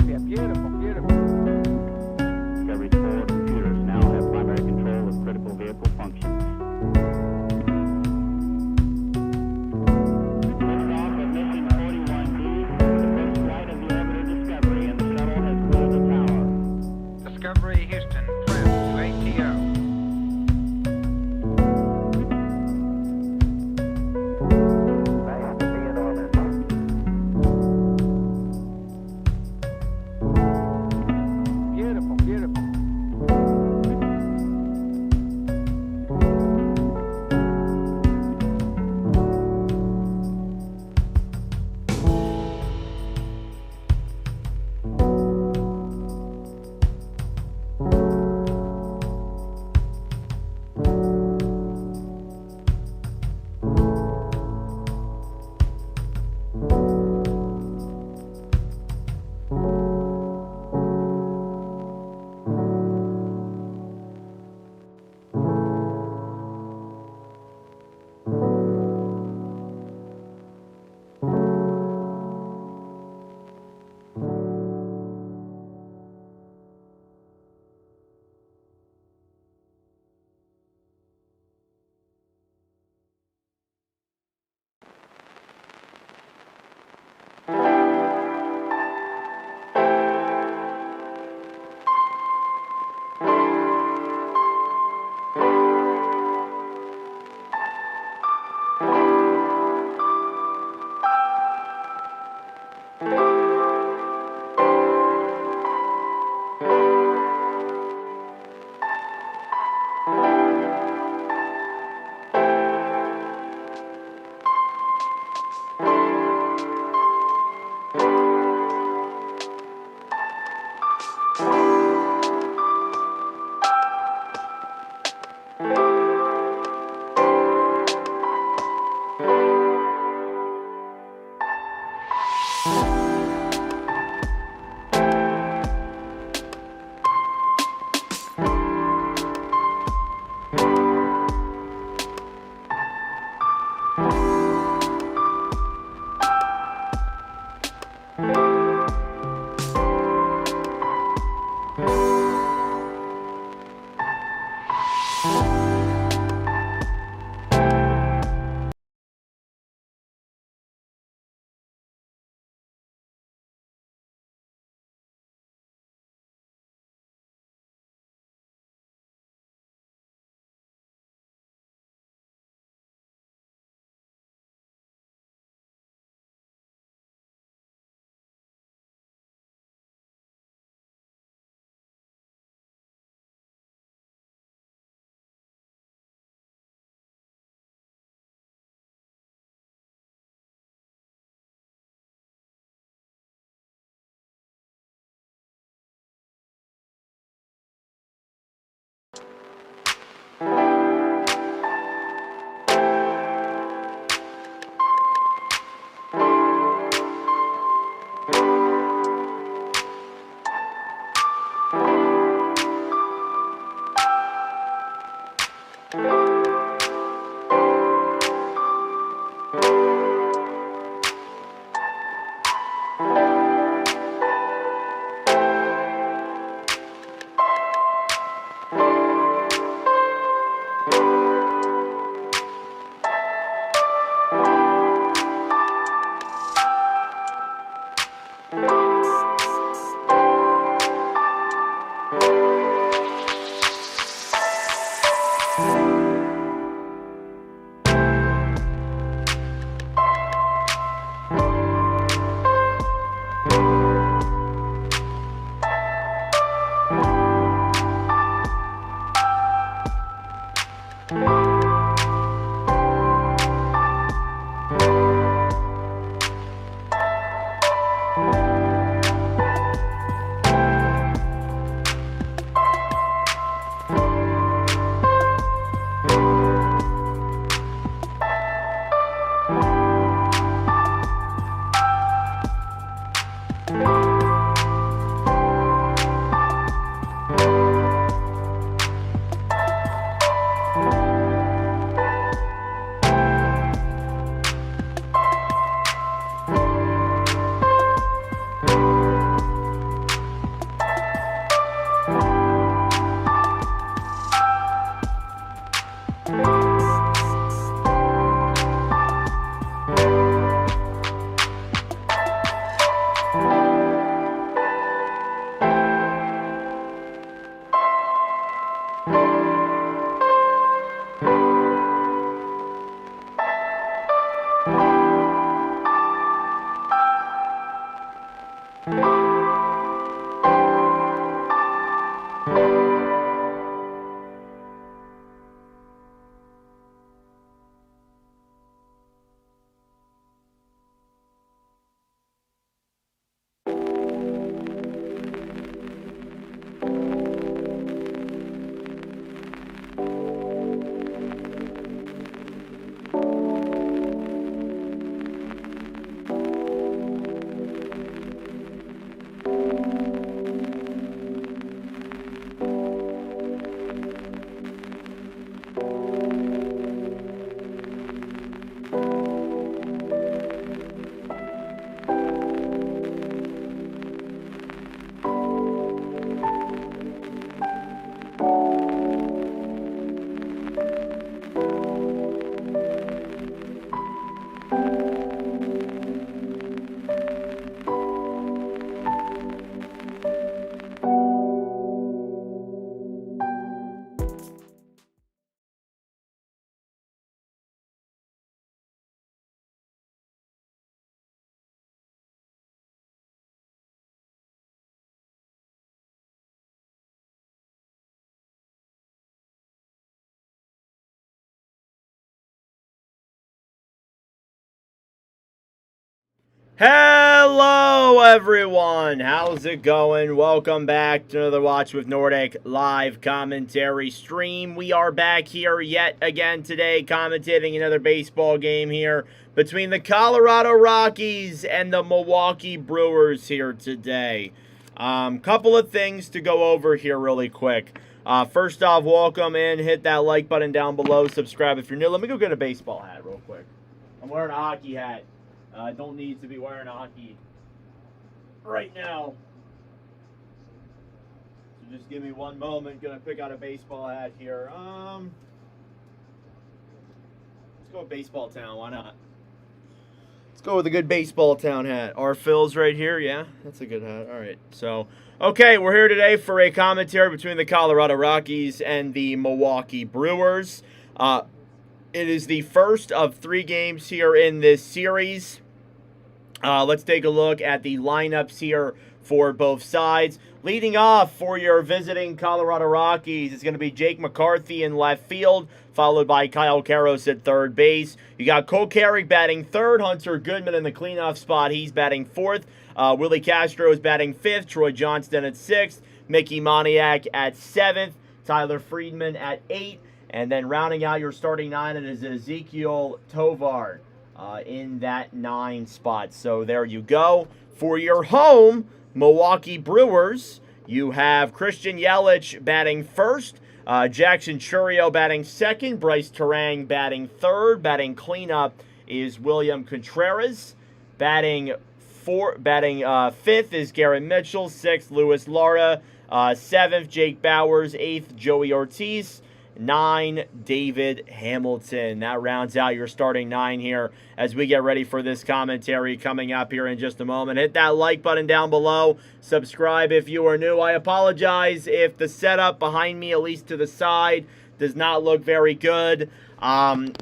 Yeah, beautiful, beautiful. Discovery's 4 computers now have primary control of critical vehicle functions. Liftoff of mission 41B, the first flight of the orbiter Discovery, and the shuttle has cleared the tower. Discovery, Houston, trim to ATO. Nice to be in orbit. Hello everyone, how's it going? Welcome back to another Watch with Nordic live commentary stream. We are back here yet again today commentating another baseball game here between the Colorado Rockies and the Milwaukee Brewers here today. Couple of things to go over here really quick. First off, welcome in, hit that like button down below, subscribe if you're new. Let me go get a baseball hat real quick. I'm wearing a hockey hat. I don't need to be wearing a hockey right now. So just give me one moment. Gonna pick out a baseball hat here. Let's go with Baseball Town. Why not? Let's go with a good Baseball Town hat. Our Phil's right here. Yeah, that's a good hat. All right. So, okay, we're here today for a commentary between the Colorado Rockies and the Milwaukee Brewers. It is the first of 3 games here in this series. Let's take a look at the lineups here for both sides. Leading off for your visiting Colorado Rockies is going to be Jake McCarthy in left field, followed by Kyle Karros at third base. You got Cole Carrick batting third, Hunter Goodman in the cleanoff spot. He's batting fourth. Willie Castro is batting fifth, Troy Johnston at sixth, Mickey Moniak at seventh, Tyler Friedman at eighth, and then rounding out your starting 9, it is Ezekiel Tovar in that 9 spot. So there you go. For your home Milwaukee Brewers, you have Christian Yelich batting first, Jackson Chourio batting second, Bryce Terang batting third. Batting cleanup is William Contreras. Batting fifth is Garrett Mitchell. Sixth, Luis Lara. Seventh, Jake Bowers. Eighth, Joey Ortiz. 9, David Hamilton. That rounds out your starting 9 here as we get ready for this commentary coming up here in just a moment. Hit that like button down below. Subscribe if you are new. I apologize if the setup behind me, at least to the side, does not look very good.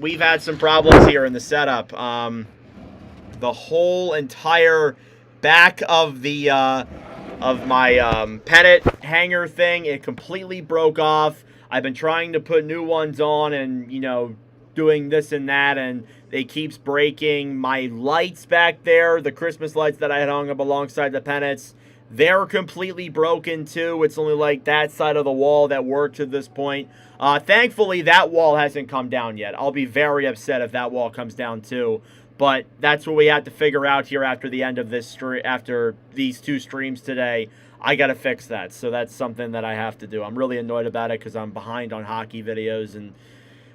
We've had some problems here in the setup. The whole entire back of the of my pennant hanger thing, it completely broke off. I've been trying to put new ones on and, you know, doing this and that, and it keeps breaking. My lights back there, the Christmas lights that I had hung up alongside the pennants, they're completely broken too. It's only like that side of the wall that worked to this point. Thankfully, that wall hasn't come down yet. I'll be very upset if that wall comes down too. But that's what we have to figure out here after the end of this after these 2 streams today. I got to fix that, so that's something that I have to do. I'm really annoyed about it because I'm behind on hockey videos and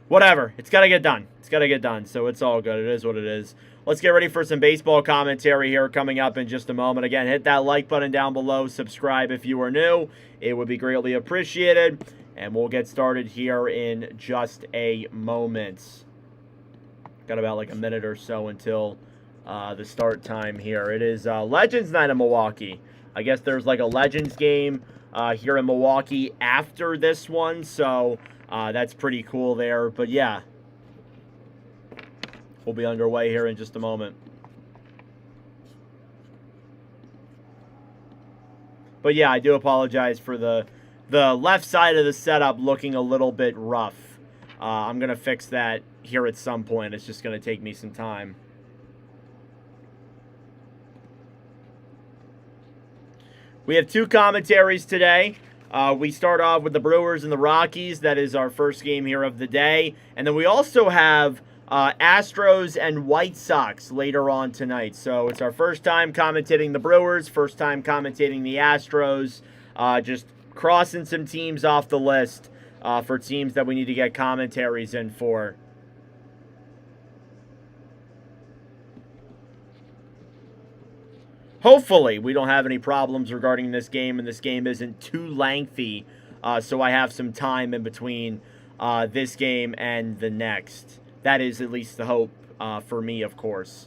whatever. It's got to get done. It's got to get done, so it's all good. It is what it is. let's get ready for some baseball commentary here coming up in just a moment. Again, hit that like button down below. Subscribe if you are new. It would be greatly appreciated. And we'll get started here in just a moment. Got about like a minute or so until the start time here. It is Legends Night in Milwaukee. I guess there's like a Legends game here in Milwaukee after this one. So that's pretty cool there. But yeah, we'll be underway here in just a moment. But yeah, I do apologize for the left side of the setup looking a little bit rough. I'm going to fix that here at some point. It's just going to take me some time. We have two commentaries today. We start off with the Brewers and the Rockies. That is our first game here of the day. And then we also have Astros and White Sox later on tonight. So it's our first time commentating the Brewers, first time commentating the Astros. Just crossing some teams off the list for teams that we need to get commentaries in for. Hopefully, we don't have any problems regarding this game, and this game isn't too lengthy, so I have some time in between this game and the next. That is at least the hope for me, of course,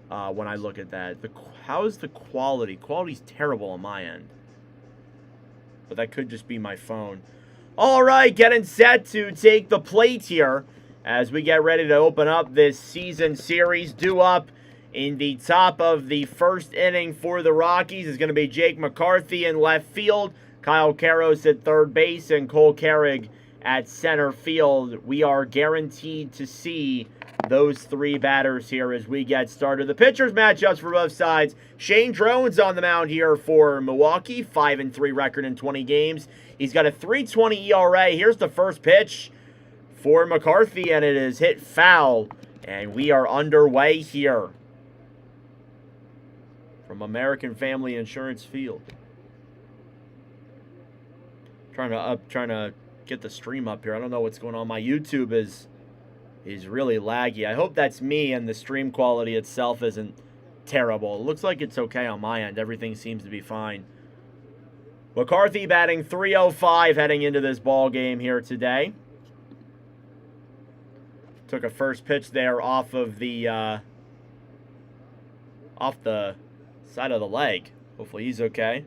when I look at that. How is the quality? Quality's terrible on my end. But that could just be my phone. All right, getting set to take the plate here as we get ready to open up this season series. Due up in the top of the first inning for the Rockies is going to be Jake McCarthy in left field, Kyle Karros at third base, and Cole Carrig at center field. We are guaranteed to see those three batters here as we get started. The pitchers matchups for both sides. Shane Drone's on the mound here for Milwaukee, 5-3 record in 20 games. He's got a 3.20 ERA. Here's the first pitch for McCarthy, and it is hit foul. And we are underway here from American Family Insurance Field. Trying to get the stream up here. I don't know what's going on. My YouTube is really laggy. I hope that's me and the stream quality itself isn't terrible. It looks like it's okay on my end. Everything seems to be fine. McCarthy batting .305 heading into this ball game here today. Took a first pitch there off the side of the leg. Hopefully he's okay.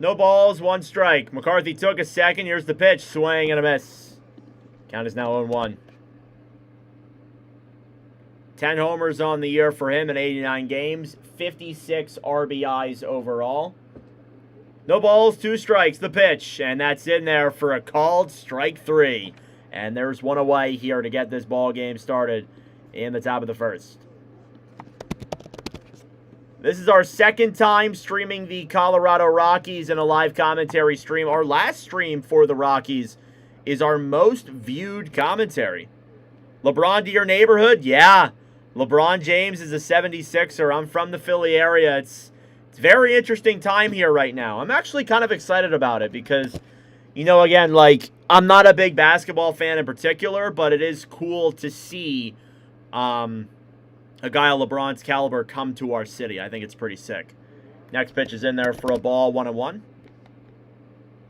No balls, one strike. McCarthy took a second. Here's the pitch. Swing and a miss. Count is now 0-1. 10 homers on the year for him in 89 games. 56 RBIs overall. No balls, two strikes. The pitch. And that's in there for a called strike three. And there's one away here to get this ball game started in the top of the first. This is our second time streaming the Colorado Rockies in a live commentary stream. Our last stream for the Rockies is our most viewed commentary. LeBron to your neighborhood? Yeah. LeBron James is a 76er. I'm from the Philly area. It's a very interesting time here right now. I'm actually kind of excited about it because, you know, again, like, I'm not a big basketball fan in particular, but it is cool to see a guy of LeBron's caliber come to our city. I think it's pretty sick. Next pitch is in there for a ball, 1-1.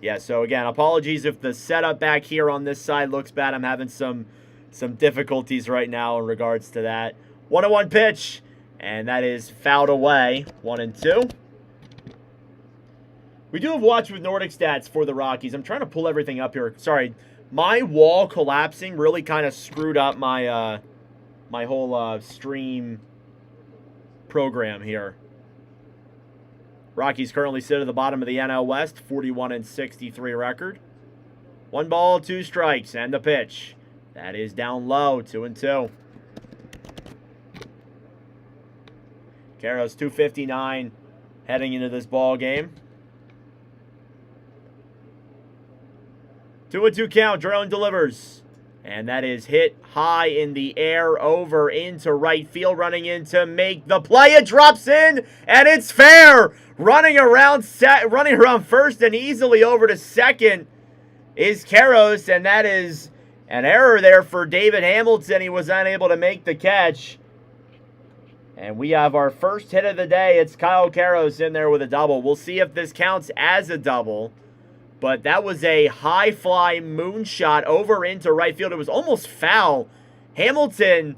Yeah, so again, apologies if the setup back here on this side looks bad. I'm having some difficulties right now in regards to that. 1-1 pitch, and that is fouled away. 1-2. We do have watch with Nordic stats for the Rockies. I'm trying to pull everything up here. Sorry, my wall collapsing really kind of screwed up my my whole stream program here. Rockies currently sit at the bottom of the NL West, 41-63 record. 1 ball, 2 strikes, and the pitch. That is down low, 2-2. Karros 259 heading into this ball game. 2-2 count, Drone delivers. And that is hit high in the air over into right field, running in to make the play. It drops in, and it's fair. Running around first and easily over to second is Karros, and that is An error there for David Hamilton. He was unable to make the catch. And we have our first hit of the day. It's Kyle Karros in there with a double. We'll see if this counts as a double. But that was a high fly moonshot over into right field. It was almost foul. Hamilton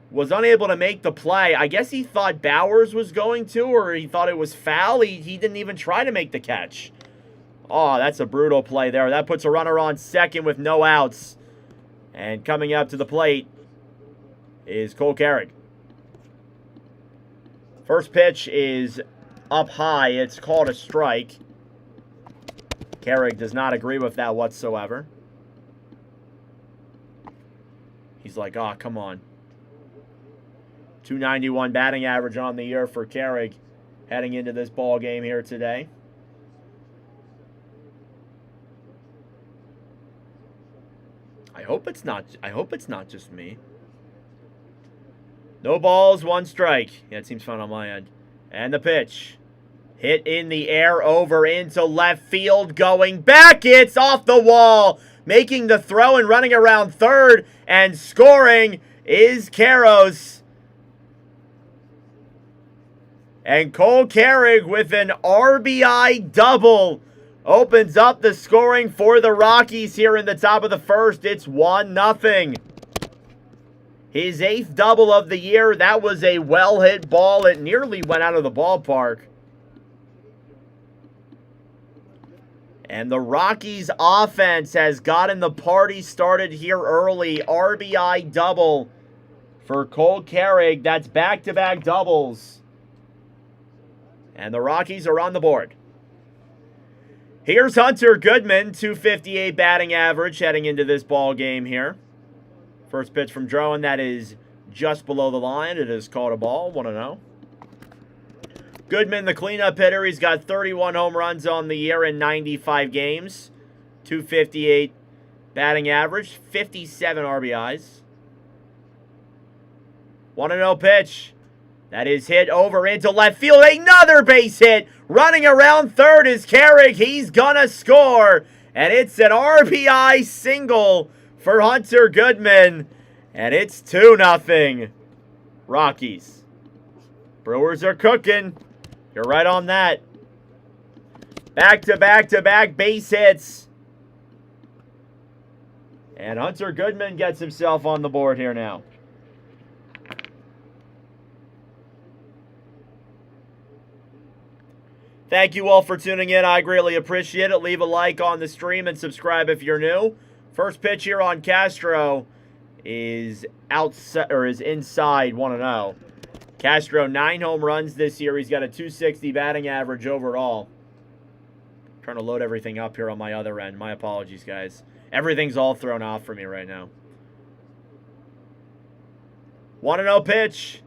was unable to make the play. I guess he thought Bowers was going to, or he thought it was foul. He didn't even try to make the catch. Oh, that's a brutal play there. That puts a runner on second with no outs. And coming up to the plate is Cole Carrig. First pitch is up high. It's called a strike. Carrig does not agree with that whatsoever. He's like, oh, come on. 291 batting average on the year for Carrig heading into this ball game here today. I hope it's not just me. No balls, one strike. Yeah, it seems fun on my end. And the pitch. Hit in the air over into left field. Going back. It's off the wall. Making the throw and running around third. And scoring is Karros. And Cole Carrig with an RBI double opens up the scoring for the Rockies here in the top of the first. It's 1-0. His 8th double of the year. That was a well-hit ball. It nearly went out of the ballpark. And the Rockies offense has gotten the party started here early. RBI double for Cole Carrig. That's back-to-back doubles. And the Rockies are on the board. Here's Hunter Goodman, 258 batting average heading into this ball game here. First pitch from Drowan, that is just below the line. It is called a ball, 1-0. Goodman, the cleanup hitter. He's got 31 home runs on the year in 95 games. 258 batting average, 57 RBIs. 1-0 pitch. That is hit over into left field. Another base hit. Running around third is Carrig. He's gonna score. And it's an RBI single for Hunter Goodman. And it's 2-0. Rockies. Brewers are cooking. You're right on that. Back-to-back-to-back base hits. And Hunter Goodman gets himself on the board here now. Thank you all for tuning in. I greatly appreciate it. Leave a like on the stream and subscribe if you're new. First pitch here on Castro is outside or is inside 1-0. Castro 9 home runs this year. He's got a 260 batting average overall. Trying to load everything up here on my other end. My apologies, guys. Everything's all thrown off for me right now. 1-0 pitch.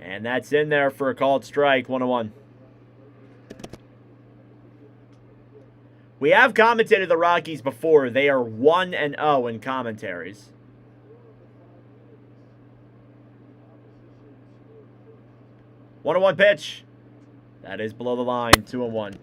And that's in there for a called strike. 1-1. We have commentated the Rockies before. They are 1-0 in commentaries. One pitch. That is below the line. 2-1.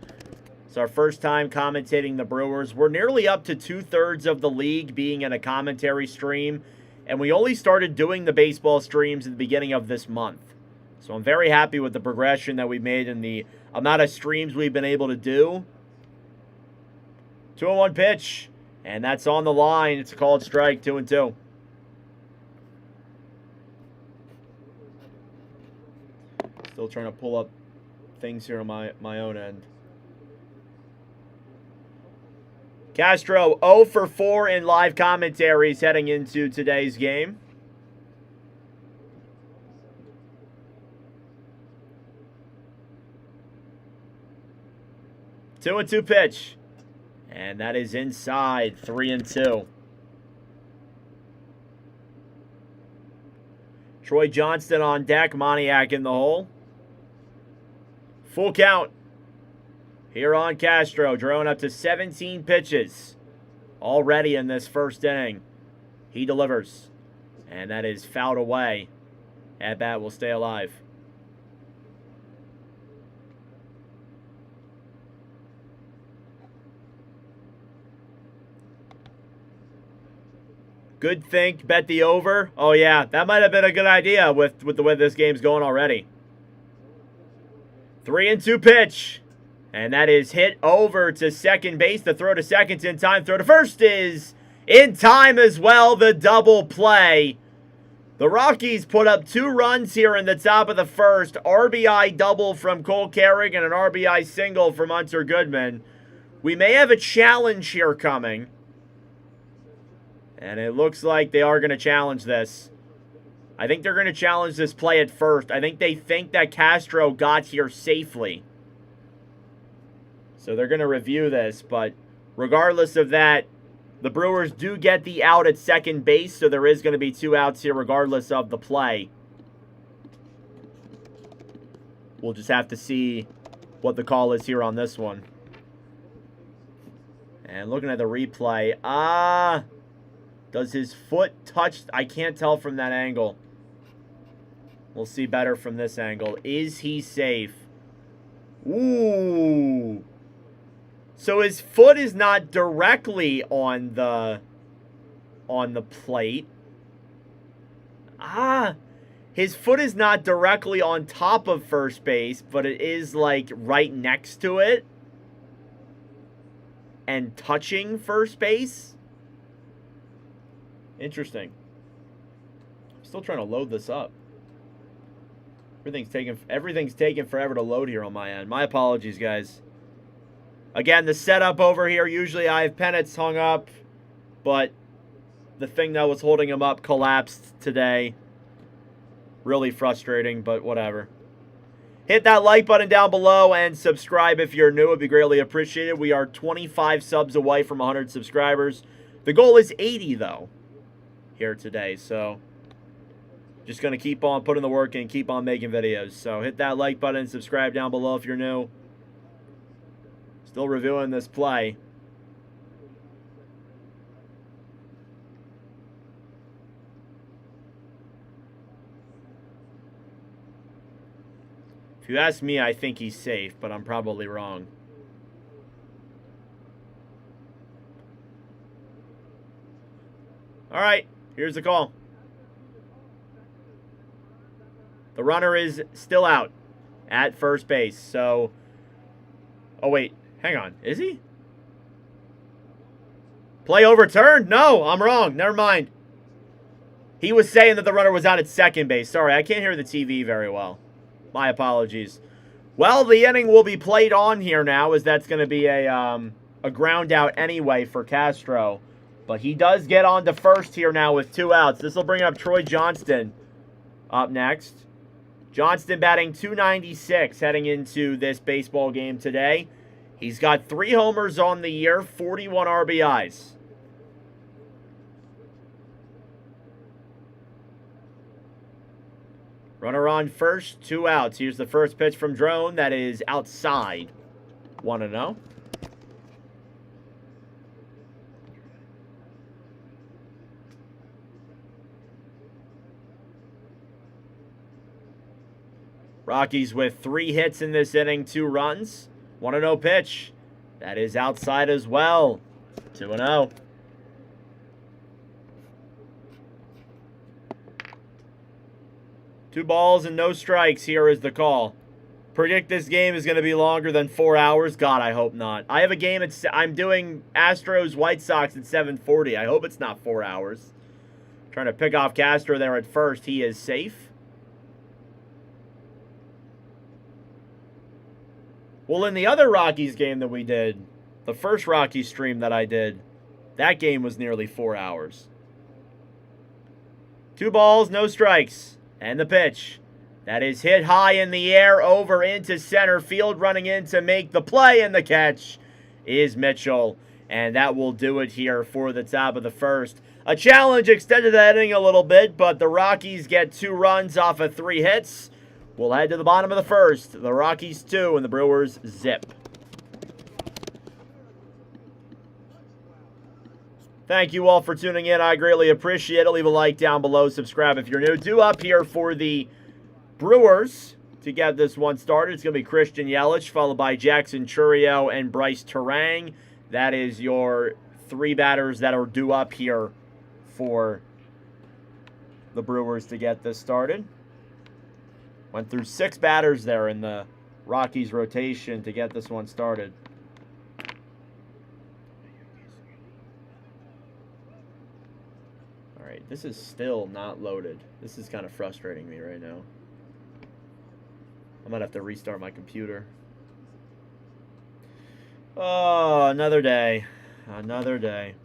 It's our first time commentating the Brewers. We're nearly up to 2/3 of the league being in a commentary stream. And we only started doing the baseball streams at the beginning of this month. So I'm very happy with the progression that we've made and the amount of streams we've been able to do. 2-1 pitch. And that's on the line. It's a called strike. 2-2. Still trying to pull up things here on my own end. Castro 0 for 4 in live commentaries heading into today's game. Two and 2 pitch. And that is inside. 3-2. Troy Johnston on deck. Moniak in the hole. Full count here on Castro. Drawing up to 17 pitches already in this first inning. He delivers. And that is fouled away. At bat will stay alive. Good think, bet the over. Oh, yeah, that might have been a good idea with the way this game's going already. 3-2 pitch. And that is hit over to second base. The throw to second's in time. Throw to first is in time as well. The double play. The Rockies put up 2 runs here in the top of the first. RBI double from Cole Carrick and an RBI single from Hunter Goodman. We may have a challenge here coming. And it looks like they are going to challenge this. I think they're going to challenge this play at first. I think they think that Castro got here safely. So they're going to review this. But regardless of that, the Brewers do get the out at second base. So there is going to be 2 outs here regardless of the play. We'll just have to see what the call is here on this one. And looking at the replay. Does his foot touch? I can't tell from that angle. We'll see better from this angle. Is he safe? Ooh. So his foot is not directly on the plate. His foot is not directly on top of first base, but it is like right next to it and touching first base. Interesting. Still trying to load this up. Everything's taking forever to load here on my end. My apologies, guys. Again, the setup over here, usually I have pennants hung up, but the thing that was holding him up collapsed today. Really frustrating, but whatever. Hit that like button down below and subscribe if you're new. It'd be greatly appreciated. We are 25 subs away from 100 subscribers. The goal is 80, though, here today. So just going to keep on putting the work in, keep on making videos. So hit that like button and subscribe down below if you're new. Still reviewing this play. If you ask me, I think he's safe, but I'm probably wrong. All right, here's the call. The runner is still out at first base. So, oh wait, hang on. Is he? Play overturned? No, I'm wrong. Never mind. He was saying that the runner was out at second base. Sorry, I can't hear the TV very well. My apologies. Well, the inning will be played on here now, as that's going to be a ground out anyway for Castro. But he does get on to first here now with 2 outs. This will bring up Troy Johnston up next. Johnston batting .296 heading into this baseball game today. He's got 3 homers on the year, 41 RBIs. Runner on first, 2 outs. Here's the first pitch from Drone. That is outside. 1-0. Rockies with 3 hits in this inning, 2 runs. 1-0 pitch. That is outside as well. 2-0. Two balls and no strikes. Here is the call. Predict this game is going to be longer than 4 hours. God, I hope not. I have a game at... I'm doing Astros White Sox at 7:40. I hope it's not 4 hours. Trying to pick off Castro there at first. He is safe. Well, in the other Rockies game that we did, the first Rockies stream that I did, that game was nearly 4 hours. 2 balls, no strikes. And the pitch. That is hit high in the air, over into center field, running in to make the play, and the catch is Mitchell. And that will do it here for the top of the first. A challenge extended that inning a little bit, but the Rockies get 2 runs off of 3 hits. We'll head to the bottom of the first. The Rockies 2 and the Brewers zip. Thank you all for tuning in. I greatly appreciate it. Leave a like down below. Subscribe if you're new. Due up here for the Brewers to get this one started. It's going to be Christian Yelich, followed by Jackson Chourio and Bryce Terang. That is your 3 batters that are due up here for the Brewers to get this started. Went through 6 batters there in the Rockies rotation to get this one started. All right, this is still not loaded. This is kind of frustrating me right now. I might have to restart my computer. Oh, another day. Another day.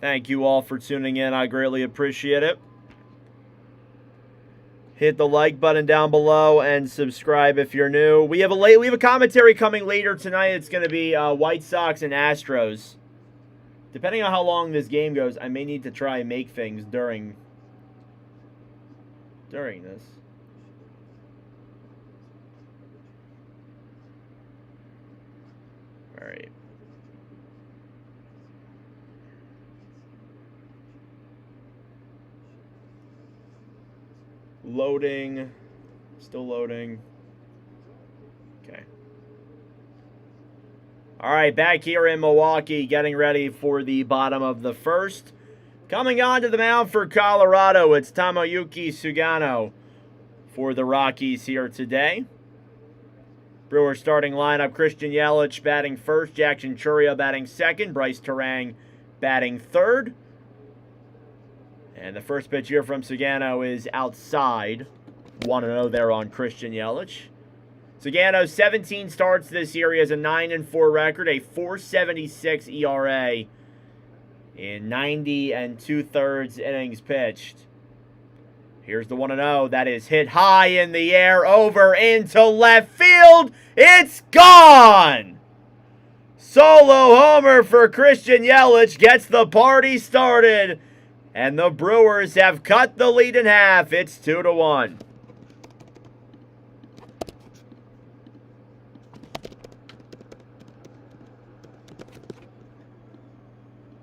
Thank you all for tuning in. I greatly appreciate it. Hit the like button down below and subscribe if you're new. We have a commentary coming later tonight. It's going to be White Sox and Astros. Depending on how long this game goes, I may need to try and make things during this. All right. Loading. Still loading. Okay. All right, back here in Milwaukee, getting ready for the bottom of the first. Coming on to the mound for Colorado, it's Tomoyuki Sugano for the Rockies here today. Brewers starting lineup, Christian Yelich batting first, Jackson Chourio batting second, Bryce Terang batting third. And the first pitch here from Sugano is outside. 1-0 there on Christian Yelich. Sugano, 17 starts this year. He has a 9-4 record, a 4.76 ERA in 90 2/3 innings pitched. Here's the 1-0. That is hit high in the air, over into left field. It's gone! Solo homer for Christian Yelich gets the party started. And the Brewers have cut the lead in half. It's 2-1.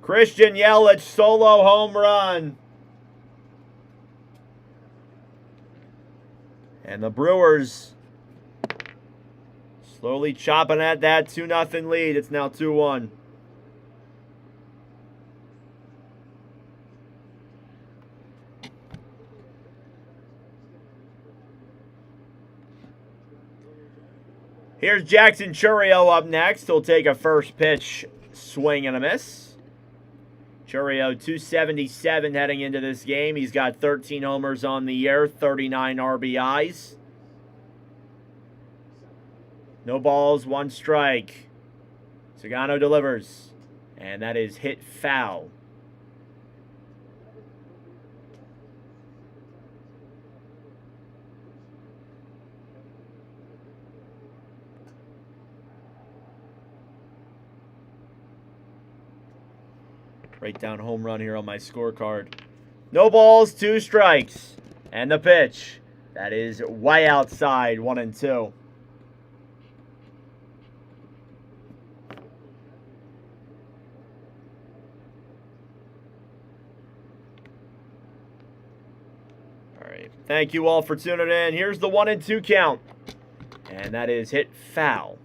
Christian Yelich solo home run. And the Brewers slowly chopping at that 2-0 lead. It's now 2-1. Here's Jackson Chourio up next. He'll take a first pitch swing and a miss. Chourio, 277 heading into this game. He's got 13 homers on the year, 39 RBIs. No balls, 1 strike. Sugano delivers. And that is hit foul. Write down home run here on my scorecard. No balls, 2 strikes. And the pitch. That is way outside, 1-2. All right. Thank you all for tuning in. Here's the 1-2 count. And that is hit foul.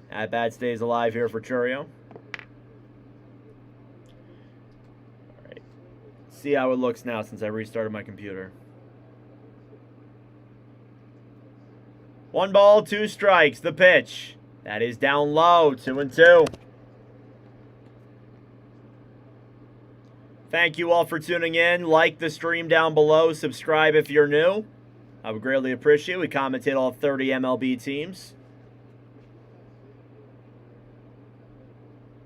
At bat stays alive here for Chourio. All right. See how it looks now since I restarted my computer. 1 ball, 2 strikes. The pitch. That is down low. 2-2. Thank you all for tuning in. Like the stream down below. Subscribe if you're new. I would greatly appreciate it. We commentate all 30 MLB teams.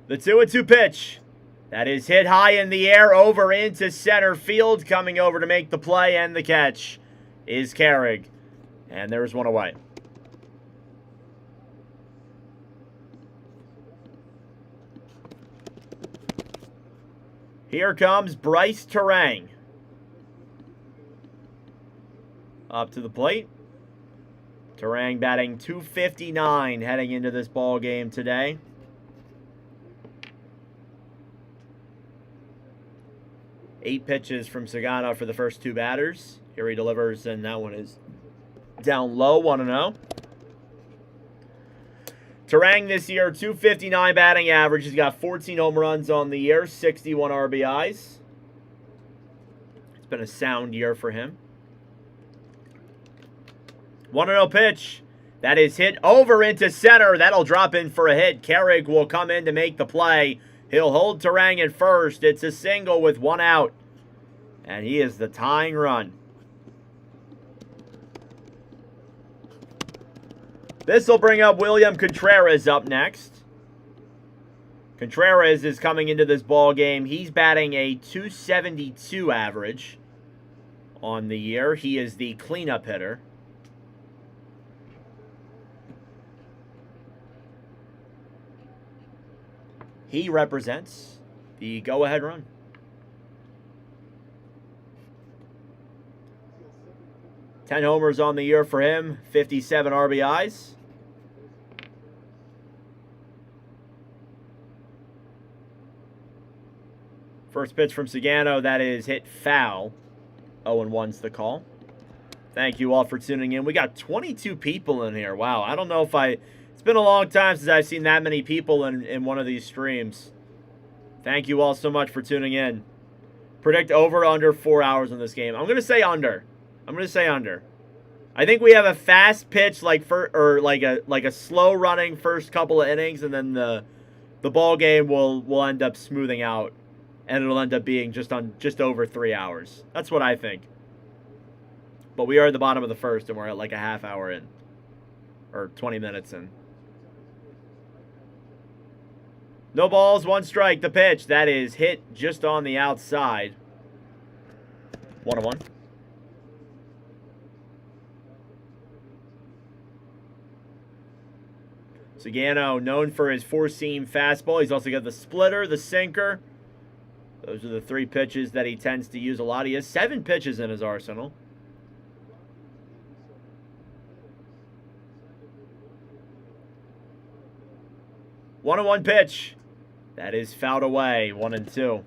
The 2-2 pitch. That is hit high in the air, over into center field. Coming over to make the play and the catch is Carrig. And there's one away. Here comes Bryce Terang. Up to the plate. Terang batting .259 heading into this ball game today. Eight pitches from Sugano for the first 2 batters. Here he delivers, and that one is down low, 1-0. Turang this year, 259 batting average. He's got 14 home runs on the year, 61 RBIs. It's been a sound year for him. 1-0 pitch. That is hit over into center. That'll drop in for a hit. Carrick will come in to make the play. He'll hold Turang at first. It's a single with 1 out. And he is the tying run. This will bring up William Contreras up next. Contreras is coming into this ball game. He's batting a .272 average on the year. He is the cleanup hitter. He represents the go-ahead run. Ten homers on the year for him, 57 RBIs. First pitch from Sagano, that is hit foul. 0-1's the call. Thank you all for tuning in. We got 22 people in here. Wow, I don't know if it's been a long time since I've seen that many people in one of these streams. Thank you all so much for tuning in. Predict over or under 4 hours on this game. I'm going to say under. I think we have a fast pitch like a slow running first couple of innings, and then the ball game will end up smoothing out, and it'll end up being just over 3 hours. That's what I think. But we are at the bottom of the first, and we're at like a half hour in, or 20 minutes in. No balls, 1 strike. The pitch, that is hit just on the outside. 1-1. Sagano, known for his four-seam fastball. He's also got the splitter, the sinker. Those are the 3 pitches that he tends to use a lot. He has 7 pitches in his arsenal. One pitch. That is fouled away. 1-2.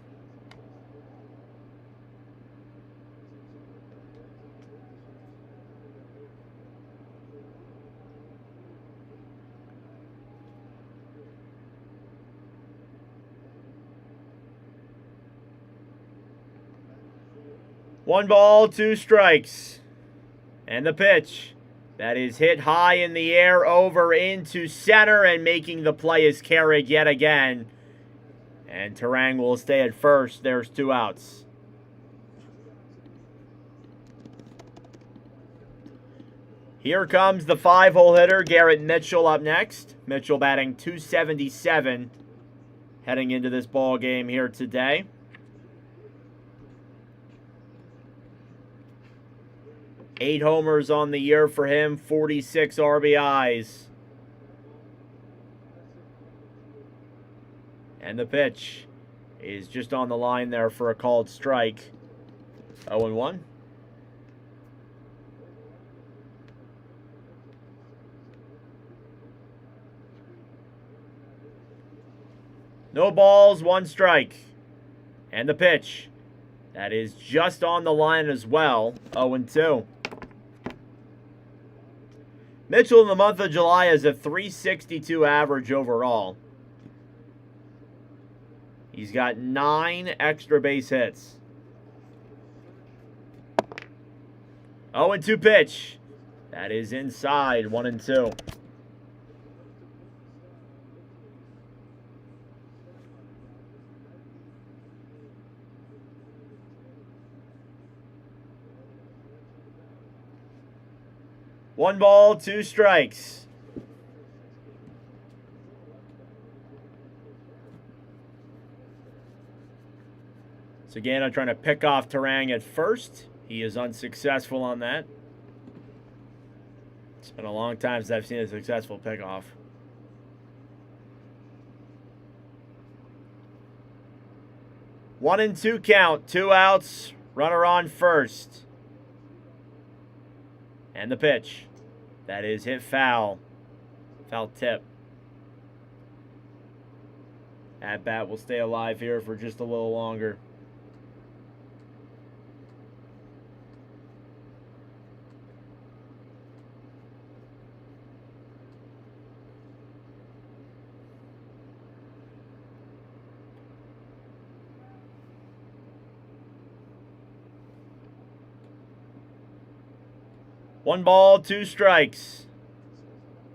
One ball, 2 strikes. And the pitch. That is hit high in the air over into center, and making the play is Carrick yet again. And Turang will stay at first. There's 2 outs. Here comes the 5-hole hitter, Garrett Mitchell, up next. Mitchell batting .277 heading into this ball game here today. Eight homers on the year for him, 46 RBIs. And the pitch is just on the line there for a called strike. 0-1. No balls, 1 strike. And the pitch. That is just on the line as well. 0-2. Mitchell in the month of July has a .362 average overall. He's got 9 extra base hits. 0-2 pitch. That is inside. 1-2. One ball, 2 strikes. So again, I'm trying to pick off Turang at first. He is unsuccessful on that. It's been a long time since I've seen a successful pickoff. One and 2 count, 2 outs, runner on first. And the pitch. That is hit foul. Foul tip. At bat will stay alive here for just a little longer. 1 ball, 2 strikes.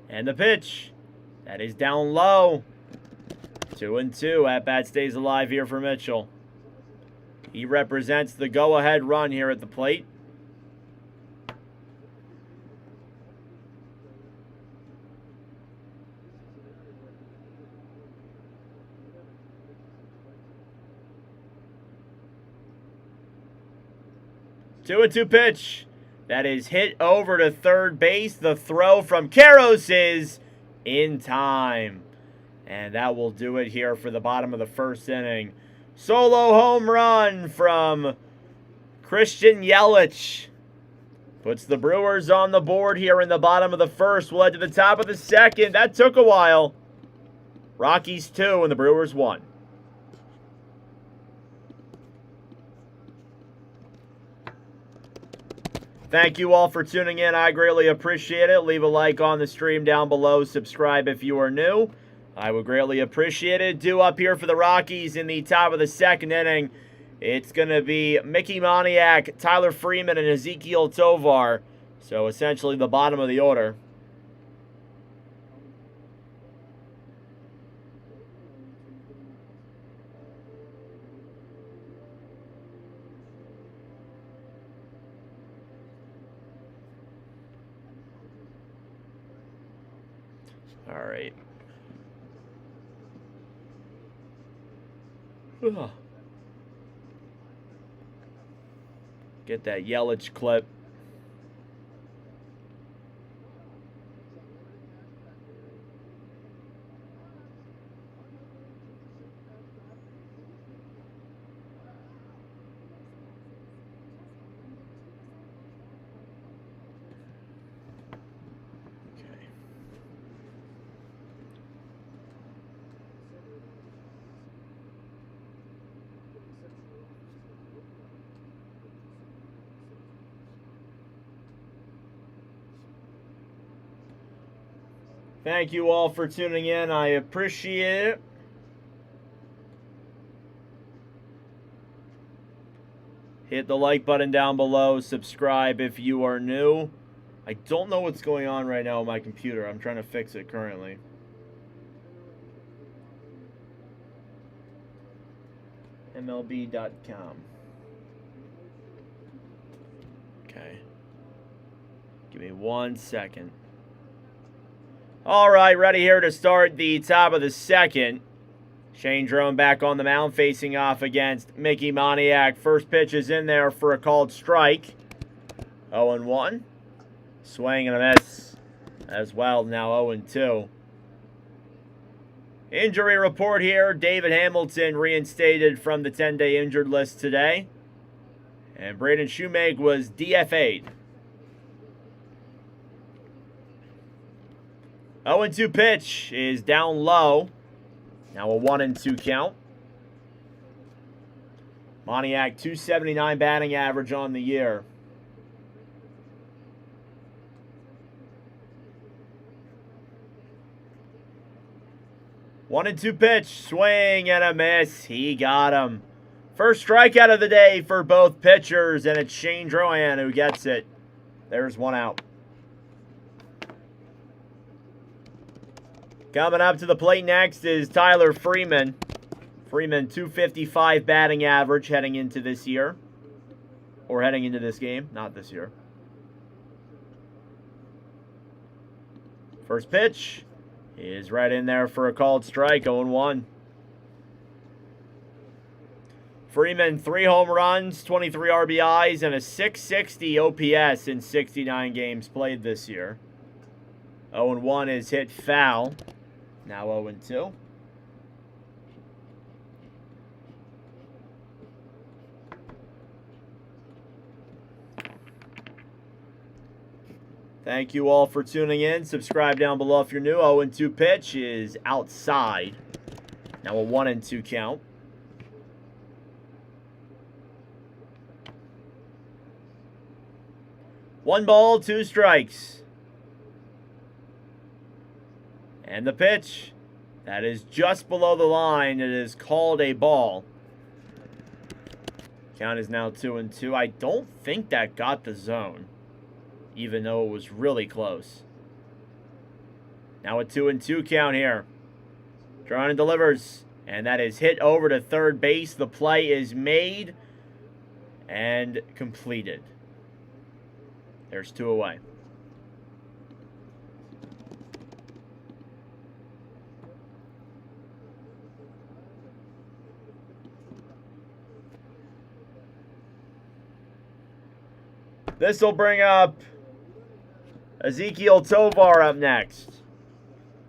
And the pitch. That is down low. 2-2. At-bat stays alive here for Mitchell. He represents the go-ahead run here at the plate. Two and 2 pitch. That is hit over to third base. The throw from Karros is in time. And that will do it here for the bottom of the first inning. Solo home run from Christian Yelich. Puts the Brewers on the board here in the bottom of the first. We'll head to the top of the second. That took a while. Rockies 2 and the Brewers 1. Thank you all for tuning in. I greatly appreciate it. Leave a like on the stream down below. Subscribe if you are new. I would greatly appreciate it. Due up here for the Rockies in the top of the second inning. It's going to be Mickey Moniak, Tyler Freeman, and Ezekiel Tovar. So essentially the bottom of the order. All right. Get that Yelich clip. Thank you all for tuning in. I appreciate it. Hit the like button down below. Subscribe if you are new. I don't know what's going on right now with my computer. I'm trying to fix it currently. MLB.com. Okay. Give me 1 second. All right, ready here to start the top of the second. Shane Drone back on the mound facing off against Mickey Moniak. First pitch is in there for a called strike. 0-1. Swing and a miss as well. Now 0-2. Injury report here. David Hamilton reinstated from the 10-day injured list today. And Braden Shoemake was DFA'd. 0-2 pitch is down low. Now a 1-2 count. Moniak, 279 batting average on the year. One and two pitch, swing and a miss. He got him. First strikeout of the day for both pitchers, and it's Shane Drohan who gets it. There's one out. Coming up to the plate next is Tyler Freeman. Freeman, 255 batting average heading into this year. Or heading into this game, not this year. First pitch is right in there for a called strike, 0-1. Freeman, 3 home runs, 23 RBIs, and a 660 OPS in 69 games played this year. 0-1 is hit foul. Now 0-2. Thank you all for tuning in. Subscribe down below if you're new. 0-2 pitch is outside. Now a 1-2 count. One ball, 2 strikes. And the pitch, that is just below the line. It is called a ball. Count is now 2-2. I don't think that got the zone. even though it was really close. Now a 2-2 count here. Drawn and delivers. And that is hit over to third base. The play is made and completed. There's 2 away. This will bring up Ezequiel Tovar up next.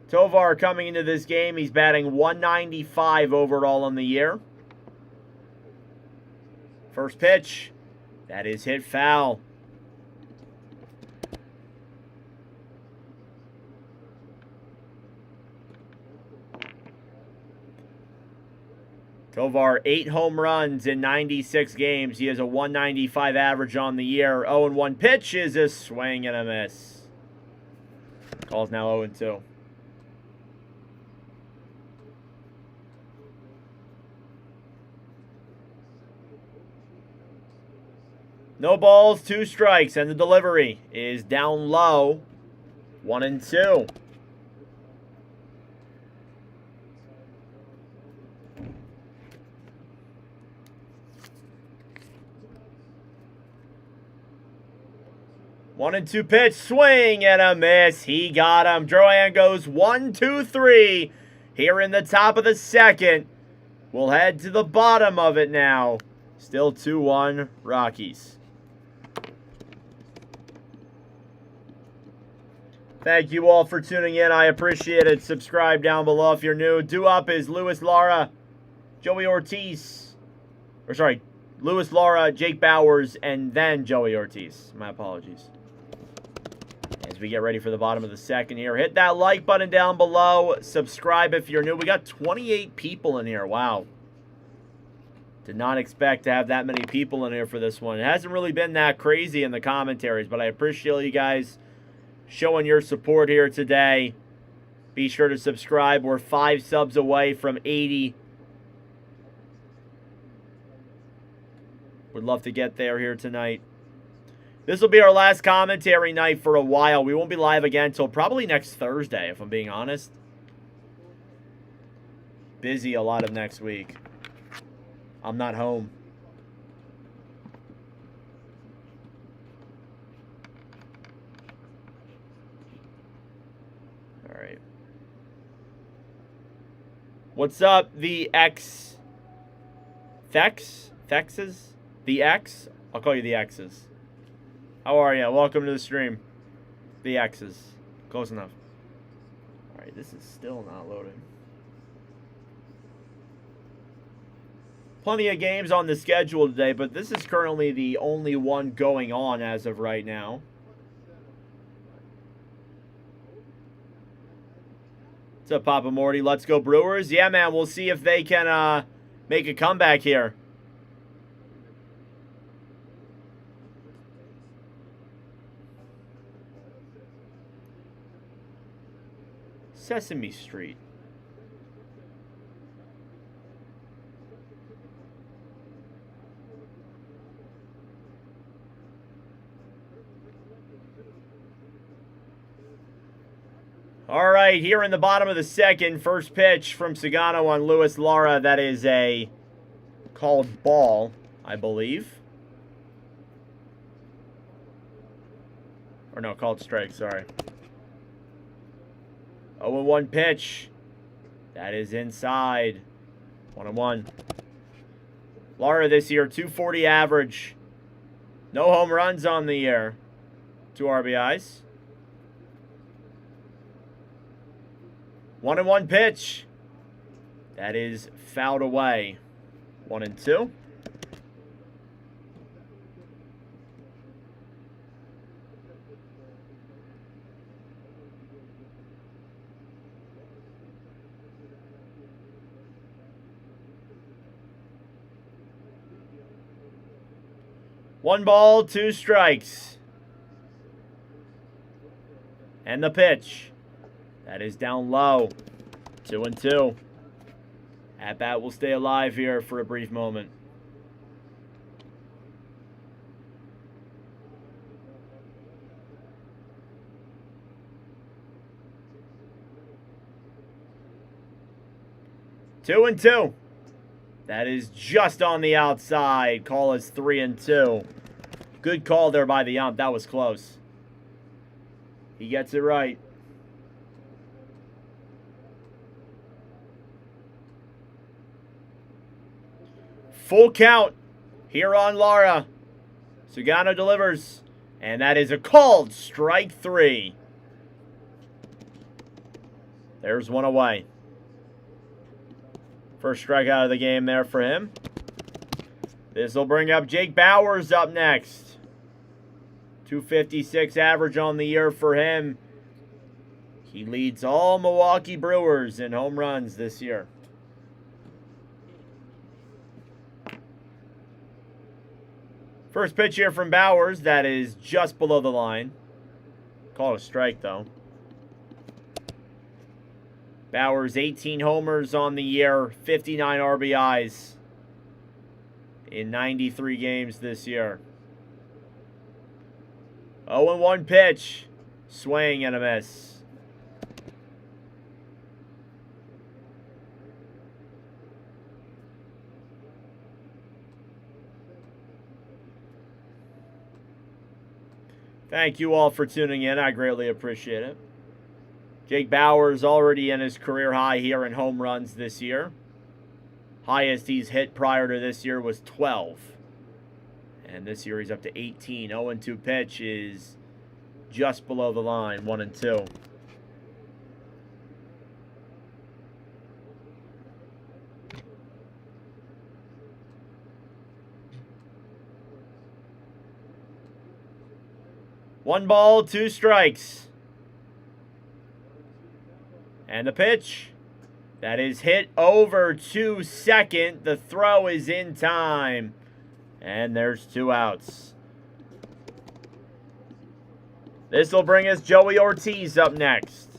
Tovar coming into this game, he's batting 195 overall on the year. First pitch, that is hit foul. Tovar, 8 home runs in 96 games. He has a 195 average on the year. 0-1 pitch is a swing and a miss. Call's now 0-2. No balls, 2 strikes, and the delivery is down low. 1-2. One and 2 pitch, swing and a miss. He got him. Drouin goes 1-2-3 here in the top of the second. We'll head to the bottom of it now. Still 2-1 Rockies. Thank you all for tuning in. I appreciate it. Subscribe down below if you're new. Due up is Luis Lara, Joey Ortiz. Or sorry, Luis Lara, Jake Bowers, and then Joey Ortiz. My apologies. As we get ready for the bottom of the second here. Hit that like button down below. Subscribe if you're new. We got 28 people in here. Wow. Did not expect to have that many people in here for this one. It hasn't really been that crazy in the commentaries, but I appreciate you guys showing your support here today. Be sure to subscribe. We're 5 subs away from 80. Would love to get there here tonight. This will be our last commentary night for a while. We won't be live again until probably next Thursday, if I'm being honest. Busy a lot of next week. I'm not home. All right. What's up, the X? Thex? Thexes? The X? I'll call you the X's. How are you? Welcome to the stream. The X's. Close enough. Alright, this is still not loading. Plenty of games on the schedule today, but this is currently the only one going on as of right now. What's up, Papa Morty? Let's go Brewers. Yeah, man, we'll see if they can make a comeback here. Sesame Street. All right, here in the bottom of the second, first pitch from Sagano on Luis Lara. That is a called ball, I believe. Or no, called strike, sorry. 0-1 pitch. That is inside. 1-1. Lara this year, 240 average. No home runs on the year. 2 RBIs. 1-1 pitch. That is fouled away. 1-2. One ball, 2 strikes. And the pitch. That is down low. 2-2. At-bat will stay alive here for a brief moment. 2-2. That is just on the outside. Call is 3-2. Good call there by the ump. That was close. He gets it right. Full count here on Lara. Sugano delivers. And that is a called strike 3. There's one away. First strikeout of the game there for him. This will bring up Jake Bauers up next. 256 average on the year for him. He leads all Milwaukee Brewers in home runs this year. First pitch here from Bauers. That is just below the line. Call it a strike, though. Bauers, 18 homers on the year, 59 RBIs in 93 games this year. 0-1 pitch. Swing and a miss. Thank you all for tuning in. I greatly appreciate it. Jake Bauers already in his career high here in home runs this year. Highest he's hit prior to this year was 12. And this year he's up to 18. 0-2 pitch is just below the line, 1-2. One ball, 2 strikes. And the pitch. That is hit over to second. The throw is in time. And there's 2 outs. This will bring us Joey Ortiz up next.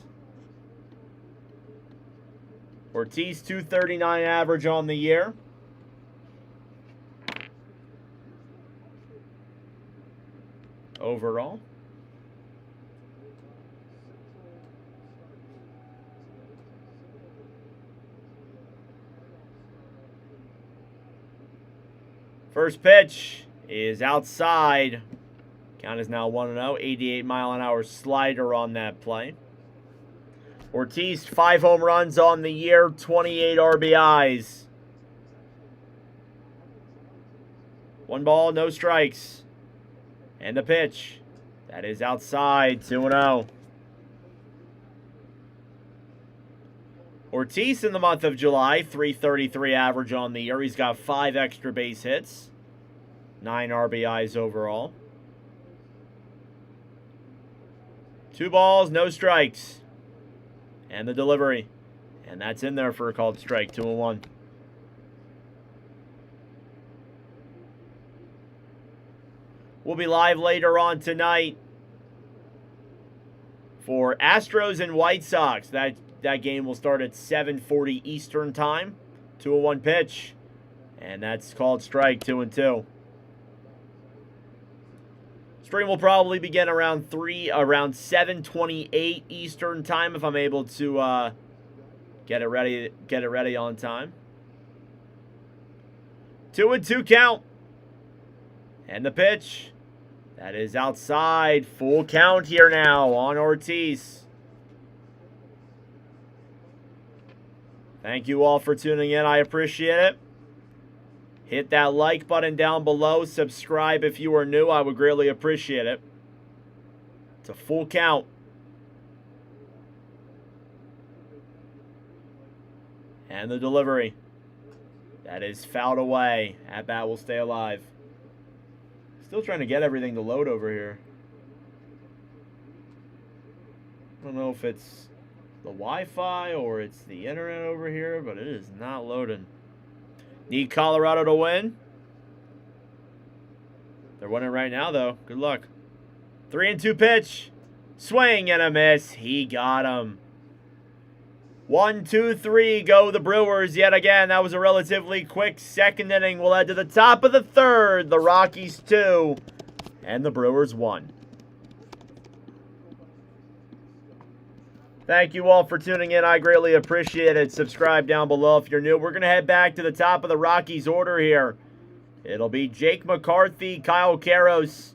Ortiz, 239 average on the year. Overall. First pitch is outside. Count is now 1-0. 88-mile-an-hour slider on that play. Ortiz, 5 home runs on the year, 28 RBIs. 1 ball, no strikes. And the pitch. That is outside, 2-0. Ortiz in the month of July, 333 average on the year. He's got 5 extra base hits, 9 RBIs overall. 2 balls, no strikes. And the delivery. And that's in there for a called strike, 2-1. We'll be live later on tonight for Astros and White Sox. That game will start at 7:40 Eastern Time. 2-1 pitch. And that's called strike, 2-2. Stream will probably begin around 7:28 Eastern Time if I'm able to get it ready on time. 2-2 count. And the pitch. That is outside. Full count here now on Ortiz. Thank you all for tuning in. I appreciate it. Hit that like button down below. Subscribe if you are new. I would greatly appreciate it. It's a full count. And the delivery. That is fouled away. At bat will stay alive. Still trying to get everything to load over here. I don't know if it's the Wi-Fi or it's the internet over here, but it is not loading. Need Colorado to win. They're winning right now, though. Good luck. 3-2 pitch. Swing and a miss. He got him. 1, 2, 3 go the Brewers yet again. That was a relatively quick second inning. We'll head to the top of the third. The Rockies 2 and the Brewers 1. Thank you all for tuning in. I greatly appreciate it. Subscribe down below if you're new. We're going to head back to the top of the Rockies order here. It'll be Jake McCarthy, Kyle Karros,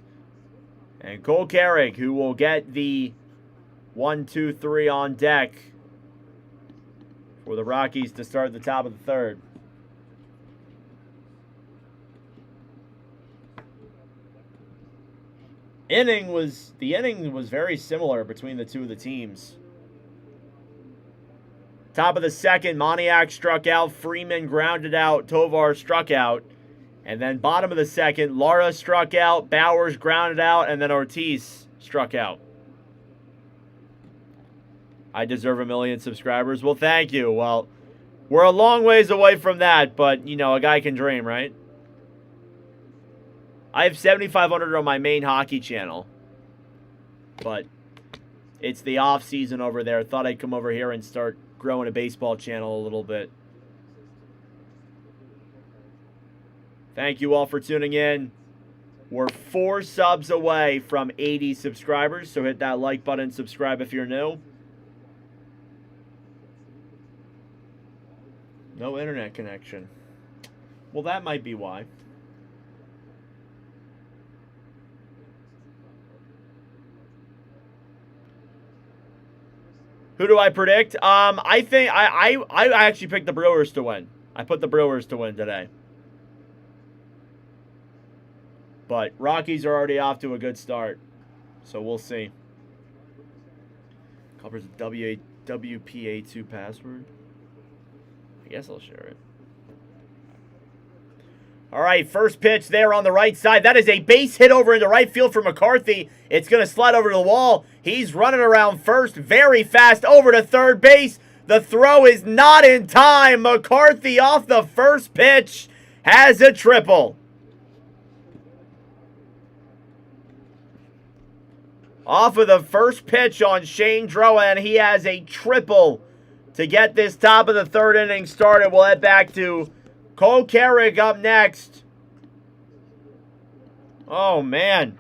and Cole Carrick, who will get the 1, 2, 3 on deck for the Rockies to start the top of the third. The inning was very similar between the two of the teams. Top of the second, Moniak struck out, Freeman grounded out, Tovar struck out. And then bottom of the second, Lara struck out, Bowers grounded out, and then Ortiz struck out. I deserve 1 million subscribers. Well, thank you. Well, we're a long ways away from that, but, you know, a guy can dream, right? I have 7,500 on my main hockey channel, but it's the off season over there. Thought I'd come over here and start growing a baseball channel a little bit. Thank you all for tuning in. We're 4 subs away from 80 subscribers, so hit that like button, subscribe if you're new. No internet connection. Well, that might be why. Who do I predict? I think I actually picked the Brewers to win. I put the Brewers to win today. But Rockies are already off to a good start. So we'll see. Covers a WPA2 password. I guess I'll share it. All right, first pitch there on the right side. That is a base hit over into right field for McCarthy. It's going to slide over to the wall. He's running around first very fast over to third base. The throw is not in time. McCarthy off the first pitch has a triple. Off of the first pitch on Shane Droa, and he has a triple to get this top of the third inning started. We'll head back to Cole Carrick up next. Oh, man.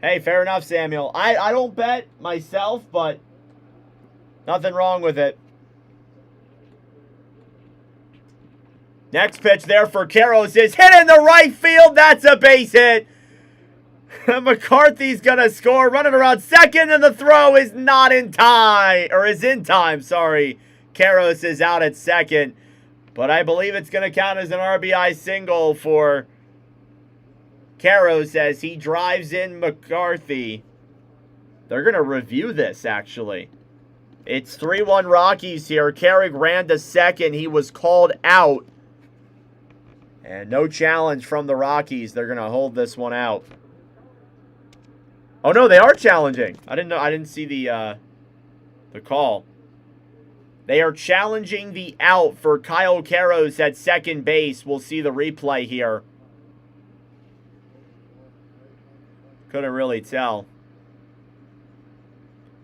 Hey, fair enough, Samuel. I don't bet myself, but nothing wrong with it. Next pitch there for Karros is hit in the right field. That's a base hit. McCarthy's going to score, running around second, and the throw is not in time, or is in time, sorry. Karros is out at second, but I believe it's going to count as an RBI single for Karros as he drives in McCarthy. They're going to review this, actually. It's 3-1 Rockies here. Carrick ran to second. He was called out. And no challenge from the Rockies. They're going to hold this one out. Oh no, they are challenging. I didn't see the call. They are challenging the out for Kyle Karros at second base. We'll see the replay here. Couldn't really tell.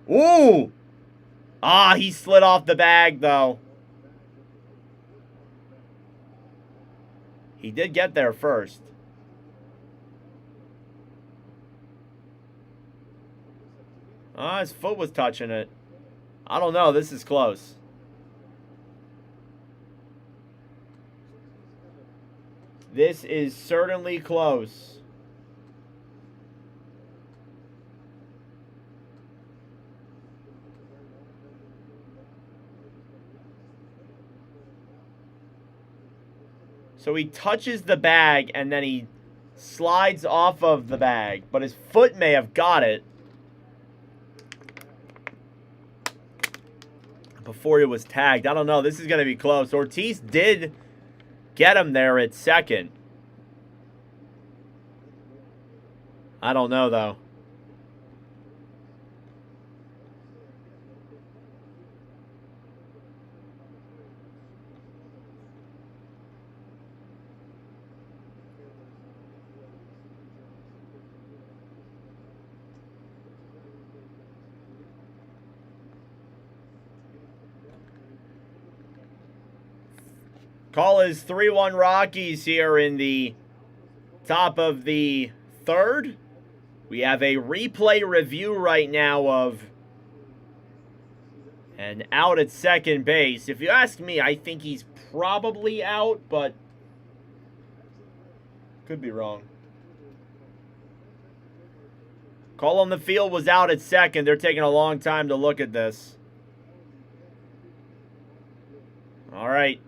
Ooh! Ah, he slid off the bag though. He did get there first. His foot was touching it. I don't know. This is close. This is certainly close. So he touches the bag and then he slides off of the bag, but his foot may have got it before he was tagged. I don't know. This is going to be close. Ortiz did get him there at second. I don't know, though. Call is 3-1 Rockies here in the top of the third. We have a replay review right now of And out at second base. If you ask me, I think he's probably out, but could be wrong. Call on the field was out at second. They're taking a long time to look at this. All right.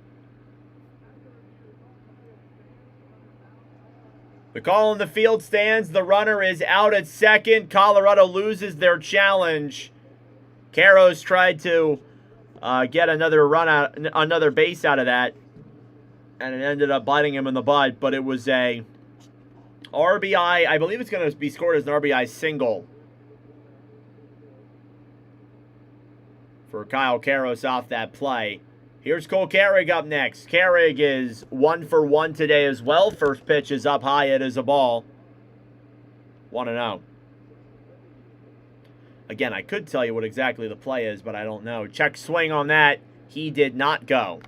The call on the field stands. The runner is out at second. Colorado loses their challenge. Caros tried to get another base out of that, and it ended up biting him in the butt. But it was a RBI. I believe it's going to be scored as an RBI single for Kyle Caros off that play. Here's Cole Carrig up next. Carrig is 1 for 1 today as well. First pitch is up high. It is a ball. 1-0. Again, I could tell you what exactly the play is, but I don't know. Check swing on that. He did not go.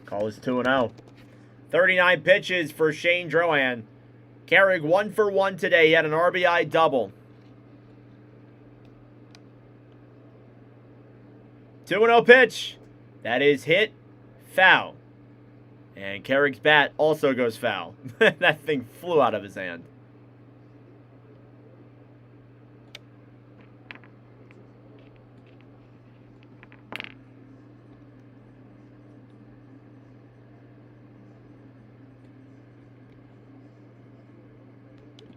Call is 2-0. 39 pitches for Shane Drohan. Carrig 1 for 1 today. He had an RBI double. 2-0 pitch. That is hit. Foul. And Carrig's bat also goes foul. That thing flew out of his hand.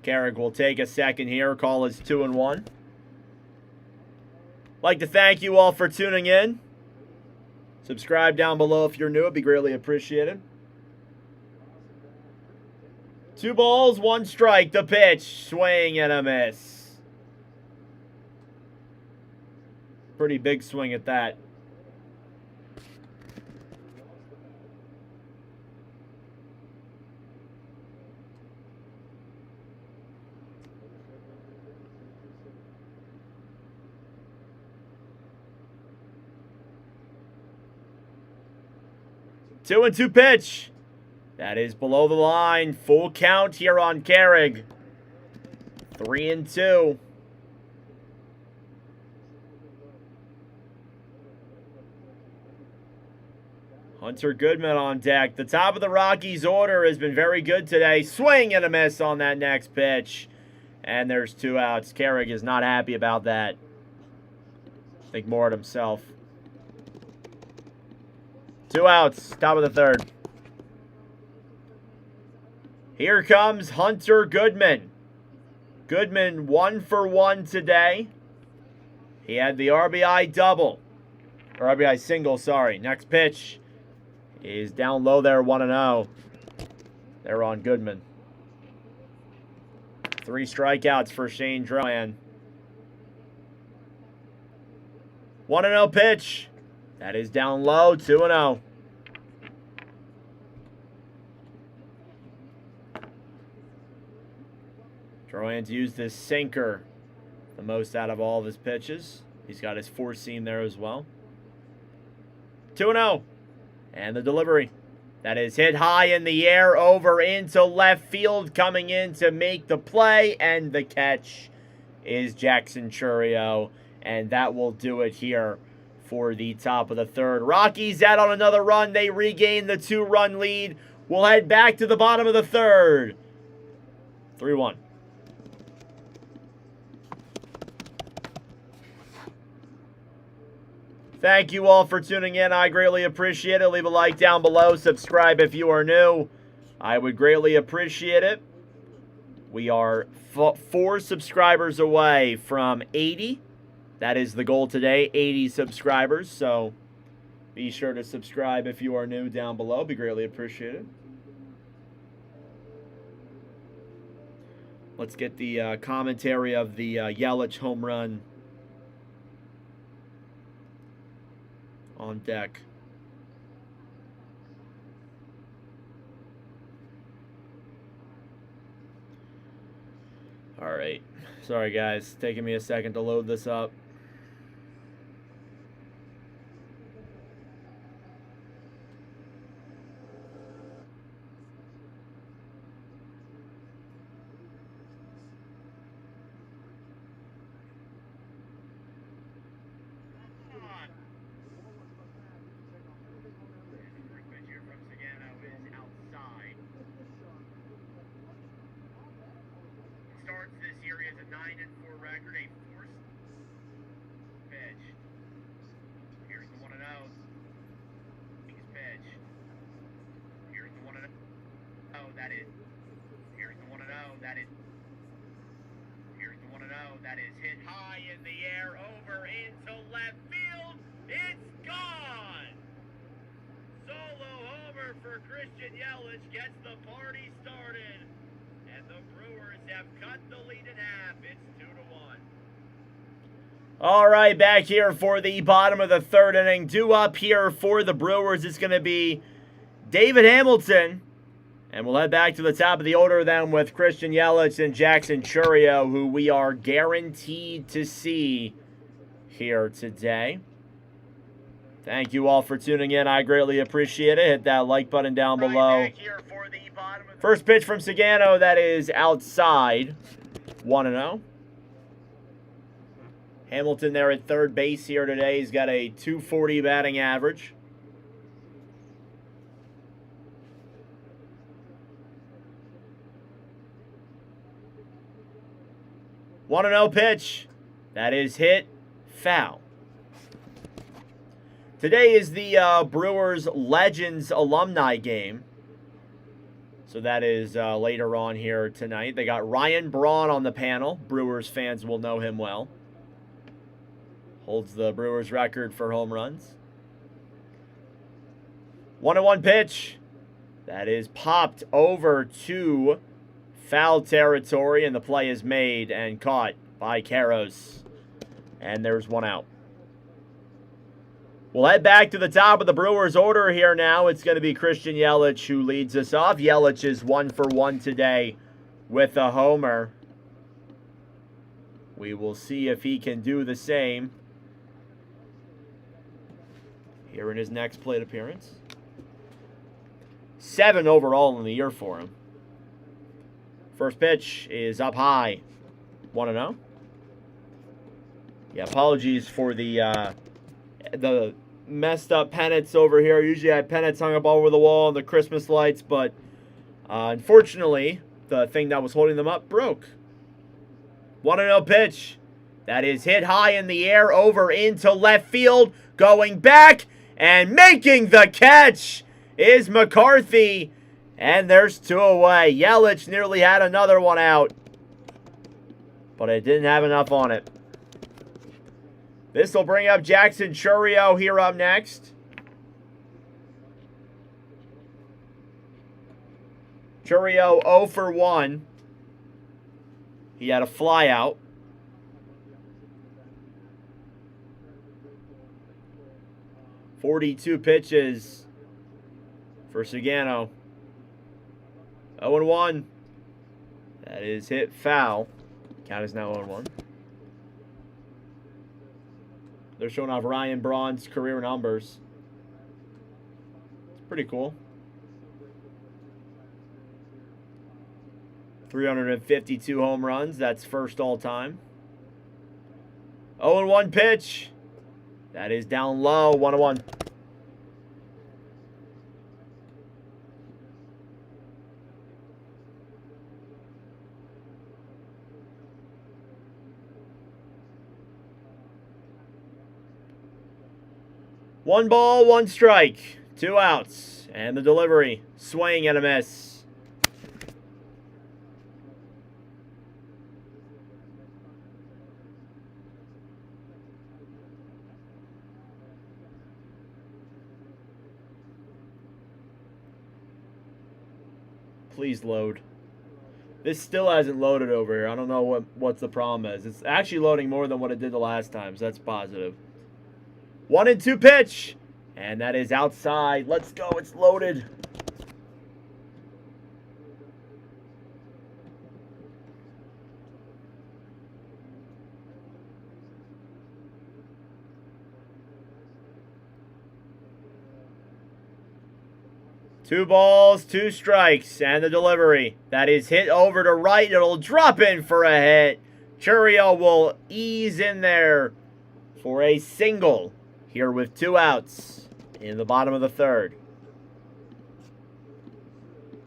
Carrig will take a second here. Call is 2-1. Like to thank you all for tuning in. Subscribe down below if you're new. It'd be greatly appreciated. 2 balls, 1 strike. The pitch. Swing and a miss. Pretty big swing at that. Two and 2 pitch. That is below the line. Full count here on Carrig. 3-2. Hunter Goodman on deck. The top of the Rockies order has been very good today. Swing and a miss on that next pitch. And there's 2 outs. Carrig is not happy about that. Think more at himself. 2 outs, top of the 3rd. Here comes Hunter Goodman. Goodman 1 for 1 today. He had the RBI double. Or RBI single, sorry. Next pitch is down low there, 1-0. They're on Goodman. 3 strikeouts for Shane Drohan. 1-0 pitch. That is down low, 2-0. Drohan's used his sinker the most out of all of his pitches. He's got his 4-seam there as well. 2-0. And the delivery. That is hit high in the air over into left field. Coming in to make the play. And the catch is Jackson Chourio. And that will do it here for the top of the 3rd. Rockies out on another run. They regain the 2-run lead. We'll head back to the bottom of the 3rd. 3-1. Thank you all for tuning in. I greatly appreciate it. Leave a like down below. Subscribe if you are new. I would greatly appreciate it. We are 4 subscribers away from 80. That is the goal today, 80 subscribers. So be sure to subscribe if you are new down below. Be greatly appreciated. Let's get the commentary of the Yelich home run on deck. All right. Sorry, guys. Taking me a second to load this up. starts this year. He has a 9-4 record, a forced pitch. Here's the 1-0. He's pitch. Here's the 1-0. Oh, that is. Here's the 1-0. That is. Here's the 1-0. That is hit high in the air, over into left field. It's gone. Solo homer for Christian Yelich gets the party started, and the Brewers have cut the lead in half. It's 2-1. All right, back here for the bottom of the third inning. Due up here for the Brewers is going to be David Hamilton. And we'll head back to the top of the order then with Christian Yelich and Jackson Chourio, who we are guaranteed to see here today. Thank you all for tuning in. I greatly appreciate it. Hit that like button down below. First pitch from Sagano, that is outside. 1-0. Hamilton there at third base here today. He's got a .240 batting average. One 1-0 pitch. That is hit foul. Today is the Brewers Legends Alumni game. So that is later on here tonight. They got Ryan Braun on the panel. Brewers fans will know him well. Holds the Brewers record for home runs. 1-1 pitch. That is popped over to foul territory, and the play is made and caught by Karros. And there's one out. We'll head back to the top of the Brewers order here now. It's going to be Christian Yelich who leads us off. Yelich is 1 for 1 today with a homer. We will see if he can do the same here in his next plate appearance. 7 overall in the year for him. First pitch is up high. 1-0. Yeah, apologies for the messed up pennants over here. Usually I have pennants hung up all over the wall and the Christmas lights, but unfortunately, the thing that was holding them up broke. 1-0 pitch. That is hit high in the air, over into left field, going back, and making the catch is McCarthy. And there's 2 away. Yelich nearly had another one out, but it didn't have enough on it. This will bring up Jackson Chourio here up next. Chourio 0 for 1. He had a fly out. .42 pitches for Sagano. 0-1. That is hit foul. Count is now 0-1. They're showing off Ryan Braun's career numbers. It's pretty cool. 352 home runs. That's first all time. 0-1 pitch. That is down low. 1-1. One ball, 1 strike, 2 outs, and the delivery, swing and a miss. Please load. This still hasn't loaded over here. I don't know what's the problem is. It's actually loading more than what it did the last time, so that's positive. 1-2 pitch, and that is outside. Let's go. It's loaded. Two balls, 2 strikes, and the delivery. That is hit over to right. It'll drop in for a hit. Chourio will ease in there for a single here with 2 outs in the bottom of the third.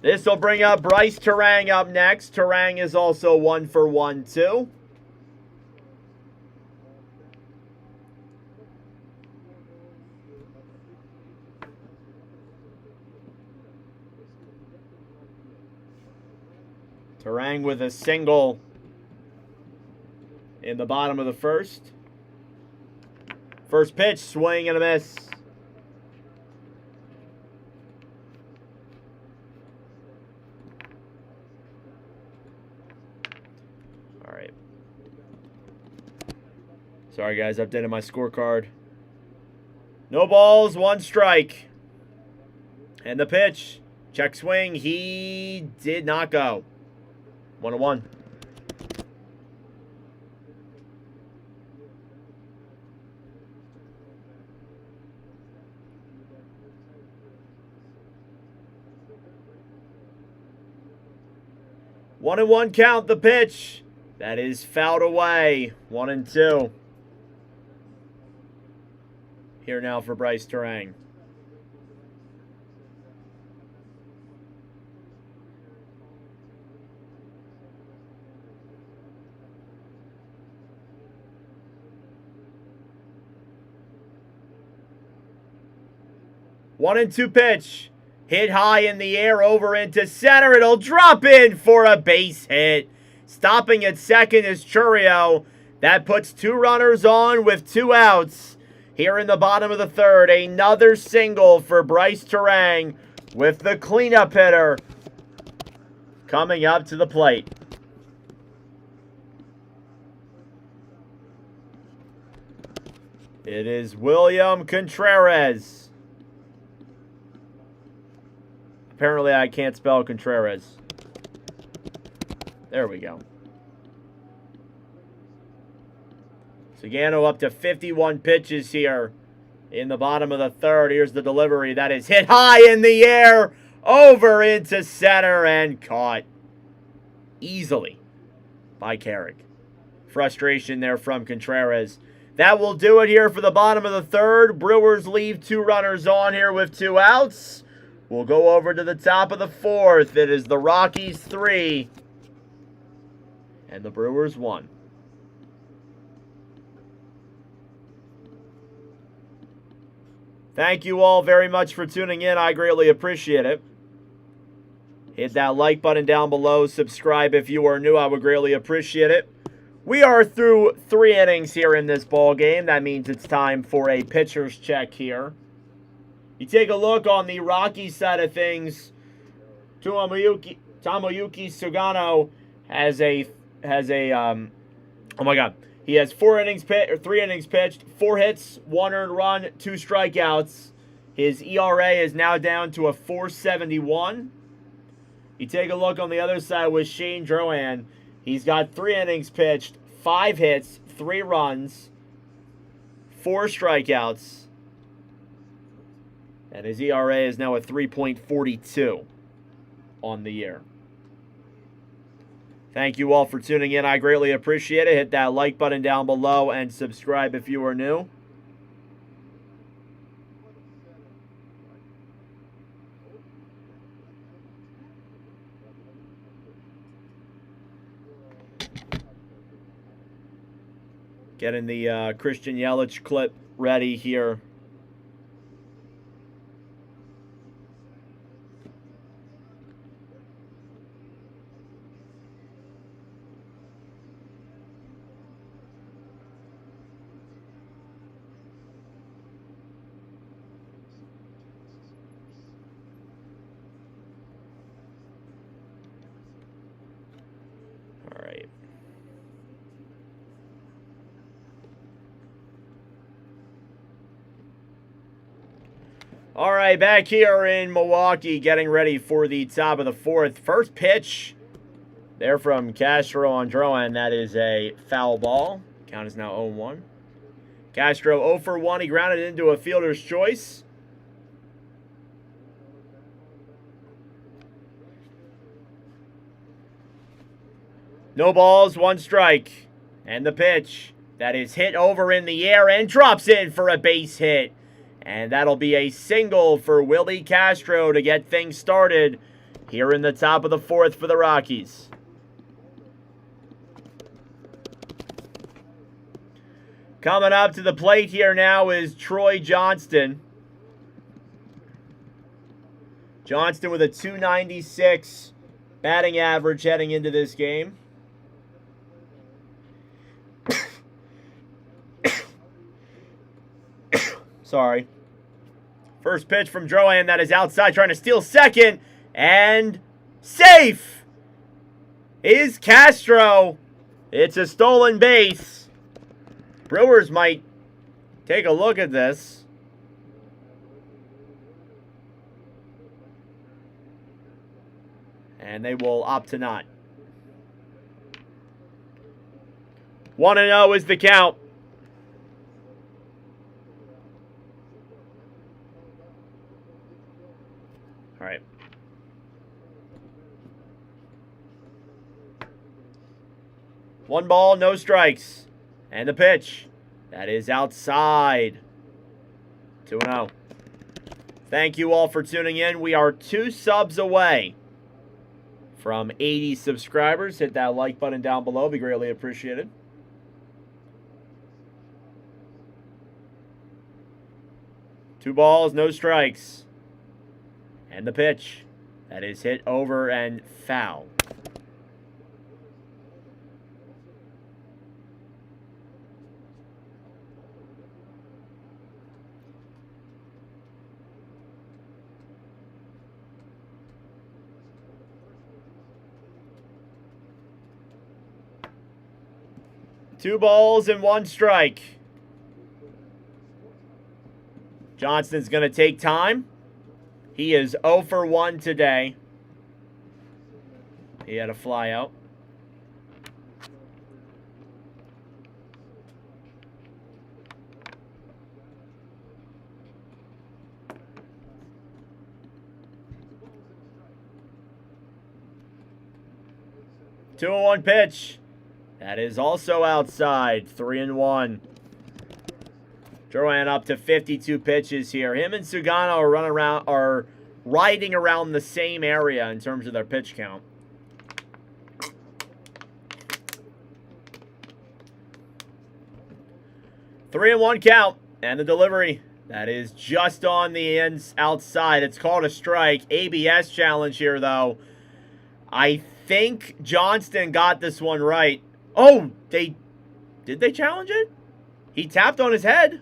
This will bring up Bryce Terang up next. Terang is also 1 for 1 too. Terang with a single in the bottom of the first. First pitch, swing and a miss. All right. Sorry, guys, updated my scorecard. No balls, 1 strike. And the pitch, check swing, he did not go. 1-1. One and one count, the pitch. That is fouled away. 1-2. Here now for Bryce Terang. One and two pitch. Hit high in the air, over into center. It'll drop in for a base hit. Stopping at second is Churio. That puts 2 runners on with 2 outs. Here in the bottom of the third, another single for Bryce Terang with the cleanup hitter coming up to the plate. It is William Contreras. Apparently, I can't spell Contreras. There we go. Sagano up to 51 pitches here in the bottom of the third. Here's the delivery. That is hit high in the air, over into center, and caught easily by Carrick. Frustration there from Contreras. That will do it here for the bottom of the third. Brewers leave 2 runners on here with 2 outs. We'll go over to the top of the fourth. It is the Rockies 3 and the Brewers 1. Thank you all very much for tuning in. I greatly appreciate it. Hit that like button down below. Subscribe if you are new. I would greatly appreciate it. We are through 3 innings here in this ball game. That means it's time for a pitcher's check here. You take a look on the Rockies side of things. Tomoyuki Sugano has oh my God. He has 3 innings pitched, 4 hits, 1 earned run, 2 strikeouts. His ERA is now down to a 4.71. You take a look on the other side with Shane Drouin. He's got 3 innings pitched, 5 hits, 3 runs, 4 strikeouts. And his ERA is now at 3.42 on the year. Thank you all for tuning in. I greatly appreciate it. Hit that like button down below and subscribe if you are new. Getting the Christian Yelich clip ready here. All right, back here in Milwaukee, getting ready for the top of the fourth. First pitch there from Castro on Drouin. That is a foul ball. Count is now 0-1. Castro 0 for 1. He grounded into a fielder's choice. No balls, 1 strike. And the pitch that is hit over in the air and drops in for a base hit. And that'll be a single for Willie Castro to get things started here in the top of the fourth for the Rockies. Coming up to the plate here now is Troy Johnston. Johnston with a .296 batting average heading into this game. Sorry. First pitch from Drowan, that is outside, trying to steal second, and safe is Castro. It's a stolen base. Brewers might take a look at this. And they will opt to not. 1-0 is the count. All right. One ball, no strikes. And the pitch. That is outside. 2-0. Thank you all for tuning in. We are 2 subs away from 80 subscribers. Hit that like button down below. Be greatly appreciated. Two balls, no strikes. And the pitch. That is hit over and foul. Two balls and one strike. Johnston's going to take time. He is 0 for 1 today. He had a fly out. Two and one pitch. That is also outside. 3-1. Drowan up to 52 pitches here. Him and Sugano are riding around the same area in terms of their pitch count. Three and one count. And the delivery. That is just on the ends outside. It's called a strike. ABS challenge here, though. I think Johnston got this one right. Oh, did they challenge it? He tapped on his head.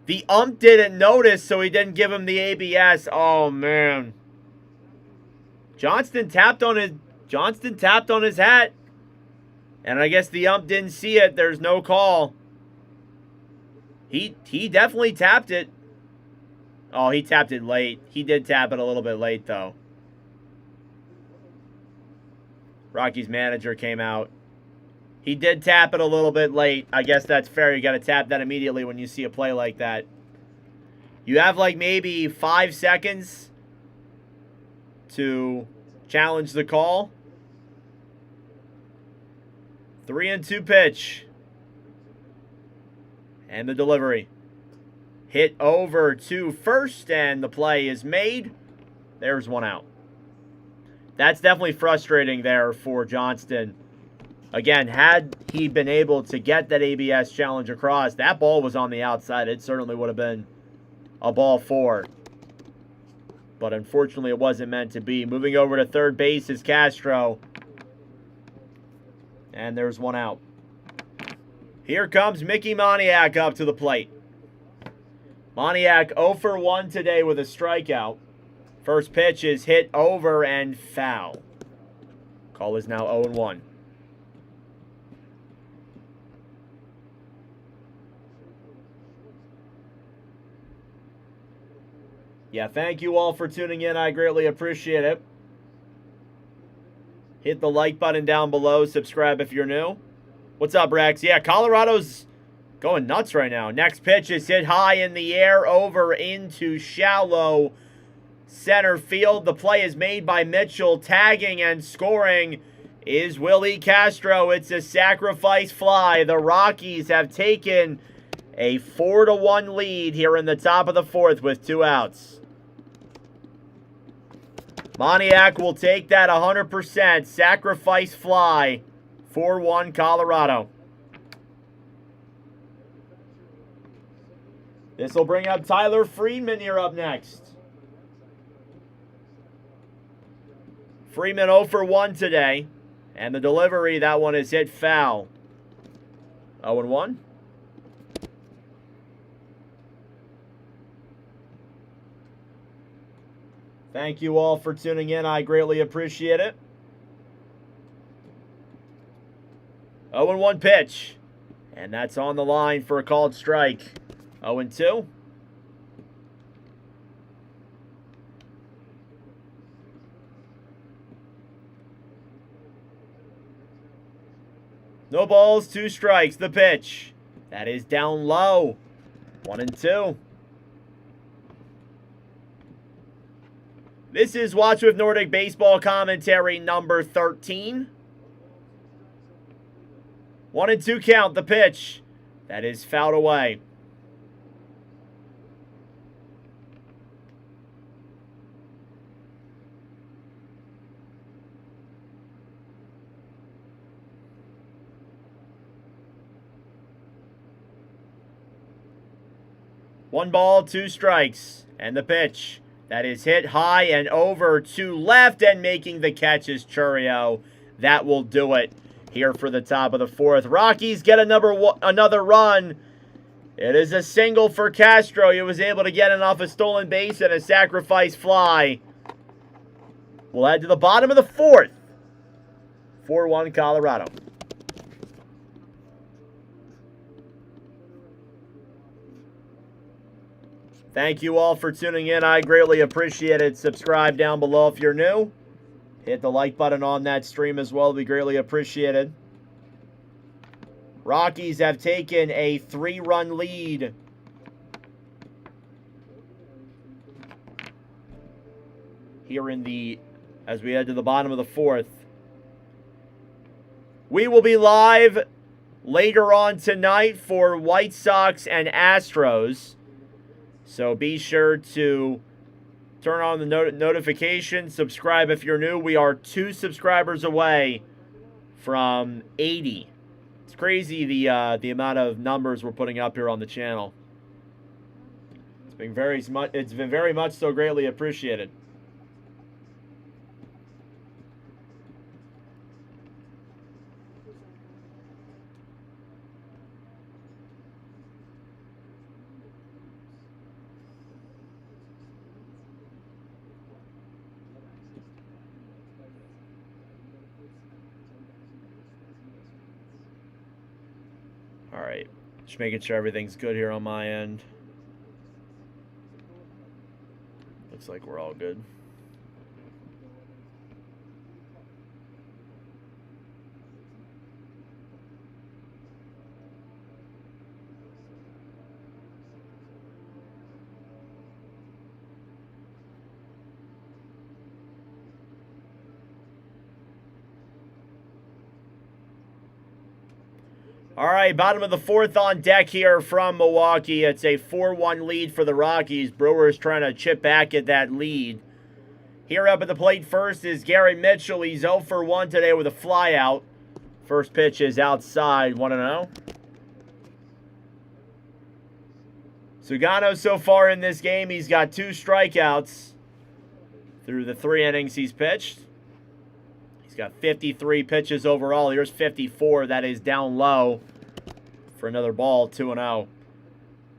The ump didn't notice, so he didn't give him the ABS. Oh, man. Johnston tapped on his hat. And I guess the ump didn't see it. There's no call. He definitely tapped it. Oh, he tapped it late. He did tap it a little bit late, though. Rockies manager came out. He did tap it a little bit late. I guess that's fair. You got to tap that immediately when you see a play like that. You have like maybe 5 seconds to challenge the call. 3-2 pitch. And the delivery. Hit over to first, and the play is made. There's one out. That's definitely frustrating there for Johnston. Again, had he been able to get that ABS challenge across, that ball was on the outside. It certainly would have been a ball 4. But unfortunately, it wasn't meant to be. Moving over to third base is Castro. And there's one out. Here comes Mickey Moniak up to the plate. Moniak 0 for 1 today with a strikeout. First pitch is hit over and foul. Call is now 0-1. Yeah, thank you all for tuning in. I greatly appreciate it. Hit the like button down below. Subscribe if you're new. What's up, Rex? Yeah, Colorado's going nuts right now. Next pitch is hit high in the air over into shallow center field. The play is made by Mitchell. Tagging and scoring is Willie Castro. It's a sacrifice fly. The Rockies have taken a 4-1 lead here in the top of the fourth with 2 outs. Moniak will take that 100%. Sacrifice fly. 4-1 Colorado. This will bring up Tyler Friedman here up next. Freeman 0 for 1 today. And the delivery, that one is hit foul. 0 and 1. Thank you all for tuning in. I greatly appreciate it. 0 and 1 pitch. And that's on the line for a called strike. 0 and 2. No balls, 2 strikes. The pitch. That is down low. 1 and 2. This is Watch with Nordic Baseball commentary number 13. 1 and 2 count. The pitch. That is fouled away. One ball, 2 strikes. And the pitch. That is hit high and over to left, and making the catch is Churio. That will do it here for the top of the 4th. Rockies get another run. It is a single for Castro. He was able to get it off a stolen base and a sacrifice fly. We'll head to the bottom of the 4th. 4-1 Colorado. Thank you all for tuning in. I greatly appreciate it. Subscribe down below if you're new. Hit the like button on that stream as well. We greatly appreciate it. Rockies have taken a 3-run lead. Here as we head to the bottom of the 4th. We will be live later on tonight for White Sox and Astros. So be sure to turn on the notification. Subscribe if you're new. We are 2 subscribers away from 80. It's crazy the amount of numbers we're putting up here on the channel. It's been very much so greatly appreciated. Alright, just making sure everything's good here on my end. Looks like we're all good. All right, bottom of the 4th on deck here from Milwaukee. It's a 4-1 lead for the Rockies. Brewers trying to chip back at that lead. Here up at the plate first is Gary Mitchell. He's 0 for 1 today with a flyout. First pitch is outside, 1-0. Sugano so far in this game, he's got 2 strikeouts through the 3 innings he's pitched. He's got 53 pitches overall. Here's 54. That is down low for another ball, 2-0.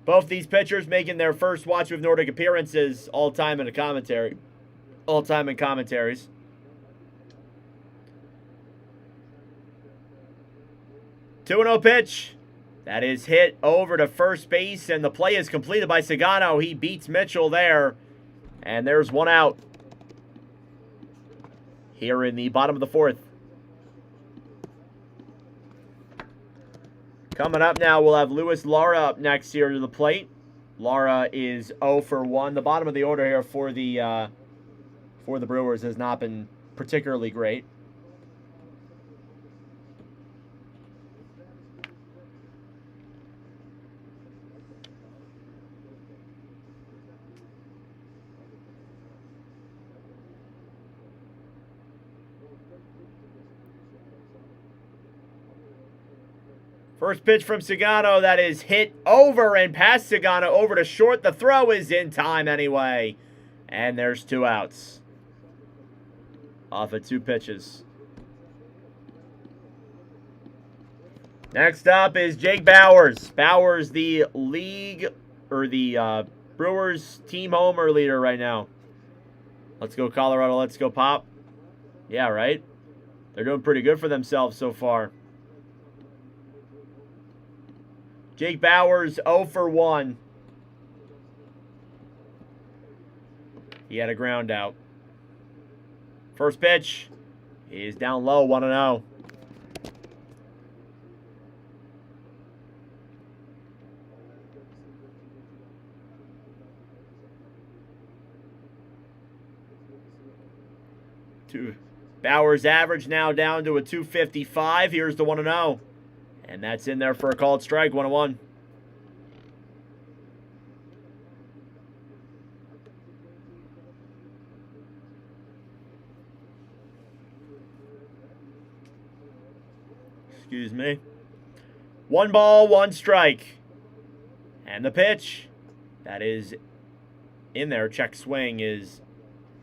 Both these pitchers making their first Watch with Nordic appearances all time in commentaries. 2-0 pitch. That is hit over to first base, and the play is completed by Sugano. He beats Mitchell there, and there's 1 out. Here in the bottom of the 4th. Coming up now, we'll have Luis Lara up next here to the plate. Lara is 0 for 1. The bottom of the order here for the Brewers has not been particularly great. First pitch from Sagano, that is hit over and past Sagano over to short. The throw is in time anyway. And there's 2 outs. Off of 2 pitches. Next up is Jake Bauers. Bauers, the league, or the Brewers team homer leader right now. Let's go Colorado, let's go Pop. Yeah, right? They're doing pretty good for themselves so far. Jake Bauers, 0 for 1. He had a ground out. First pitch is down low, 1-0. Bauers' average now down to a 255. Here's the 1-0. And that's in there for a called strike, 1-1. Excuse me. 1 ball, 1 strike. And the pitch, that is in there. Check swing is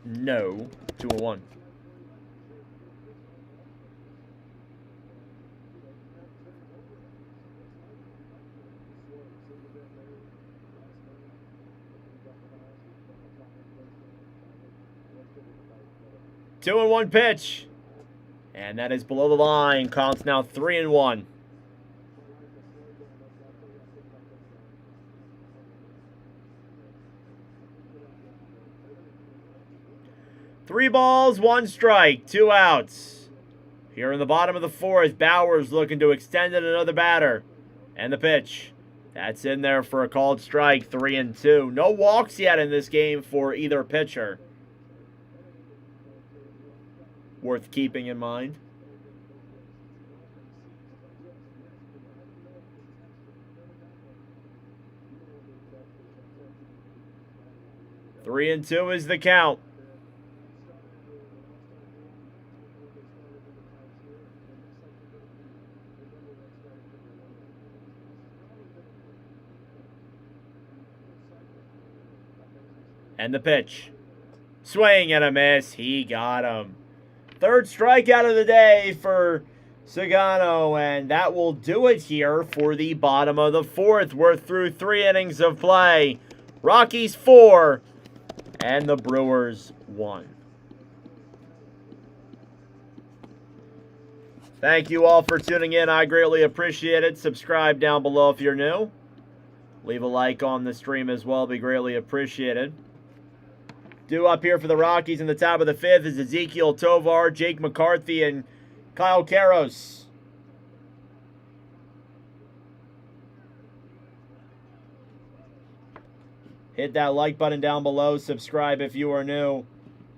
no, 2-1. Two and 1 pitch. And that is below the line. Counts now 3-1. Three balls, 1 strike, 2 outs. Here in the bottom of the 4th, Bauers looking to extend it another batter. And the pitch. That's in there for a called strike, 3-2. No walks yet in this game for either pitcher. Worth keeping in mind. Three and 2 is the count. And the pitch. Swing and a miss. He got him. 3rd strikeout of the day for Sagano, and that will do it here for the bottom of the 4th. We're through 3 innings of play. Rockies 4 and the Brewers 1. Thank you all for tuning in. I greatly appreciate it. Subscribe down below if you're new. Leave a like on the stream as well. Be greatly appreciated. Due up here for the Rockies in the top of the 5th is Ezekiel Tovar, Jake McCarthy, and Kyle Karros. Hit that like button down below. Subscribe if you are new.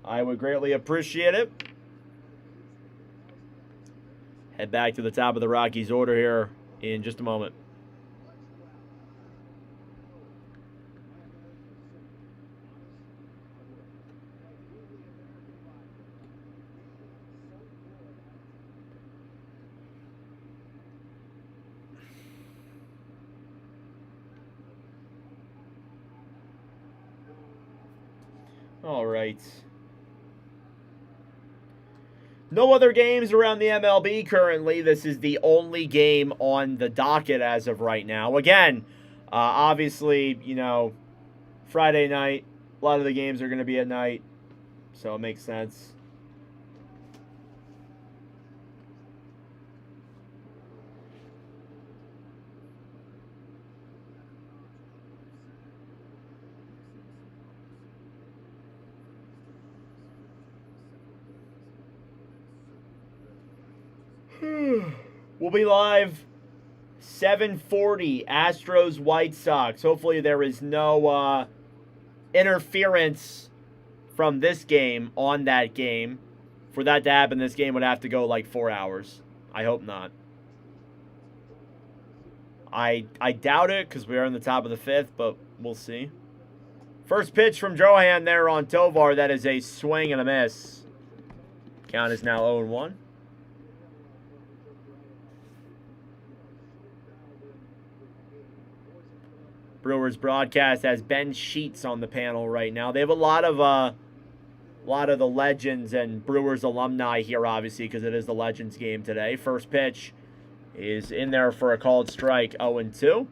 I would greatly appreciate it. Head back to the top of the Rockies order here in just a moment. All right. No other games around the MLB currently. This is the only game on the docket as of right now. Again, obviously, you know, Friday night, a lot of the games are going to be at night, so it makes sense. We'll be live 7:40, Astros White Sox. Hopefully there is no interference from this game on that game. For that to happen, this game would have to go like 4 hours. I hope not. I doubt it because we are in the top of the 5th, but we'll see. First pitch from Johan there on Tovar. That is a swing and a miss. Count is now 0-1. Brewers broadcast has Ben Sheets on the panel right now. They have a lot of the legends and Brewers alumni here, obviously, because it is the Legends game today. First pitch is in there for a called strike, 0-2.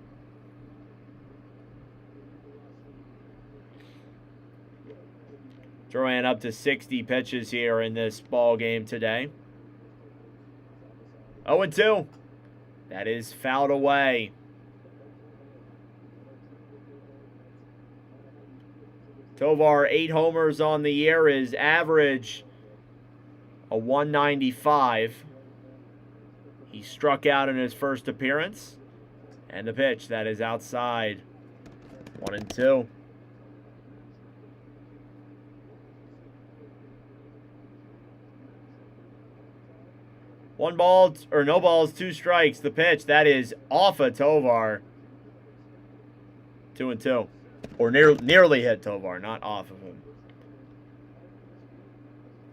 Drouin up to 60 pitches here in this ball game today. 0-2. That is fouled away. Tovar, 8 homers on the year. His average, a 195. He struck out in his first appearance. And the pitch, that is outside. 1-2. One ball, or no balls, 2 strikes. The pitch, that is off of Tovar. 2-2. Or nearly hit Tovar, not off of him.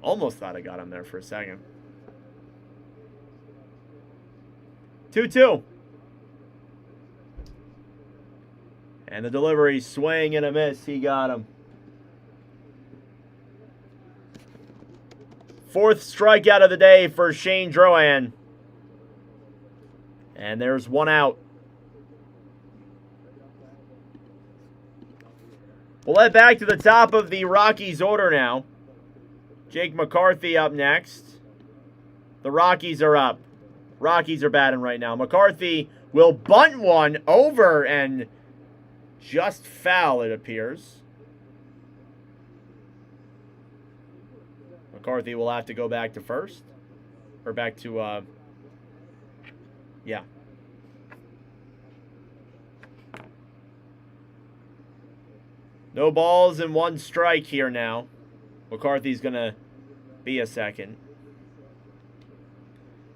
Almost thought I got him there for a second. 2-2. And the delivery, swing and a miss. He got him. 4th strikeout of the day for Shane Drouin. And there's 1 out. We'll head back to the top of the Rockies order now. Jake McCarthy up next. The Rockies are up. Rockies are batting right now. McCarthy will bunt one over and just foul, it appears. McCarthy will have to go back to first. Or back to, yeah. No balls and 1 strike here now. McCarthy's going to be a second.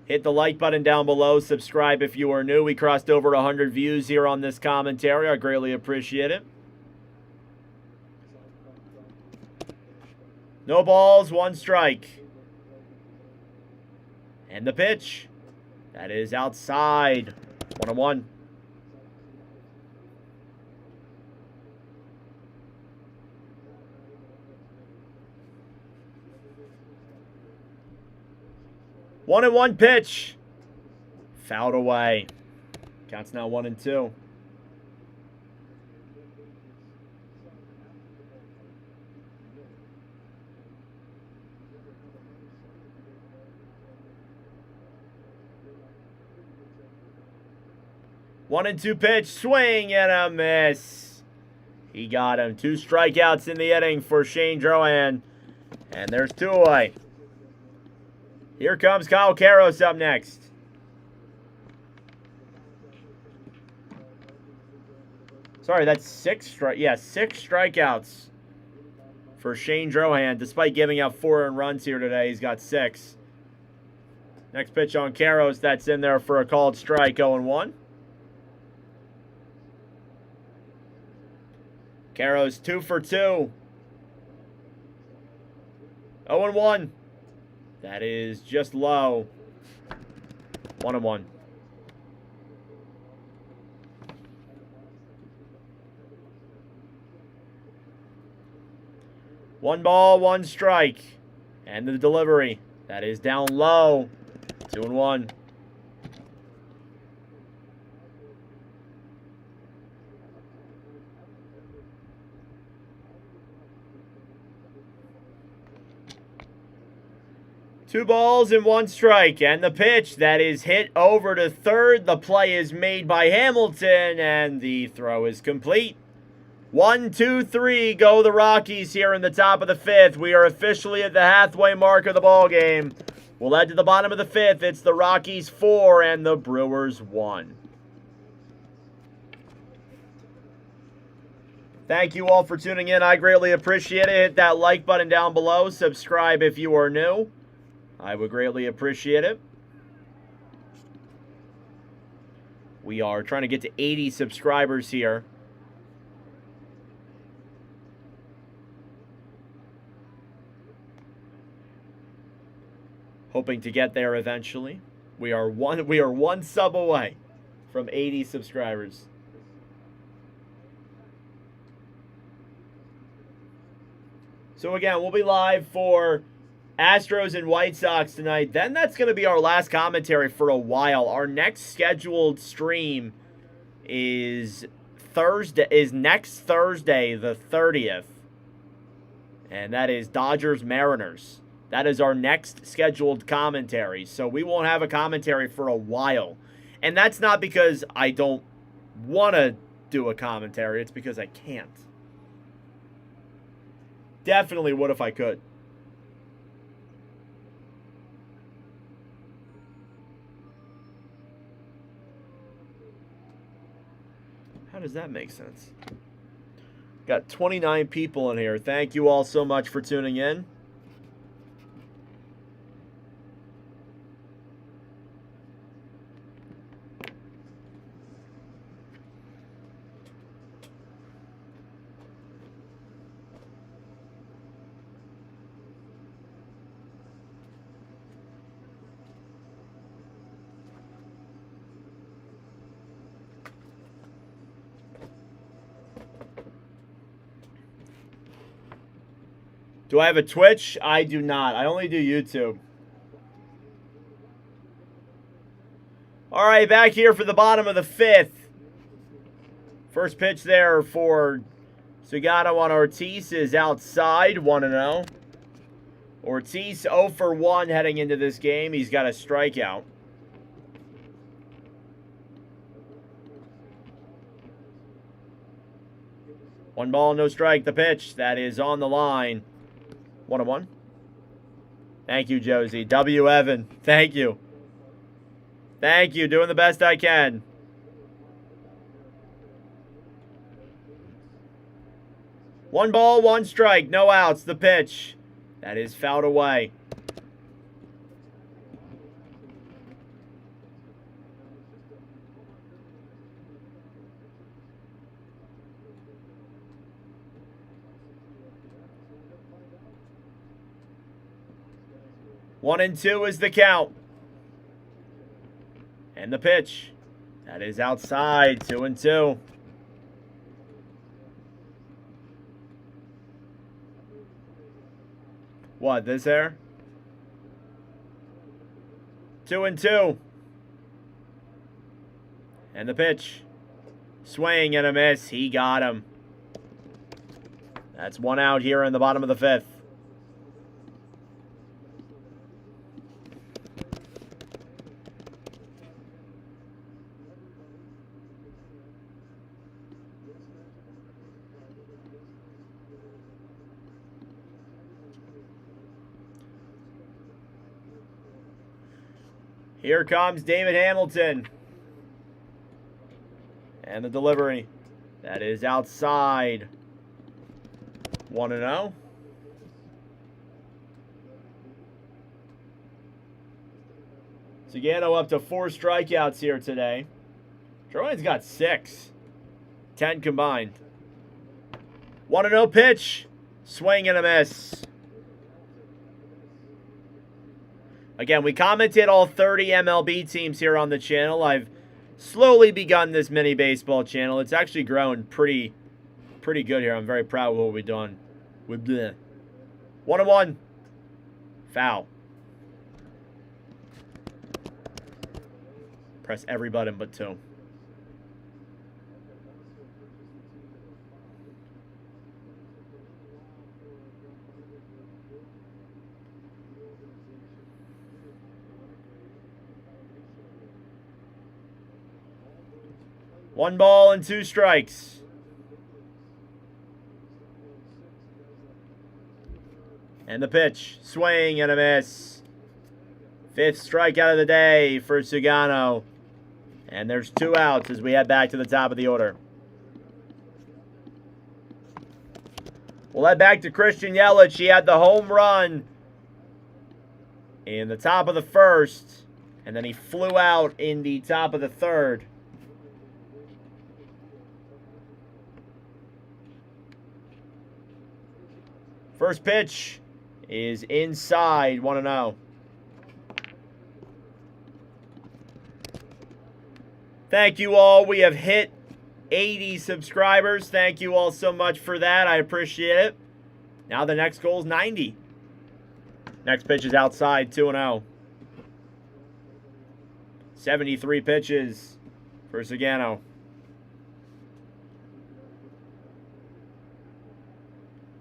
Hit the like button down below. Subscribe if you are new. We crossed over 100 views here on this commentary. I greatly appreciate it. No balls, 1 strike. And the pitch. That is outside. 1-1. One and 1 pitch. Fouled away. Counts now 1-2. One and 2 pitch, swing and a miss. He got him. 2 strikeouts in the inning for Shane Drouin. And there's 2 away. Here comes Kyle Karros up next. Sorry, that's 6 strikeouts for Shane Drouin. Despite giving up 4 earned runs here today, he's got 6. Next pitch on Karros, that's in there for a called strike, 0-1. Karros 2 for 2. 0-1. That is just low. 1-1. One ball, 1 strike. And the delivery. That is down low. 2-1. Two balls and 1 strike, and the pitch that is hit over to third. The play is made by Hamilton, and the throw is complete. 1, 2, 3 go the Rockies here in the top of the 5th. We are officially at the halfway mark of the ball game. We'll head to the bottom of the 5th. It's the Rockies 4 and the Brewers 1. Thank you all for tuning in. I greatly appreciate it. Hit that like button down below. Subscribe if you are new. I would greatly appreciate it. We are trying to get to 80 subscribers here. Hoping to get there eventually. We are one sub away from 80 subscribers. So again, we'll be live for Astros and White Sox tonight. Then that's going to be our last commentary for a while. Our next scheduled stream is next Thursday, the 30th. And that is Dodgers Mariners. That is our next scheduled commentary. So we won't have a commentary for a while. And that's not because I don't want to do a commentary. It's because I can't. Definitely would if I could. How does that make sense? Got 29 people in here. Thank you all so much for tuning in. Do I have a Twitch? I do not. I only do YouTube. All right, back here for the bottom of the 5th. First pitch there for Sugano on Ortiz is outside, 1-0. Ortiz 0 for 1 heading into this game. He's got a strikeout. One ball, no strike. The pitch that is on the line. 1-1. Thank you, Josie. W. Evan. Thank you. Thank you. Doing the best I can. One ball, one strike. No outs. The pitch. That is fouled away. One and two is the count. And the pitch. That is outside. 2-2. What, this here? 2-2. And the pitch. Swing and a miss. He got him. That's one out here in the bottom of the 5th. Here comes David Hamilton. And the delivery. That is outside. 1-0. Sugano up to 4 strikeouts here today. Jerwin's got 6. 10 combined. 1-0 pitch. Swing and a miss. Again, we commented all 30 MLB teams here on the channel. I've slowly begun this mini baseball channel. It's actually grown pretty good here. I'm very proud of what we've done. 1-1. Foul. Press every button but 2. One ball and 2 strikes. And the pitch. Swing and a miss. 5th strikeout of the day for Sugano. And there's 2 outs as we head back to the top of the order. We'll head back to Christian Yelich. He had the home run in the top of the 1st. And then he flew out in the top of the 3rd. First pitch is inside, 1-0. Thank you all. We have hit 80 subscribers. Thank you all so much for that. I appreciate it. Now the next goal is 90. Next pitch is outside, 2-0. 73 pitches for Sagano.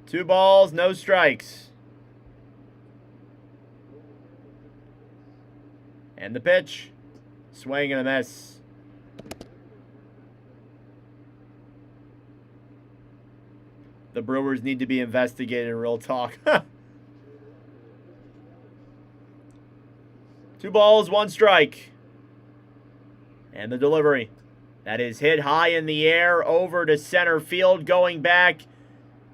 Two balls, no strikes. And the pitch. Swing and a miss. The Brewers need to be investigated in real talk. 2 balls, 1 strike. And the delivery. That is hit high in the air over to center field. Going back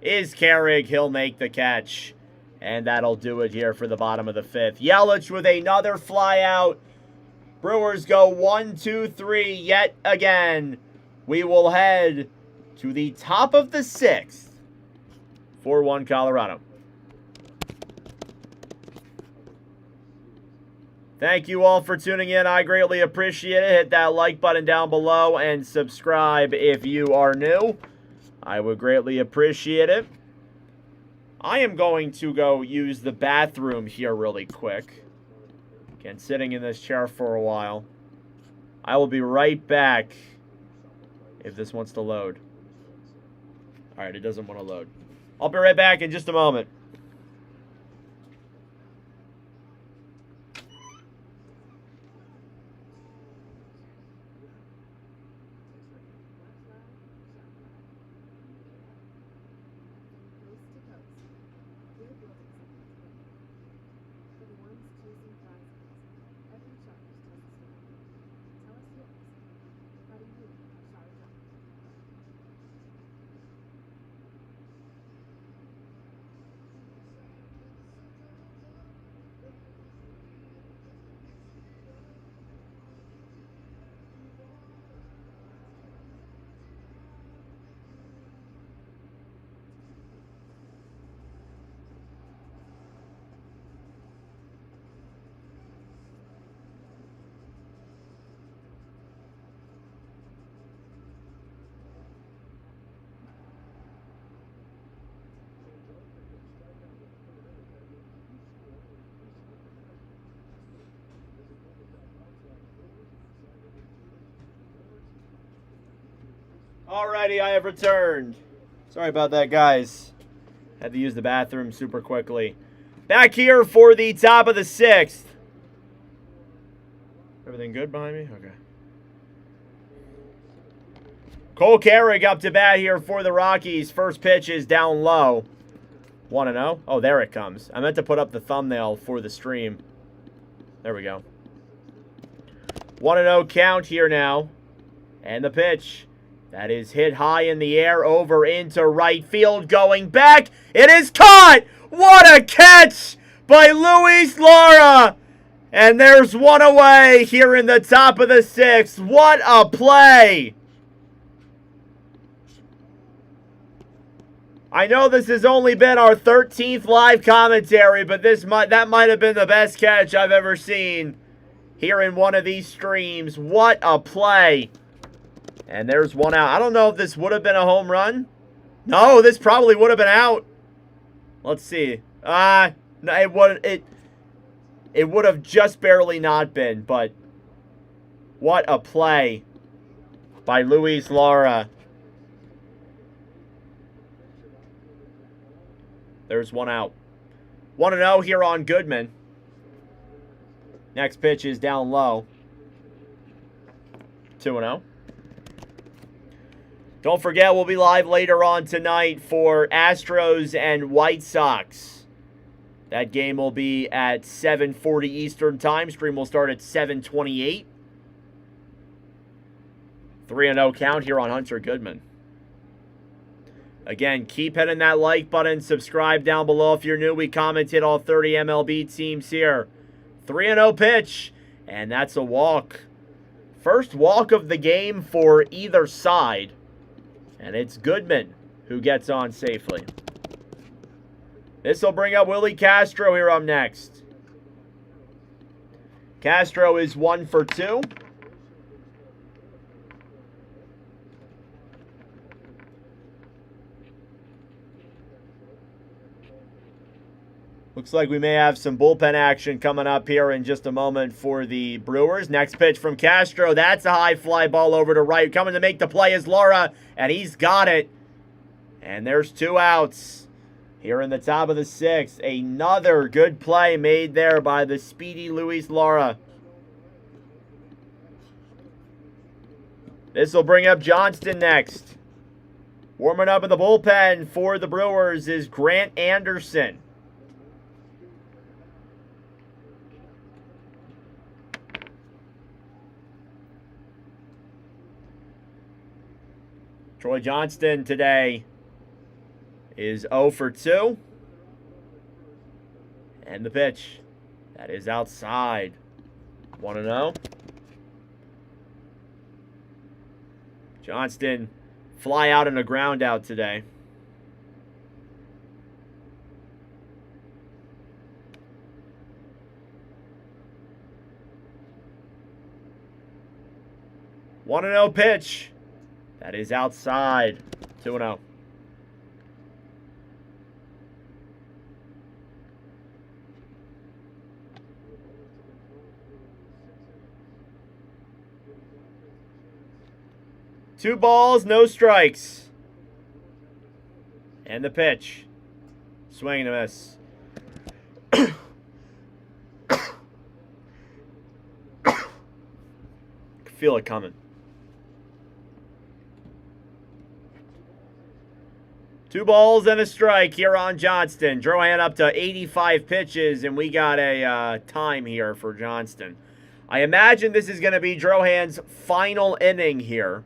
is Carrig. He'll make the catch. And that'll do it here for the bottom of the 5th. Yelich with another fly out. Brewers go 1-2-3 yet again. We will head to the top of the 6th. 4-1 Colorado. Thank you all for tuning in. I greatly appreciate it. Hit that like button down below and subscribe if you are new. I would greatly appreciate it. I am going to go use the bathroom here really quick. Again, sitting in this chair for a while. I will be right back if this wants to load. Alright, it doesn't want to load. I'll be right back in just a moment. Alrighty, I have returned. Sorry about that, guys. Had to use the bathroom super quickly. Back here for the top of the 6th. Everything good behind me? Okay. Cole Carrig up to bat here for the Rockies. First pitch is down low. 1-0. Oh, there it comes. I meant to put up the thumbnail for the stream. There we go. 1-0 count here now. And the pitch. That is hit high in the air over into right field. Going back. It is caught. What a catch by Luis Lara. And there's one away here in the top of the 6th. What a play. I know this has only been our 13th live commentary, but that might have been the best catch I've ever seen here in one of these streams. What a play. And there's one out. I don't know if this would have been a home run. No, this probably would have been out. Let's see. No, it would have just barely not been, but what a play by Luis Lara. There's one out. 1-0 here on Goodman. Next pitch is down low. 2-0. Don't forget, we'll be live later on tonight for Astros and White Sox. That game will be at 7:40 Eastern Time. Stream will start at 7:28. 3-0 count here on Hunter Goodman. Again, keep hitting that like button. Subscribe down below if you're new. We commented all 30 MLB teams here. 3-0 pitch, and that's a walk. First walk of the game for either side. And it's Goodman who gets on safely. This will bring up Willie Castro here up next. Castro is 1 for 2. Looks like we may have some bullpen action coming up here in just a moment for the Brewers. Next pitch from Castro. That's a high fly ball over to right. Coming to make the play is Lara, and he's got it. And there's 2 outs here in the top of the 6th. Another good play made there by the speedy Luis Lara. This will bring up Johnston next. Warming up in the bullpen for the Brewers is Grant Anderson. Troy Johnston today is 0 for 2. And the pitch. That is outside. 1-0. Johnston fly out and a ground out today. One 1-0 pitch. That is outside. 2-0. Two balls, no strikes. And the pitch. Swing and a miss. Feel it coming. 2 balls and a strike here on Johnston. Drohan up to 85 pitches, and we got a time here for Johnston. I imagine this is going to be Drohan's final inning here.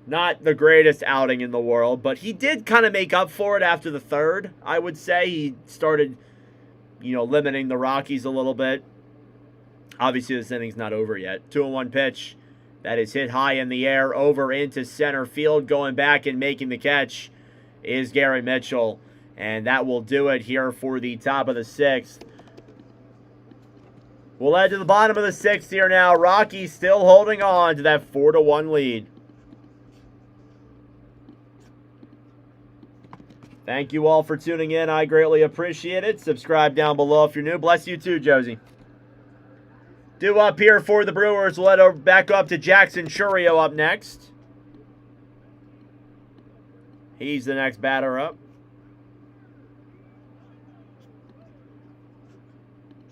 Not the greatest outing in the world, but he did kind of make up for it after the 3rd, I would say. He started, limiting the Rockies a little bit. Obviously, this inning's not over yet. 2-1 pitch. That is hit high in the air over into center field. Going back and making the catch is Gary Mitchell. And that will do it here for the top of the 6th. We'll head to the bottom of the 6th here now. Rockies still holding on to that 4-1 lead. Thank you all for tuning in. I greatly appreciate it. Subscribe down below if you're new. Bless you too, Josie. Due up here for the Brewers. We'll head back up to Jackson Chourio up next. He's the next batter up.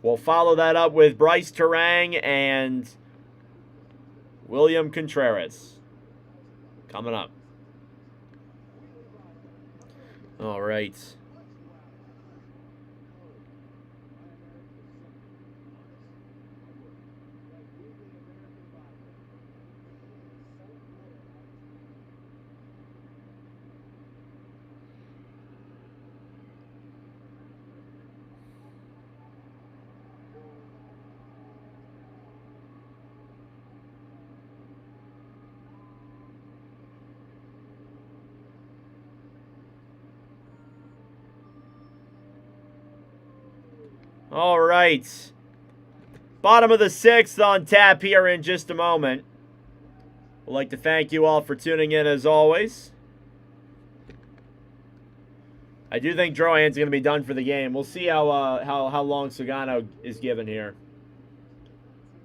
We'll follow that up with Bryce Terang and William Contreras coming up. All right. All right. Bottom of the 6th on tap here in just a moment. I'd like to thank you all for tuning in as always. I do think Drohan's going to be done for the game. We'll see how long Sagano is given here.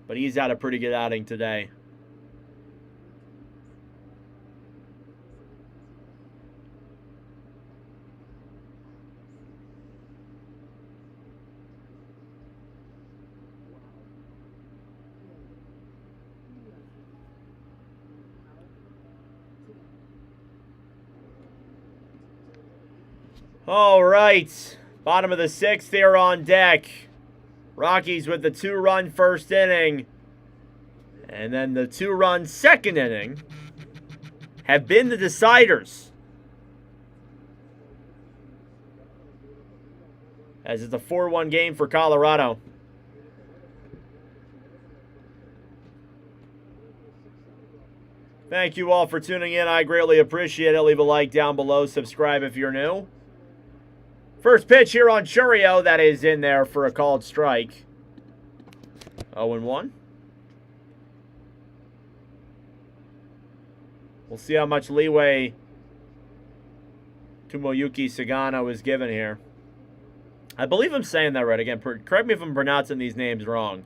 But he's had a pretty good outing today. All right, bottom of the 6th here on deck. Rockies with the 2-run first inning. And then the 2-run second inning have been the deciders. As it's a 4-1 game for Colorado. Thank you all for tuning in. I greatly appreciate it. Leave a like down below. Subscribe if you're new. First pitch here on Chourio. That is in there for a called strike. 0-1. We'll see how much leeway Tomoyuki Sagano is given here. I believe I'm saying that right. Again, correct me if I'm pronouncing these names wrong.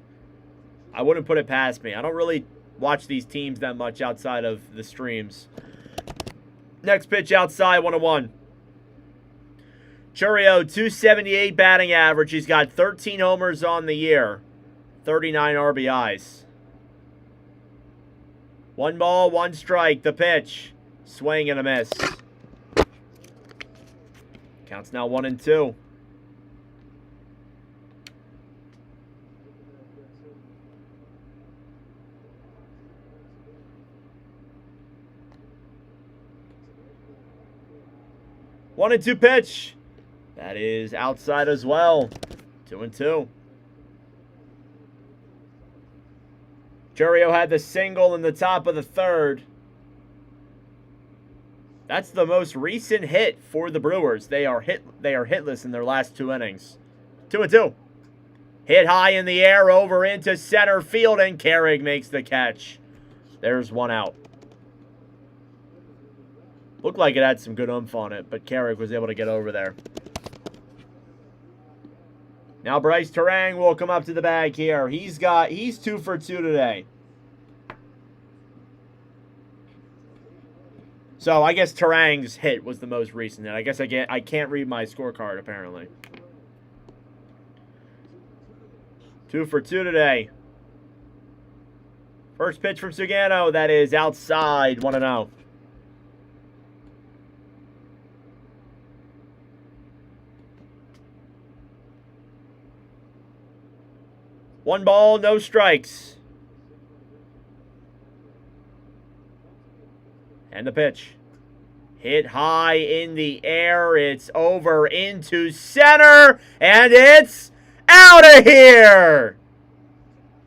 I wouldn't put it past me. I don't really watch these teams that much outside of the streams. Next pitch outside, 1-1. Chourio, 278 batting average. He's got 13 homers on the year. 39 RBIs. 1 ball, 1 strike. The pitch. Swing and a miss. Counts now 1-2. One and 2 pitch. That is outside as well. 2-2. Chourio had the single in the top of the third. That's the most recent hit for the Brewers. They are hitless in their last 2 innings. 2-2. Hit high in the air over into center field, and Carrig makes the catch. There's 1 out. Looked like it had some good oomph on it, but Carrig was able to get over there. Now Bryce Terang will come up to the bag here. He's 2 for 2 today. So I guess Terang's hit was the most recent. I guess I can't read my scorecard apparently. 2 for 2 today. First pitch from Sugano. That is outside. 1-0. One ball, no strikes. And the pitch. Hit high in the air. It's over into center. And it's out of here.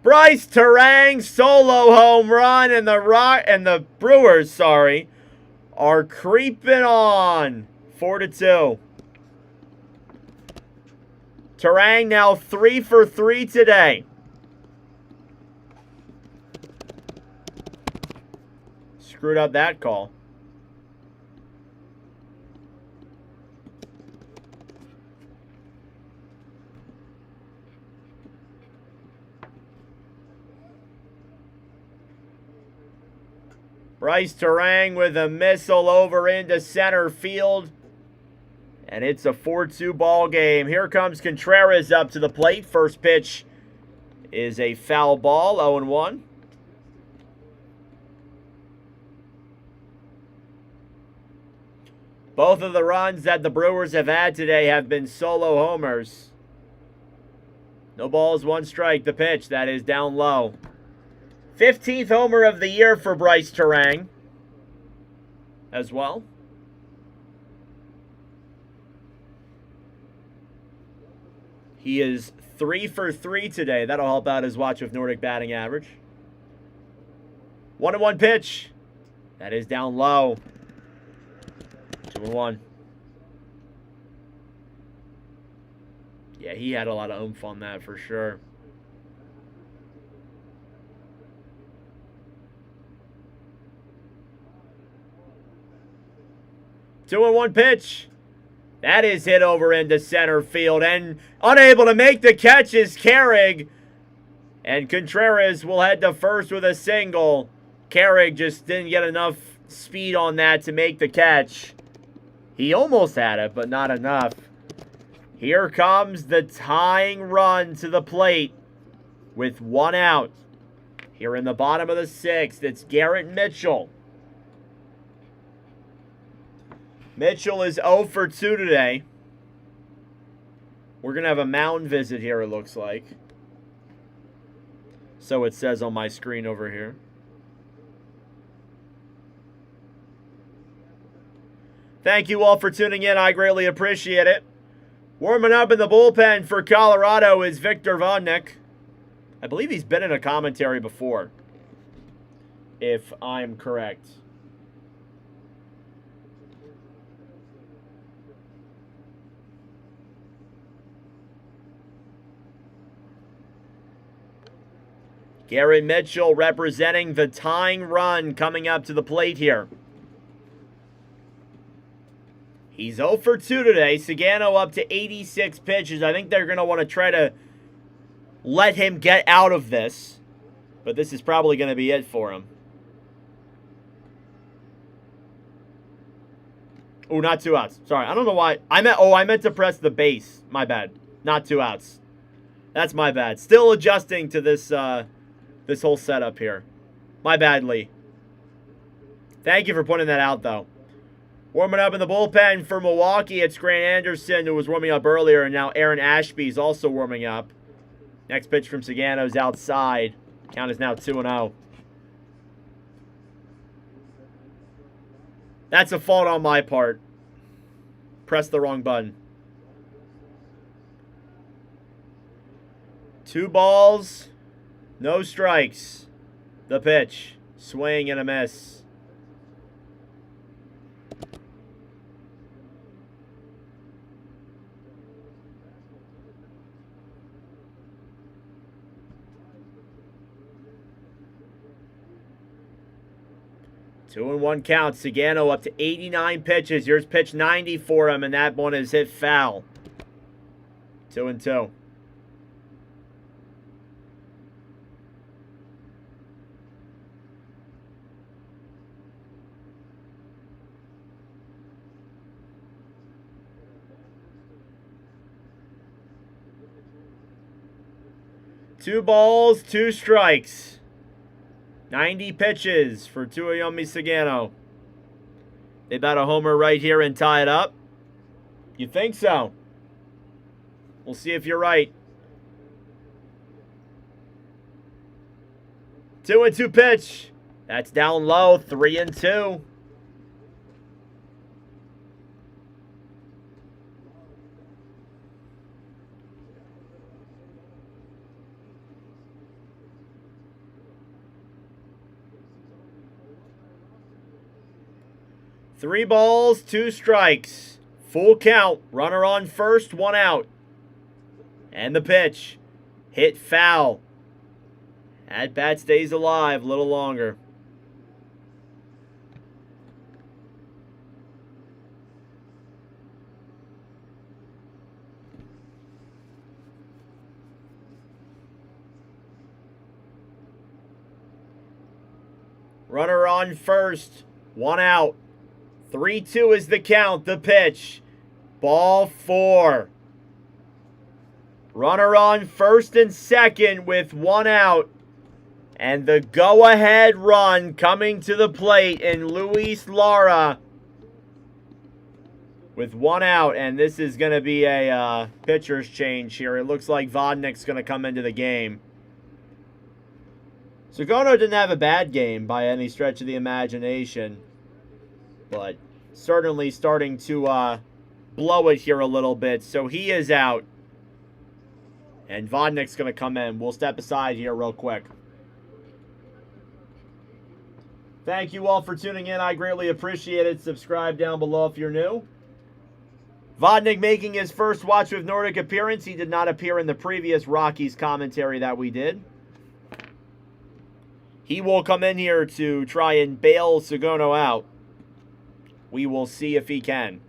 Bryce Terang solo home run, and the Brewers, are creeping on. 4-2. Terang now 3 for 3 today. Screwed up that call. Bryce Terang with a missile over into center field. And it's a 4-2 ball game. Here comes Contreras up to the plate. First pitch is a foul ball, 0-1. Both of the runs that the Brewers have had today have been solo homers. No balls, 1 strike. The pitch, that is down low. 15th homer of the year for Bryce Terang as well. He is 3 for 3 today. That'll help out his watch of Nordic batting average. 1-1 pitch. That is down low. 2-1. Yeah, he had a lot of oomph on that for sure. Two and 1 pitch. That is hit over into center field, and unable to make the catch is Carrig. And Contreras will head to first with a single. Carrig just didn't get enough speed on that to make the catch. He almost had it, but not enough. Here comes the tying run to the plate with 1 out. Here in the bottom of the 6th, it's Garrett Mitchell. Mitchell is 0 for 2 today. We're going to have a mound visit here, it looks like. So it says on my screen over here. Thank you all for tuning in. I greatly appreciate it. Warming up in the bullpen for Colorado is Victor Vodnik. I believe he's been in a commentary before, if I'm correct. Garrett Mitchell representing the tying run coming up to the plate here. He's 0 for 2 today. Sagano up to 86 pitches. I think they're going to want to try to let him get out of this. But this is probably going to be it for him. Oh, not 2 outs. Sorry, I don't know why. I meant to press the base. My bad. Not 2 outs. That's my bad. Still adjusting to this this whole setup here. My bad, Lee. Thank you for pointing that out, though. Warming up in the bullpen for Milwaukee, it's Grant Anderson, who was warming up earlier, and now Aaron Ashby's also warming up. Next pitch from Sagano's outside. Count is now 2-0. That's a fault on my part. Press the wrong button. 2 balls, no strikes. The pitch. Swing and a miss. Two and 1 count. Sagano up to 89 pitches. Here's pitch 90 for him, and that one is hit foul. 2-2. Two balls, 2 strikes. 90 pitches for Tuoyomi Sagano. They bat a homer right here and tie it up. You think so? We'll see if you're right. 2-2 pitch. That's down low. 3-2. Three balls, 2 strikes. Full count. Runner on first, 1 out. And the pitch. Hit foul. At bat stays alive a little longer. Runner on first, 1 out. 3-2 is the count, the pitch. Ball 4. Runner on first and second with 1 out. And the go-ahead run coming to the plate in Luis Lara with 1 out. And this is going to be a pitcher's change here. It looks like Vodnik's going to come into the game. Sagano didn't have a bad game by any stretch of the imagination. But certainly starting to blow it here a little bit. So he is out. And Vodnik's going to come in. We'll step aside here real quick. Thank you all for tuning in. I greatly appreciate it. Subscribe down below if you're new. Vodnik making his first Watch with Nordic appearance. He did not appear in the previous Rockies commentary that we did. He will come in here to try and bail Sagano out. We will see if he can.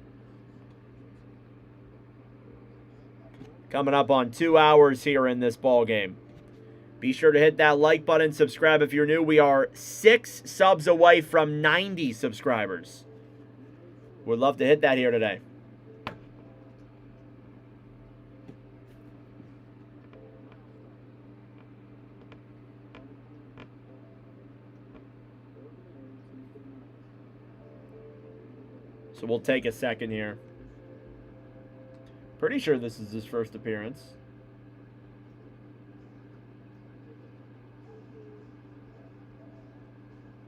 Coming up on 2 hours here in this ball game. Be sure to hit that like button, subscribe if you're new. We are 6 subs away from 90 subscribers. Would love to hit that here today. So we'll take a second here. Pretty sure this is his first appearance.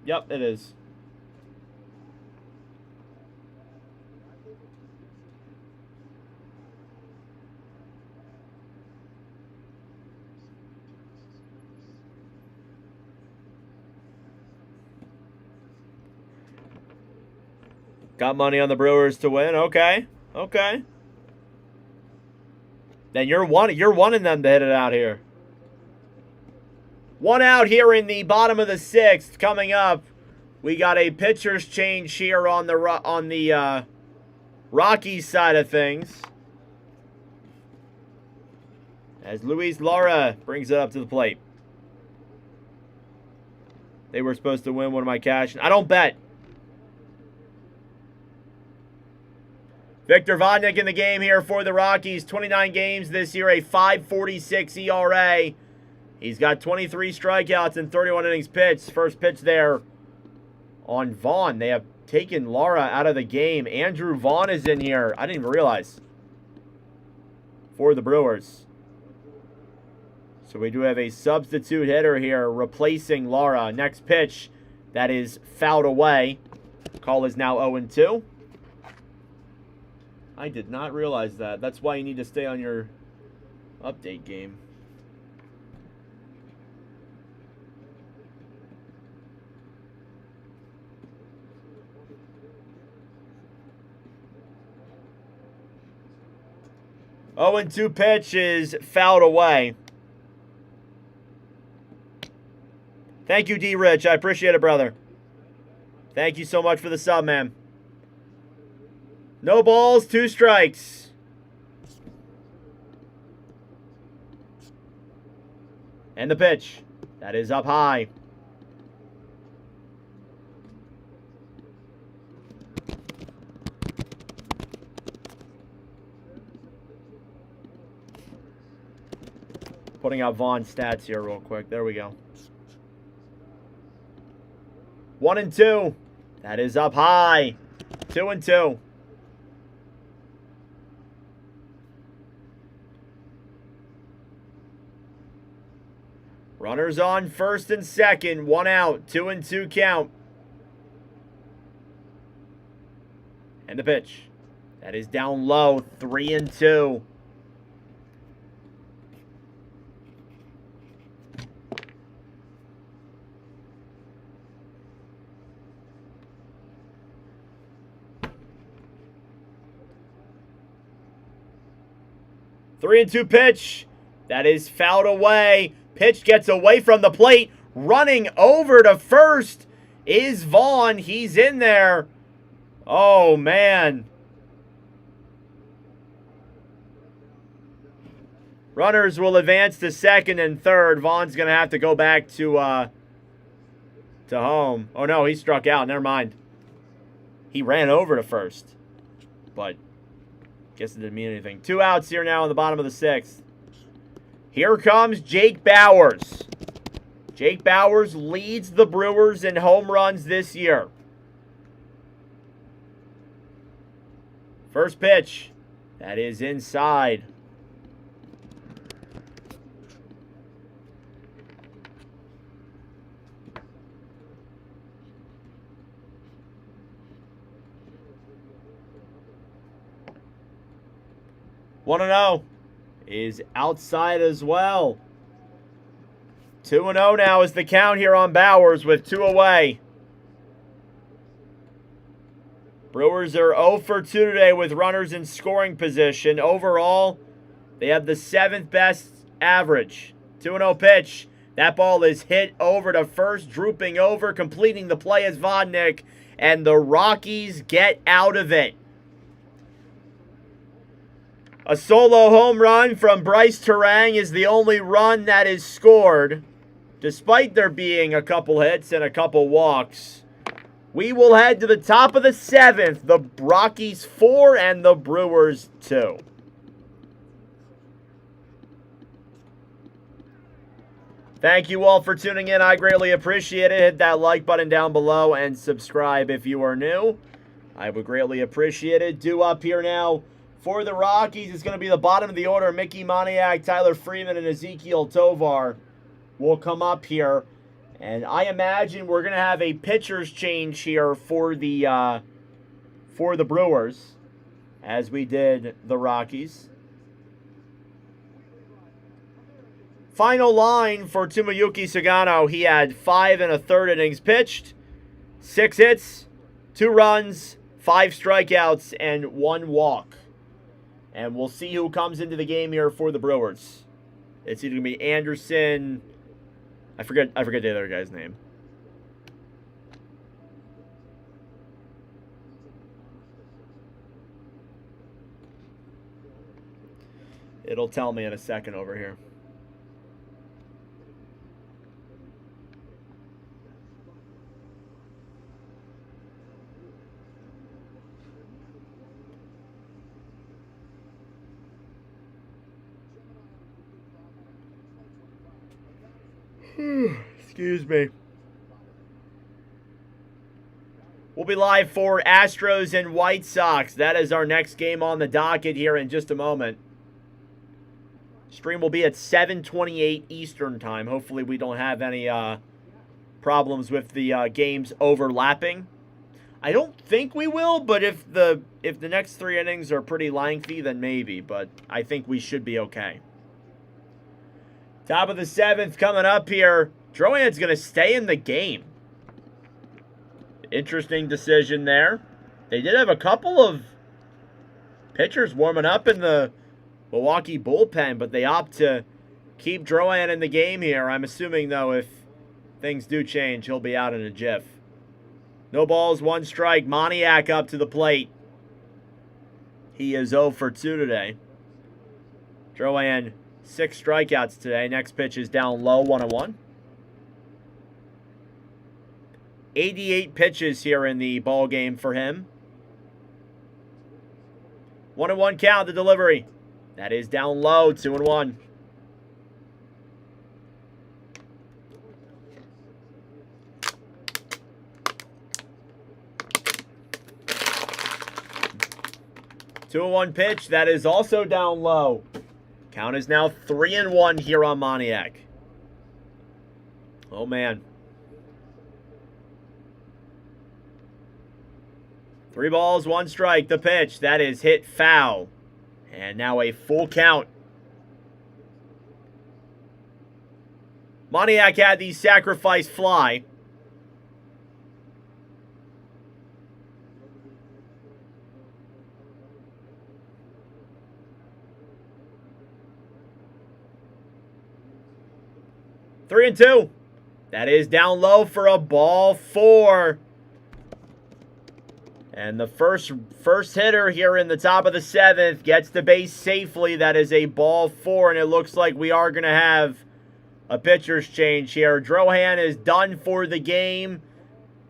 Yep, it is. Got money on the Brewers to win. Okay. Okay. Then you're wanting them to hit it out here. 1 out here in the bottom of the 6th. Coming up, we got a pitcher's change here on the Rockies side of things, as Luis Lara brings it up to the plate. They were supposed to win one of my cash. I don't bet. Victor Vodnik in the game here for the Rockies. 29 games this year, a 5.46 ERA. He's got 23 strikeouts and 31 innings pitched. First pitch there on Vaughn. They have taken Lara out of the game. Andrew Vaughn is in here. I didn't even realize. For the Brewers. So we do have a substitute hitter here replacing Lara. Next pitch, that is fouled away. Call is now 0-2. I did not realize that. That's why you need to stay on your update game. Oh, and 2 pitch is fouled away. Thank you, D. Rich. I appreciate it, brother. Thank you so much for the sub, man. No balls, 2 strikes. And the pitch. That is up high. Putting out Vaughn's stats here real quick. There we go. 1-2. That is up high. 2-2. Runners on first and second. 1 out. 2-2 count. And the pitch. That is down low. 3-2. Three and 2 pitch. That is fouled away. Pitch gets away from the plate. Running over to first is Vaughn. He's in there. Oh, man. Runners will advance to second and third. Vaughn's going to have to go back to home. Oh, no, he struck out. Never mind. He ran over to first. But guess it didn't mean anything. 2 outs here now in the bottom of the 6th. Here comes Jake Bauers. Jake Bauers leads the Brewers in home runs this year. First pitch. That is inside. One 1-0 is outside as well. 2-0 now is the count here on Bauers with 2 away. Brewers are 0 for 2 today with runners in scoring position. Overall, they have the 7th best average. 2-0 pitch. That ball is hit over to first, drooping over, completing the play as Vodnik, and the Rockies get out of it. A solo home run from Bryce Terang is the only run that is scored, despite there being a couple hits and a couple walks. We will head to the top of the 7th. The Rockies 4 and the Brewers 2. Thank you all for tuning in. I greatly appreciate it. Hit that like button down below and subscribe if you are new. I would greatly appreciate it. Due up here now for the Rockies is going to be the bottom of the order. Mickey Moniak, Tyler Freeman, and Ezekiel Tovar will come up here. And I imagine we're going to have a pitcher's change here for the Brewers, as we did the Rockies. Final line for Tomoyuki Sugano. He had 5 1/3 innings pitched, 6 hits, 2 runs, 5 strikeouts, and 1 walk. And we'll see who comes into the game here for the Brewers. It's either going to be Anderson. I forget the other guy's name. It'll tell me in a second over here. Excuse me. We'll be live for Astros and White Sox. That is our next game on the docket here in just a moment. Stream will be at 7:28 Eastern time. Hopefully we don't have any problems with the games overlapping. I don't think we will, but if the next 3 innings are pretty lengthy, then maybe. But I think we should be okay. Top of the 7th coming up here. Drouhin's going to stay in the game. Interesting decision there. They did have a couple of pitchers warming up in the Milwaukee bullpen, but they opt to keep Drouhin in the game here. I'm assuming, though, if things do change, he'll be out in a jiff. No balls, 1 strike. Moniak up to the plate. He is 0 for 2 today. Drouhin, 6 strikeouts today. Next pitch is down low, 1-1. 88 pitches here in the ball game for him. 1-1 count, the delivery. That is down low, 2-1. Two and 1 pitch, that is also down low. Count is now 3-1 here on Moniak. Oh man. 3 balls, 1 strike. The pitch, that is hit foul. And now a full count. Moniak had the sacrifice fly. Three and 2. That is down low for a ball 4. And the first hitter here in the top of the 7th gets the base safely. That is a ball 4, and it looks like we are going to have a pitcher's change here. Drouhin is done for the game,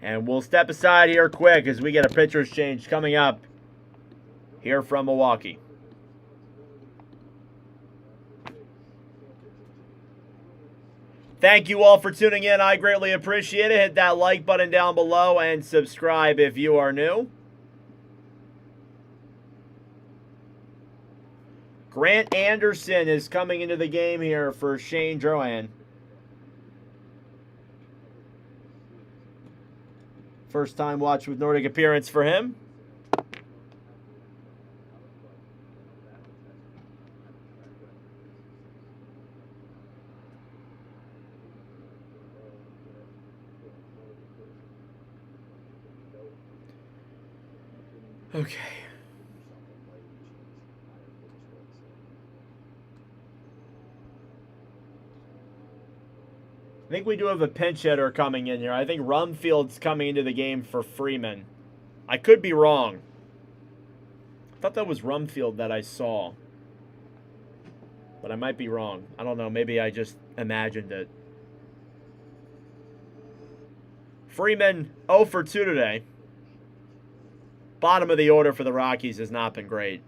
and we'll step aside here quick as we get a pitcher's change coming up here from Milwaukee. Thank you all for tuning in. I greatly appreciate it. Hit that like button down below and subscribe if you are new. Grant Anderson is coming into the game here for Shane Drouhin. First time watch with Nordic appearance for him. Okay. I think we do have a pinch hitter coming in here. I think Rumfield's coming into the game for Freeman. I could be wrong. I thought that was Rumfield that I saw. But I might be wrong. I don't know. Maybe I just imagined it. Freeman 0 for 2 today. Bottom of the order for the Rockies has not been great.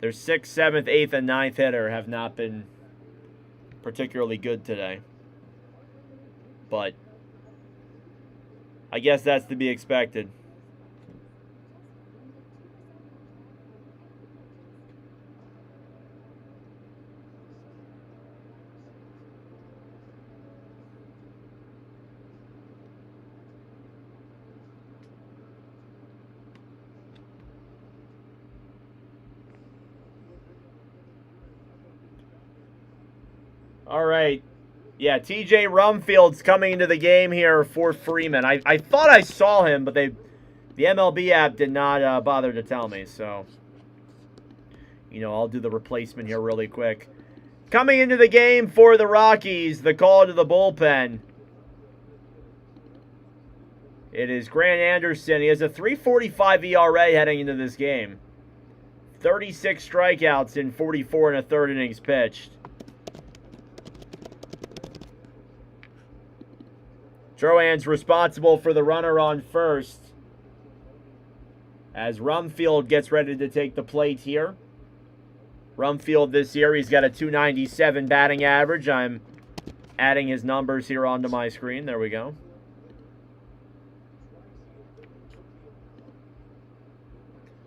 Their 6th, 7th, 8th, and 9th hitter have not been particularly good today. But I guess that's to be expected. All right. Yeah, TJ Rumfield's coming into the game here for Freeman. I thought I saw him, but the MLB app did not bother to tell me. So, I'll do the replacement here really quick. Coming into the game for the Rockies, the call to the bullpen. It is Grant Anderson. He has a 3.45 ERA heading into this game. 36 strikeouts in 44 1/3 innings pitched. Troan's responsible for the runner on first as Rumfield gets ready to take the plate here. Rumfield this year, he's got a .297 batting average. I'm adding his numbers here onto my screen. There we go.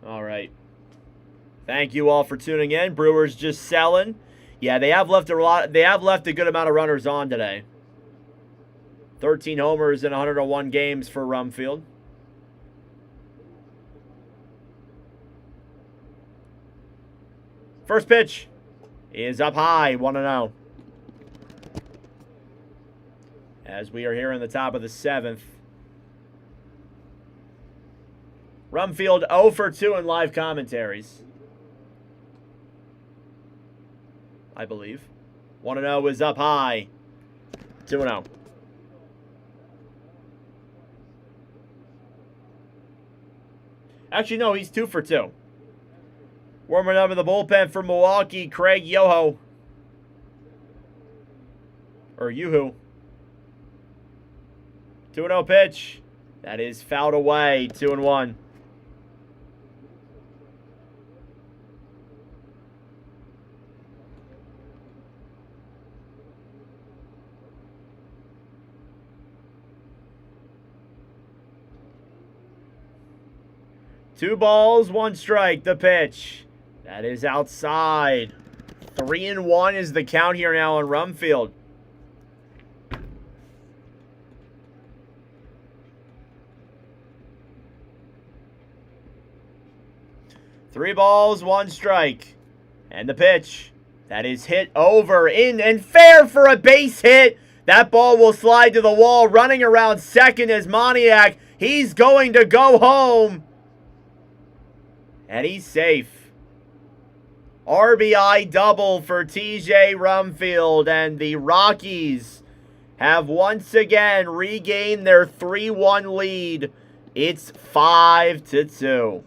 All right. Thank you all for tuning in. Brewers just selling. Yeah, they have left a good amount of runners on today. 13 homers in 101 games for Rumfield. First pitch is up high, 1-0. As we are here in the top of the 7th. Rumfield 0 for 2 in live commentaries, I believe. 1-0 is up high, 2-0. Actually, no, he's 2 for 2. Warming up in the bullpen for Milwaukee, Craig Yoho. Or Yoo-hoo. 2-0 pitch. That is fouled away, 2-1. Two balls, one strike, the pitch. That is outside. 3-1 is the count here now on Rumfield. Three balls, one strike. And the pitch. That is hit over, in, and fair for a base hit. That ball will slide to the wall. Running around second is Moniak. He's going to go home. And he's safe. RBI double for TJ Rumfield. And the Rockies have once again regained their 3-1 lead. It's 5-2.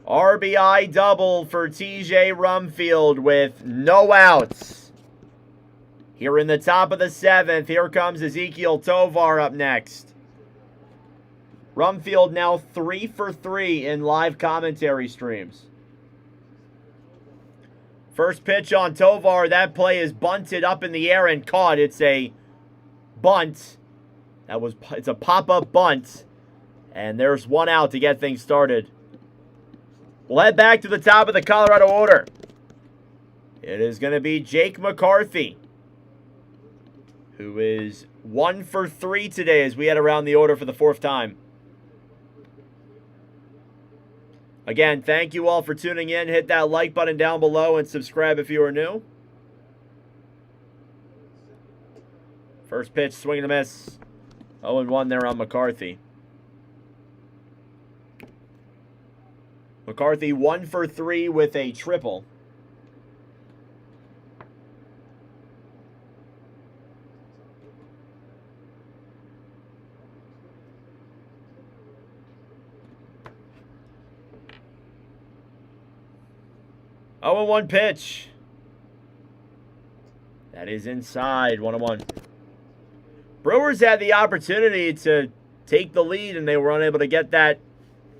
RBI double for TJ Rumfield with no outs. Here in the top of the 7th, here comes Ezequiel Tovar up next. Rumfield now 3 for 3 in live commentary streams. First pitch on Tovar, that play is bunted up in the air and caught. It's a bunt. It's a pop-up bunt. And there's one out to get things started. We'll head back to the top of the Colorado order. It is going to be Jake McCarthy, who is 1 for 3 today as we head around the order for the 4th time. Again, thank you all for tuning in. Hit that like button down below and subscribe if you are new. First pitch, swing and a miss. 0-1 there on McCarthy. McCarthy 1 for 3 with a triple. Oh, 1 pitch. That is inside, 1-1. Brewers had the opportunity to take the lead, and they were unable to get a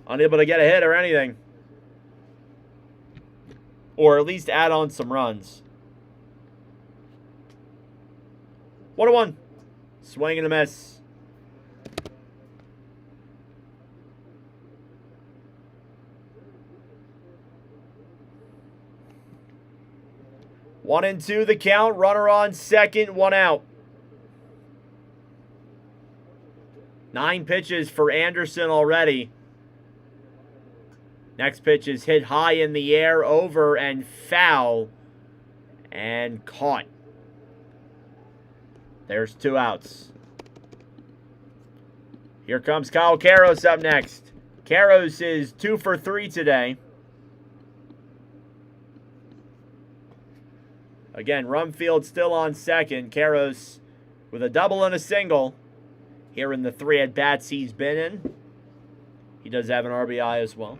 hit or anything. Or at least add on some runs. 1-1. Swing and a miss. One and two the count. Runner on second. One out. 9 pitches for Anderson already. Next pitch is hit high in the air, over and foul, and caught. There's 2 outs. Here comes Kyle Karros up next. Karros is 2 for 3 today. Again, Rumfield still on second. Karros with a double and a single here in the 3 at-bats he's been in. He does have an RBI as well.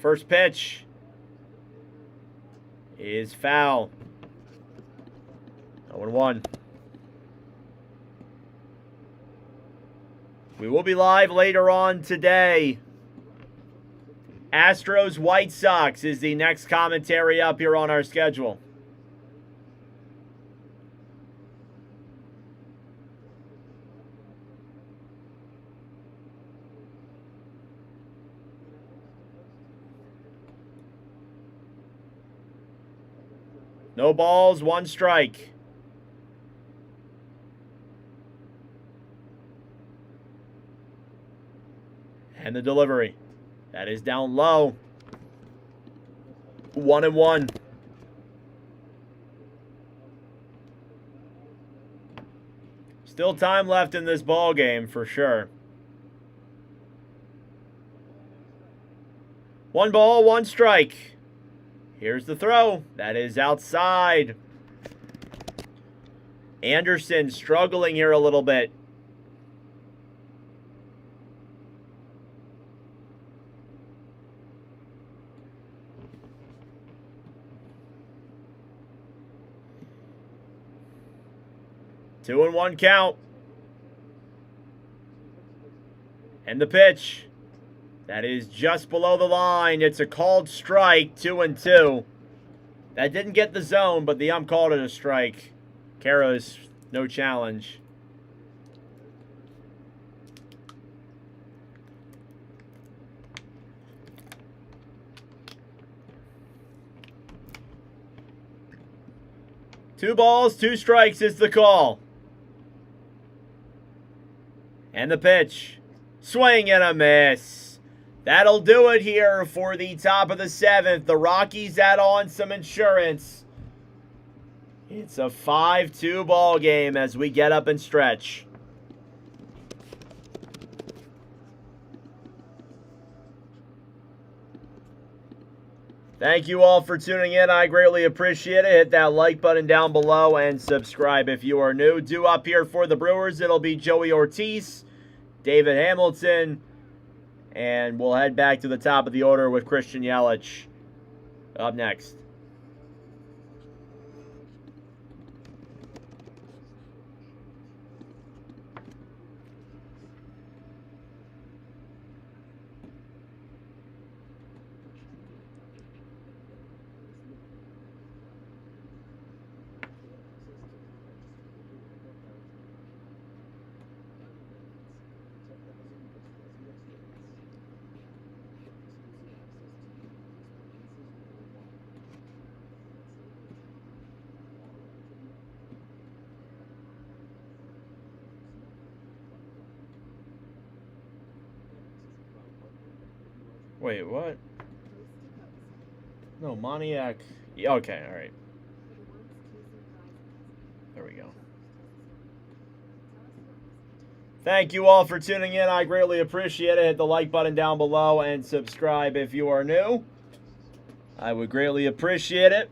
First pitch is foul. 0-1. We will be live later on today. Astros White Sox is the next commentary up here on our schedule. No balls, 1 strike. And the delivery. That is down low. 1-1. Still time left in this ball game for sure. 1 ball, 1 strike. Here's the throw. That is outside. Anderson struggling here a little bit. Two and 1 count. And the pitch. That is just below the line. It's a called strike, 2-2. That didn't get the zone, but the ump called it a strike. Caros, no challenge. Two balls, 2 strikes is the call. And the pitch. Swing and a miss. That'll do it here for the top of the 7th. The Rockies add on some insurance. It's a 5-2 ball game as we get up and stretch. Thank you all for tuning in. I greatly appreciate it. Hit that like button down below and subscribe if you are new. Due up here for the Brewers, it'll be Joey Ortiz, David Hamilton, and we'll head back to the top of the order with Christian Yelich up next. Wait, what? No, Moniac. Yeah, okay, alright. There we go. Thank you all for tuning in. I greatly appreciate it. Hit the like button down below and subscribe if you are new. I would greatly appreciate it.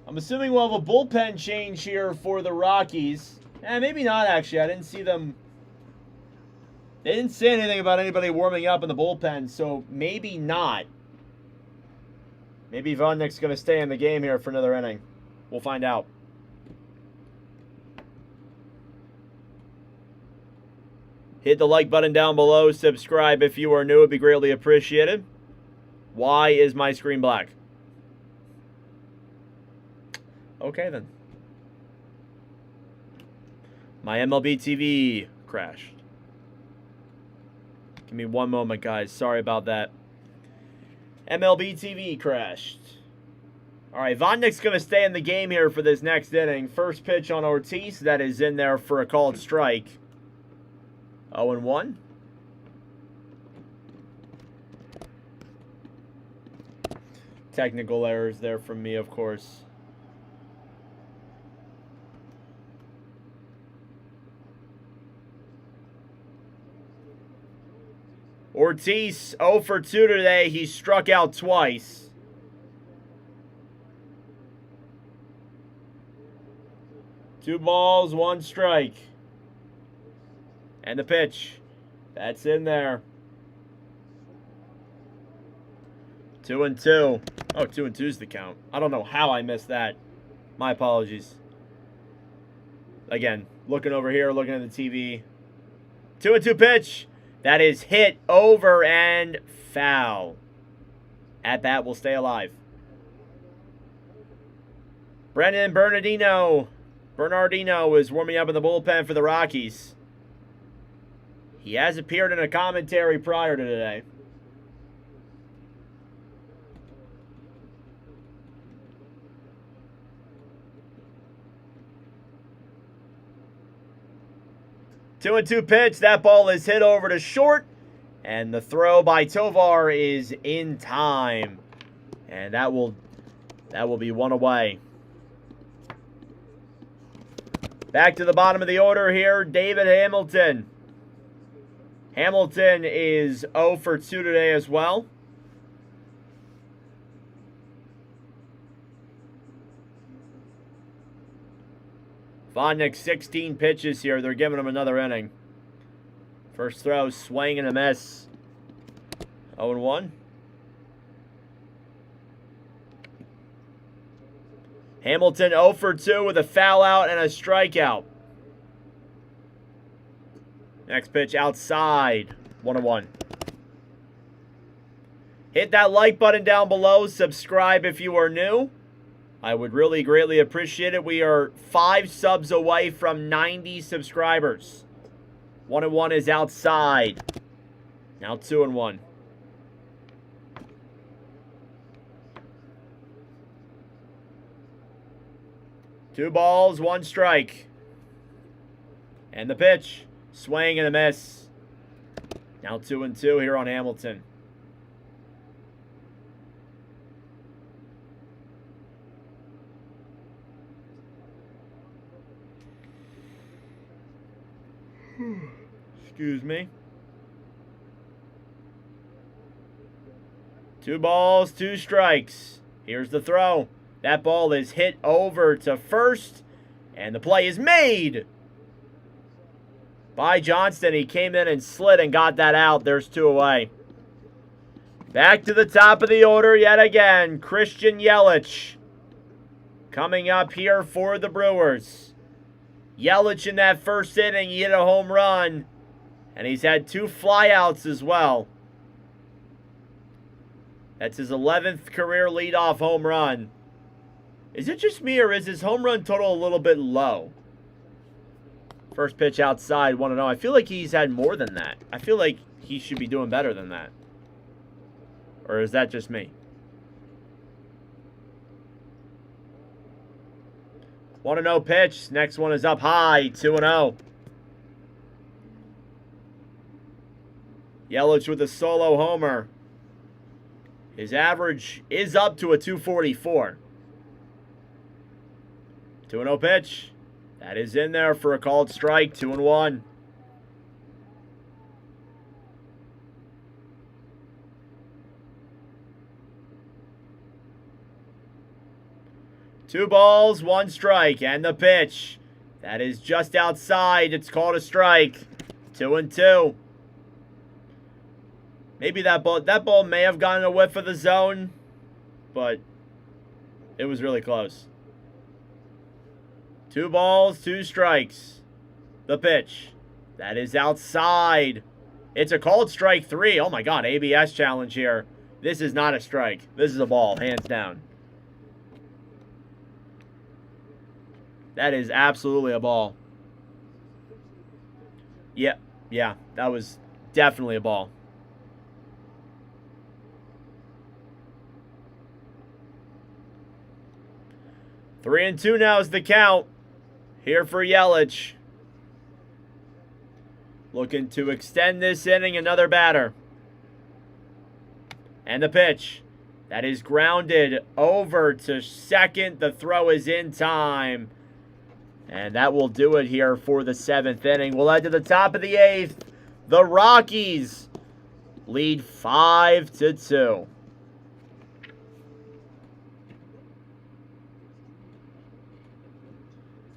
I'm assuming we'll have a bullpen change here for the Rockies. Maybe not, actually. I didn't see them. They didn't say anything about anybody warming up in the bullpen, so maybe not. Maybe Vonnick's going to stay in the game here for another inning. We'll find out. Hit the like button down below. Subscribe if you are new. It would be greatly appreciated. Why is my screen black? Okay, then. My MLB TV crashed. Give me one moment, guys. Sorry about that. MLB TV crashed. All right, Vonnick's going to stay in the game here for this next inning. First pitch on Ortiz. That is in there for a called strike. 0-1. Technical errors there from me, of course. Ortiz 0 for 2 today. He struck out twice. Two balls, 1 strike. And the pitch. That's in there. 2-2. Oh, 2-2 is the count. I don't know how I missed that. My apologies. Again, looking over here, looking at the TV. 2-2 pitch. That is hit over and foul. At bat will stay alive. Brendan Bernardino is warming up in the bullpen for the Rockies. He has appeared in a commentary prior to today. Two and two pitch. That ball is hit over to short. And the throw by Tovar is in time. And that will be one away. Back to the bottom of the order here, David Hamilton. Hamilton is 0 for 2 today as well. Vodnik, 16 pitches here. They're giving him another inning. First throw, swing and a miss. 0-1. Hamilton 0 for 2 with a foul out and a strikeout. Next pitch outside. 1-1. Hit that like button down below. Subscribe if you are new. I would really greatly appreciate it. We are 5 subs away from 90 subscribers. 1-1 is outside. Now 2-1. Two balls, one strike. And the pitch. Swing and a miss. Now 2-2 here on Hamilton. Excuse me. 2 balls, 2 strikes. Here's the throw. That ball is hit over to first, and the play is made by Johnston. He came in and slid and got that out. There's 2 away. Back to the top of the order yet again. Christian Yelich coming up here for the Brewers. Yelich in that first inning, he hit a home run, and he's had 2 flyouts as well. That's his 11th career leadoff home run. Is it just me, or is his home run total a little bit low? First pitch outside, 1-0. I feel like he's had more than that. I feel like he should be doing better than that. Or is that just me? 1-0 pitch. Next one is up high, 2-0. Yelich with a solo homer. His average is up to a 244. 2-0 pitch. That is in there for a called strike. 2-1. Two balls, 1 strike, and the pitch. That is just outside. It's called a strike. 2-2. Maybe that ball may have gotten a whiff of the zone, but it was really close. 2 balls, 2 strikes. The pitch. That is outside. It's a called strike 3. Oh my God, ABS challenge here. This is not a strike. This is a ball, hands down. That is absolutely a ball. Yeah, that was definitely a ball. Three and 2 now is the count. Here for Yelich. Looking to extend this inning, another batter. And the pitch. That is grounded over to second. The throw is in time. And that will do it here for the 7th inning. We'll head to the top of the 8th. The Rockies lead 5-2.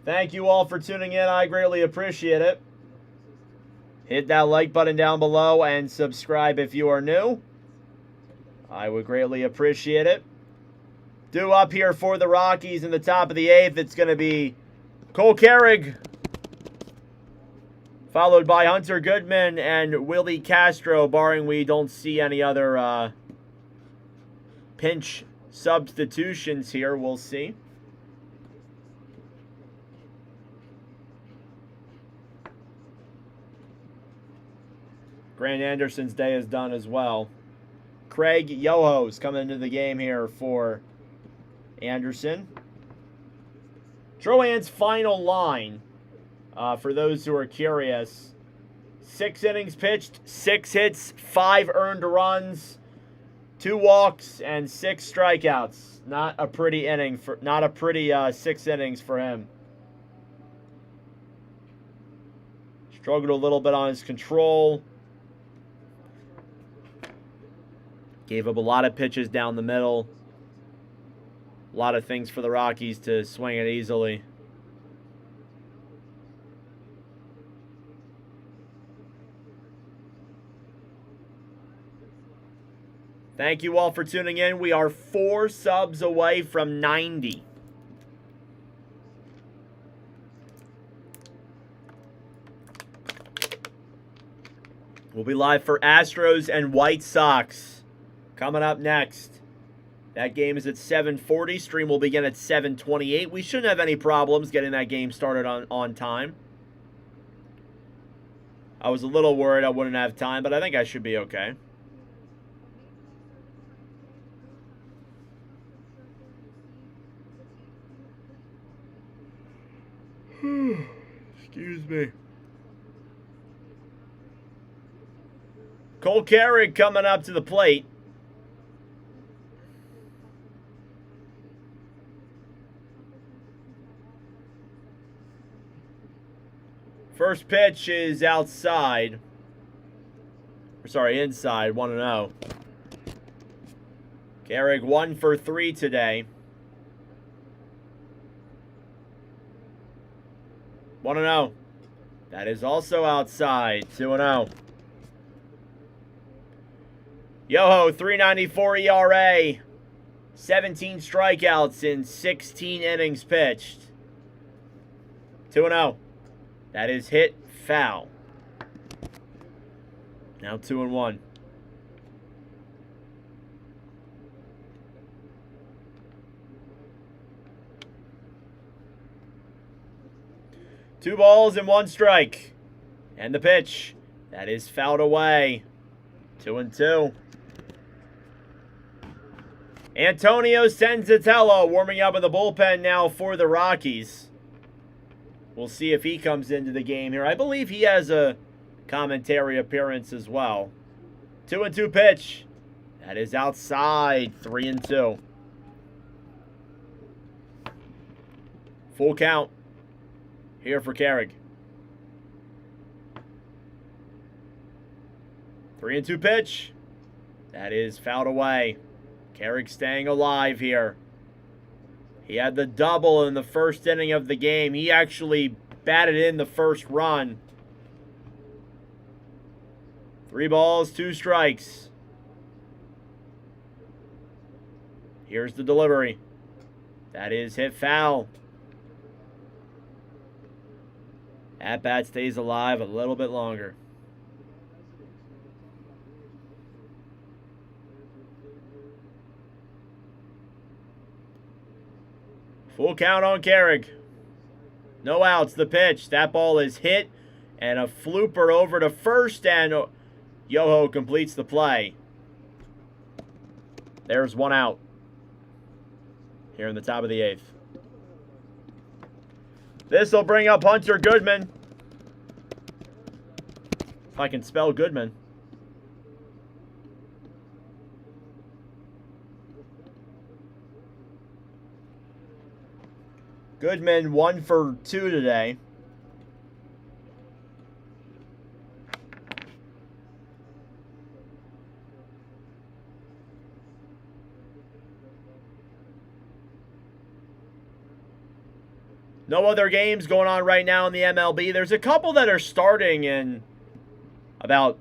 Thank you all for tuning in. I greatly appreciate it. Hit that like button down below and subscribe if you are new. I would greatly appreciate it. Due up here for the Rockies in the top of the 8th, it's going to be Cole Carrig, followed by Hunter Goodman and Willie Castro, barring we don't see any other pinch substitutions here. We'll see. Grant Anderson's day is done as well. Craig Yoho's coming into the game here for Anderson. Troan's final line, for those who are curious: 6 innings pitched, 6 hits, 5 earned runs, 2 walks, and 6 strikeouts. Not a pretty inning for, not a pretty 6 innings for him. Struggled a little bit on his control. Gave up a lot of pitches down the middle. A lot of things for the Rockies to swing it easily. Thank you all for tuning in. We are 4 subs away from 90. We'll be live for Astros and White Sox coming up next. That game is at 7:40. Stream will begin at 7:28. We shouldn't have any problems getting that game started on time. I was a little worried I wouldn't have time, but I think I should be okay. Excuse me. Cole Carrig coming up to the plate. First pitch is outside. Or sorry, inside, 1-0. Carrig 1 for 3 today. 1-0. That is also outside, 2-0. Yoho, 3.94 ERA. 17 strikeouts in 16 innings pitched. 2-0. That is hit foul. Now 2-1. Two balls and 1 strike. And the pitch. That is fouled away. 2-2. Antonio Senzatello warming up in the bullpen now for the Rockies. We'll see if he comes into the game here. I believe he has a commentary appearance as well. 2-2 pitch. That is outside. 3-2. Full count here for Carrig. 3-2 pitch. That is fouled away. Carrig staying alive here. He had the double in the first inning of the game. He actually batted in the first run. 3 balls, 2 strikes. Here's the delivery. That is hit foul. At bat stays alive a little bit longer. Full count on Carrig. No outs, the pitch. That ball is hit, and a flooper over to first, and Yoho completes the play. There's 1 out here in the top of the 8th. This will bring up Hunter Goodman. If I can spell Goodman. Goodman 1 for 2 today. No other games going on right now in the MLB. There's a couple that are starting in about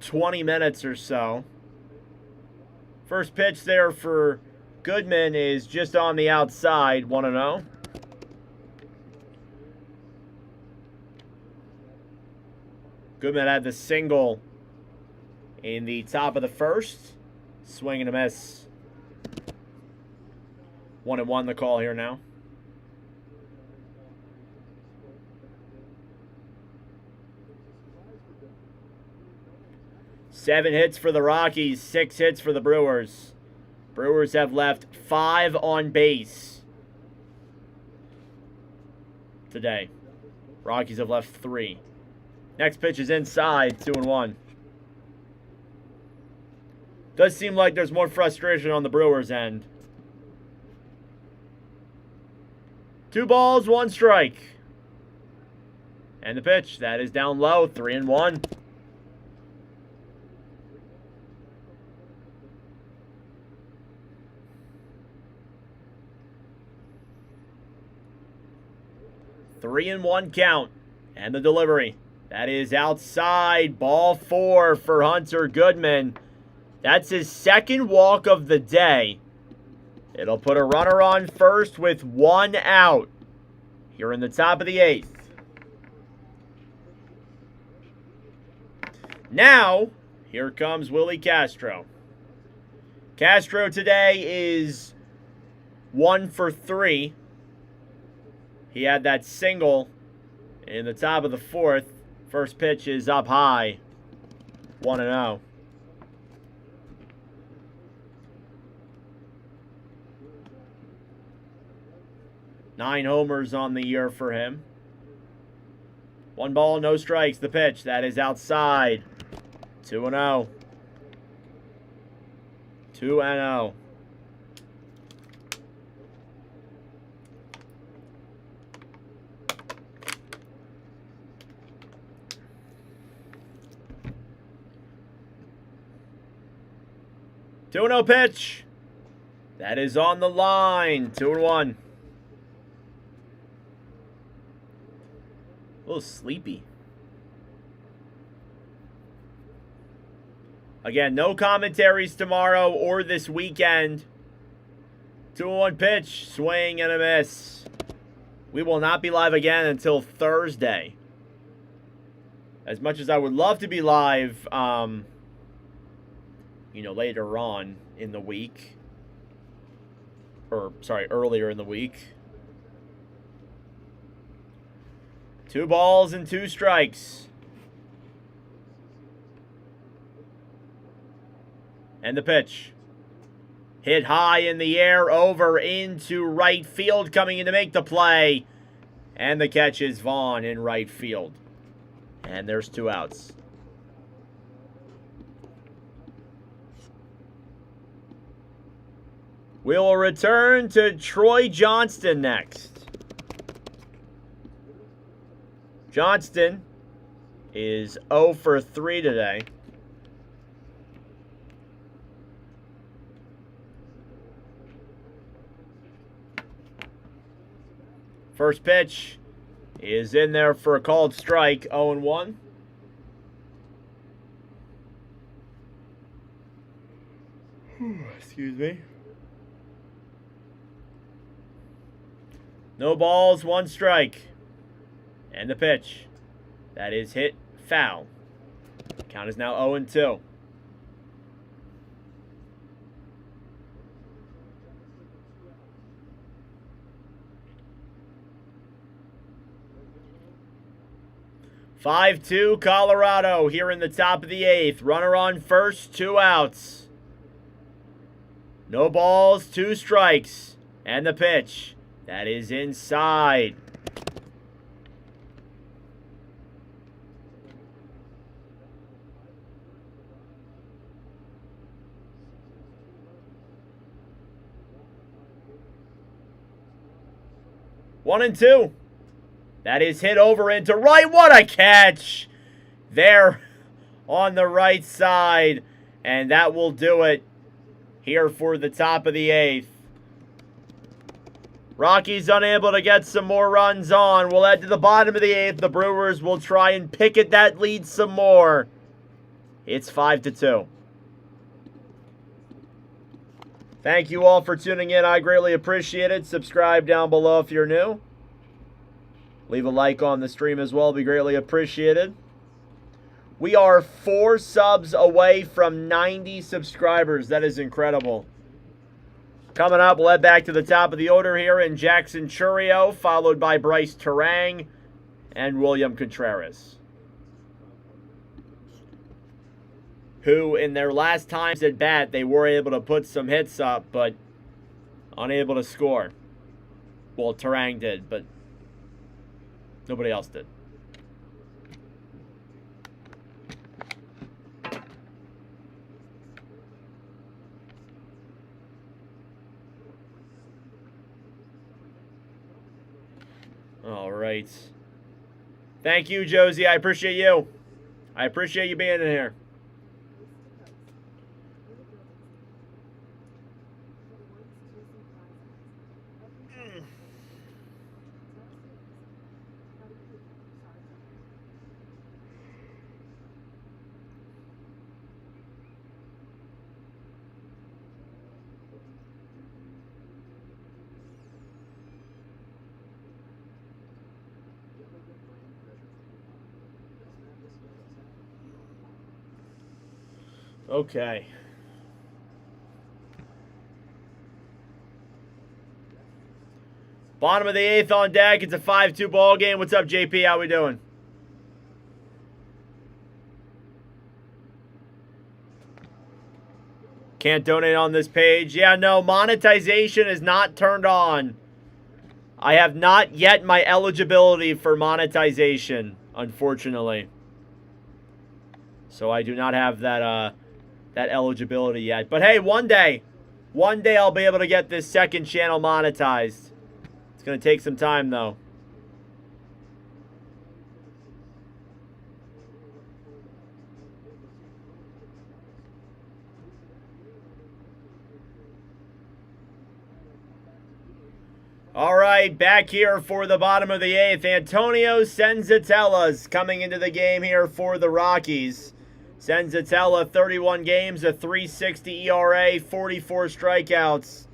20 minutes or so. First pitch there for Goodman is just on the outside, 1-0. Goodman had the single in the top of the first. Swing and a miss. 1-1 the call here now. Seven hits for the Rockies, 6 hits for the Brewers. Brewers have left 5 on base today. Rockies have left 3. Next pitch is inside, 2-1. Does seem like there's more frustration on the Brewers' end. 2 balls, 1 strike. And the pitch, that is down low, 3-1. Three and 1 count. And the delivery. That is outside. Ball 4 for Hunter Goodman. That's his second walk of the day. It'll put a runner on first with 1 out. Here in the top of the 8th. Now, here comes Willie Castro. Castro today is 1 for 3. He had that single in the top of the 4th. First pitch is up high. 1-0. Nine homers on the year for him. 1 ball, no strikes. The pitch, that is outside. 2-0. 2-0. Two 2-0 pitch. That is on the line. 2-1. A little sleepy. Again, no commentaries tomorrow or this weekend. 2-1 pitch. Swing and a miss. We will not be live again until Thursday. As much as I would love to be live, later on in the week. Earlier in the week. 2 balls and 2 strikes. And the pitch. Hit high in the air, over into right field, coming in to make the play. And the catch is Vaughn in right field. And there's 2 outs. We will return to Troy Johnston next. Johnston is 0 for 3 today. First pitch is in there for a called strike, 0-1. Excuse me. No balls, 1 strike. And the pitch. That is hit foul. Count is now 0-2. (5-2) Colorado here in the top of the 8th. Runner on first, 2 outs. No balls, 2 strikes. And the pitch. That is inside. One and 2. That is hit over into right. What a catch. There on the right side. And that will do it here for the top of the 8th. Rockies unable to get some more runs on. We'll head to the bottom of the 8th. The Brewers will try and picket that lead some more. It's 5-2. Thank you all for tuning in. I greatly appreciate it. Subscribe down below if you're new. Leave a like on the stream as well. Be greatly appreciated. We are 4 subs away from 90 subscribers. That is incredible. Coming up, we'll head back to the top of the order here in Jackson Chourio, followed by Bryce Terang and William Contreras, who in their last times at bat, they were able to put some hits up, but unable to score. Well, Terang did, but nobody else did. All right. Thank you, Josie. I appreciate you. I appreciate you being in here. Okay. Bottom of the 8th on deck. It's a 5-2 ball game. What's up, JP? How we doing? Can't donate on this page. Yeah, no, monetization is not turned on. I have not yet my eligibility for monetization, unfortunately. So I do not have that that eligibility yet. But hey, one day I'll be able to get this second channel monetized. It's going to take some time, though. All right, back here for the bottom of the 8th. Antonio Senzatella's coming into the game here for the Rockies. Senzatella, 31 games, a 3.60 ERA, 44 strikeouts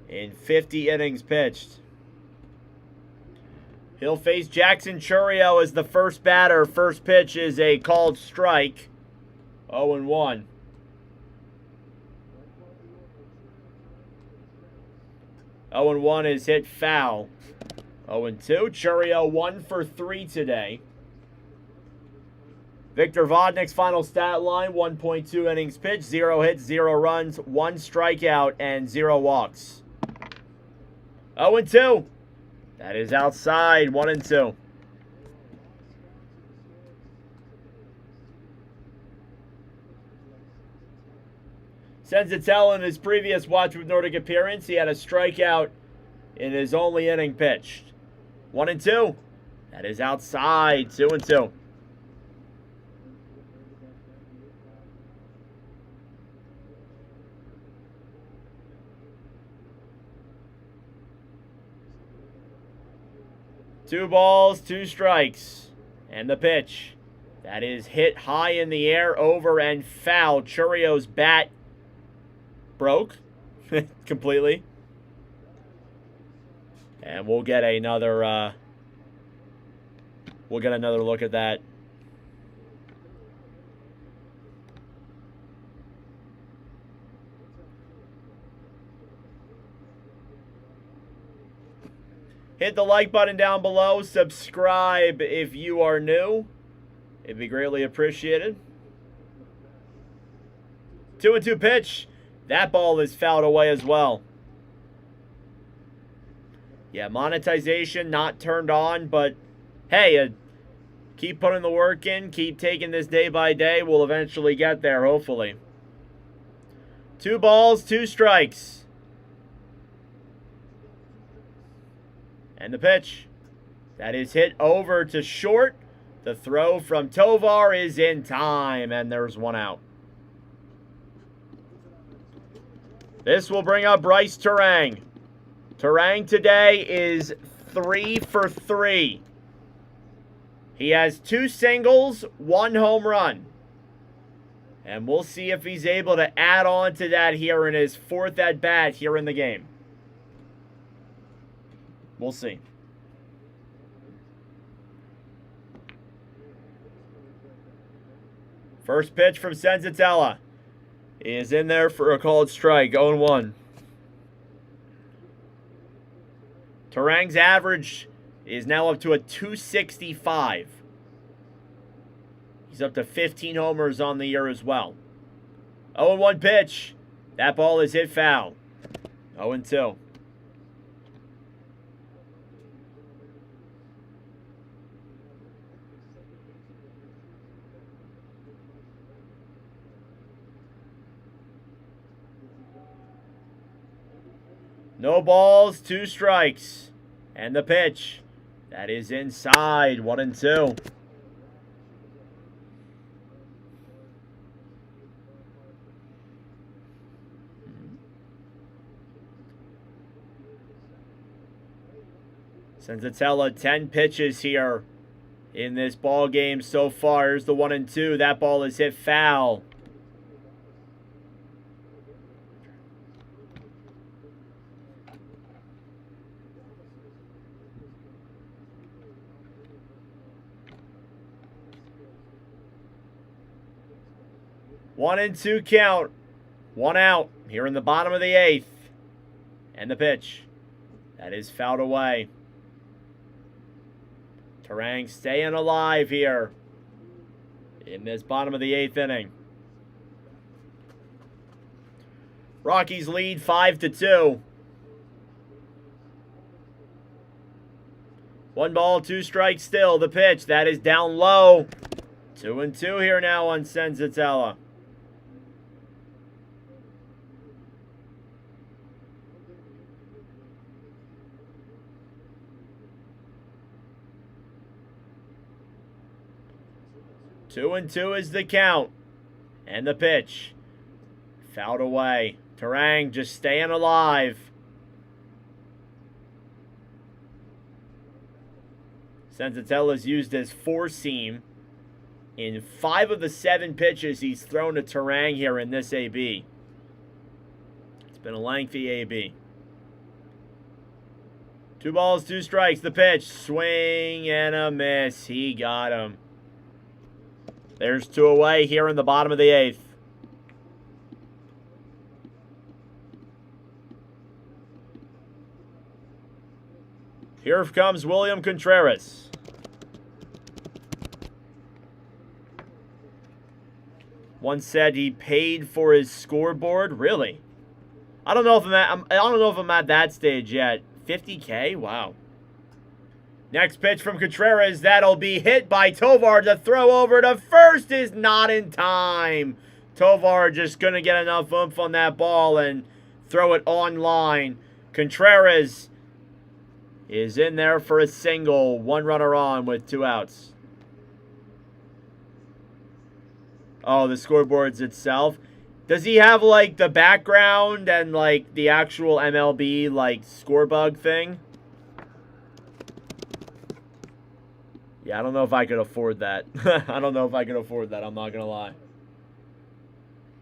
in 50 innings pitched. He'll face Jackson Chourio as the first batter. First pitch is a called strike. 0-1. Oh and 1 is hit foul. 0-2. Chourio 1 for 3 today. Victor Vodnik's final stat line, 1.2 innings pitched, 0 hits, 0 runs, 1 strikeout, and 0 walks. 0-2. That is outside, 1-2. Senzatella in his previous Watch with Nordic appearance, he had a strikeout in his only inning pitched. 1-2. That is outside, 2-2. Two balls, 2 strikes. And the pitch. That is hit high in the air, over and foul. Chourio's bat broke completely. And we'll get another look at that. Hit the like button down below. Subscribe if you are new. It'd be greatly appreciated. 2-2 pitch. That ball is fouled away as well. Yeah, monetization not turned on, but hey, keep putting the work in. Keep taking this day by day. We'll eventually get there, hopefully. 2 balls, 2 strikes. And the pitch. That is hit over to short. The throw from Tovar is in time, and there's 1 out. This will bring up Bryce Terang. Terang today is 3 for 3. He has 2 singles, 1 home run. And we'll see if he's able to add on to that here in his 4th at-bat here in the game. We'll see. First pitch from Senzatella is in there for a called strike, 0-1. Turang's average is now up to a 265. He's up to 15 homers on the year as well. 0-1 pitch. That ball is hit foul. 0-2. No balls, 2 strikes. And the pitch. That is inside. 1-2. Senzatella, 10 pitches here in this ball game so far. Here's the 1-2. That ball is hit foul. One and 2 count. 1 out here in the bottom of the 8th. And the pitch. That is fouled away. Turang staying alive here in this bottom of the 8th inning. Rockies lead 5-2. 1 ball, 2 strikes still. The pitch. That is down low. 2-2 here now on Senzatella. Two and 2 is the count. And the pitch. Fouled away. Turang just staying alive. Senzatella's used his 4-seam in 5 of the 7 pitches he's thrown to Turang here in this AB. It's been a lengthy AB. 2 balls, 2 strikes. The pitch. Swing and a miss. He got him. There's 2 away here in the bottom of the 8th. Here comes William Contreras. One said he paid for his scoreboard. Really? I don't know if I'm at that stage yet. $50K? Wow. Next pitch from Contreras, that'll be hit by Tovar. The throw over to first is not in time. Tovar just going to get enough oomph on that ball and throw it on line. Contreras is in there for a single. 1 runner on with 2 outs. Oh, the scoreboard's itself. Does he have, like, the background and, like, the actual MLB, like, scorebug thing? Yeah, I don't know if I could afford that. I don't know if I can afford that. I'm not going to lie.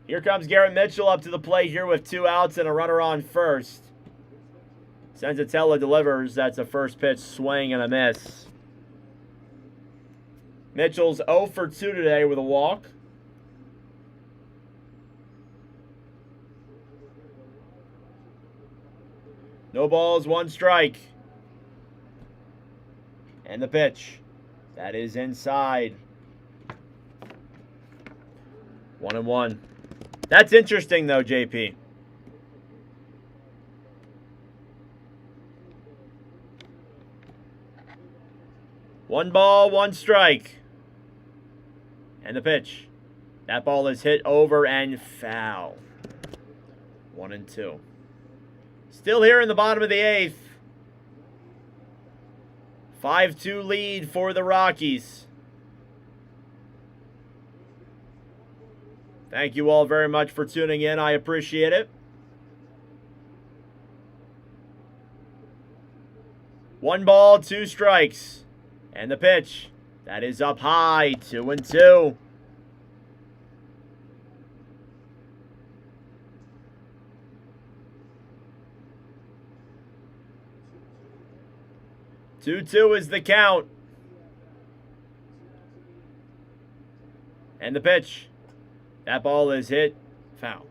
Here comes Garrett Mitchell up to the plate here with 2 outs and a runner on first. Senzatella delivers. That's a first pitch swing and a miss. Mitchell's 0 for 2 today with a walk. No balls, 1 strike. And the pitch. That is inside. 1-1. That's interesting, though, JP. One ball, 1 strike. And the pitch. That ball is hit over and foul. 1-2. Still here in the bottom of the 8th. 5-2 lead for the Rockies. Thank you all very much for tuning in. I appreciate it. 1 ball, 2 strikes. And the pitch. That is up high. 2-2. Two is the count. And the pitch. That ball is hit. Foul.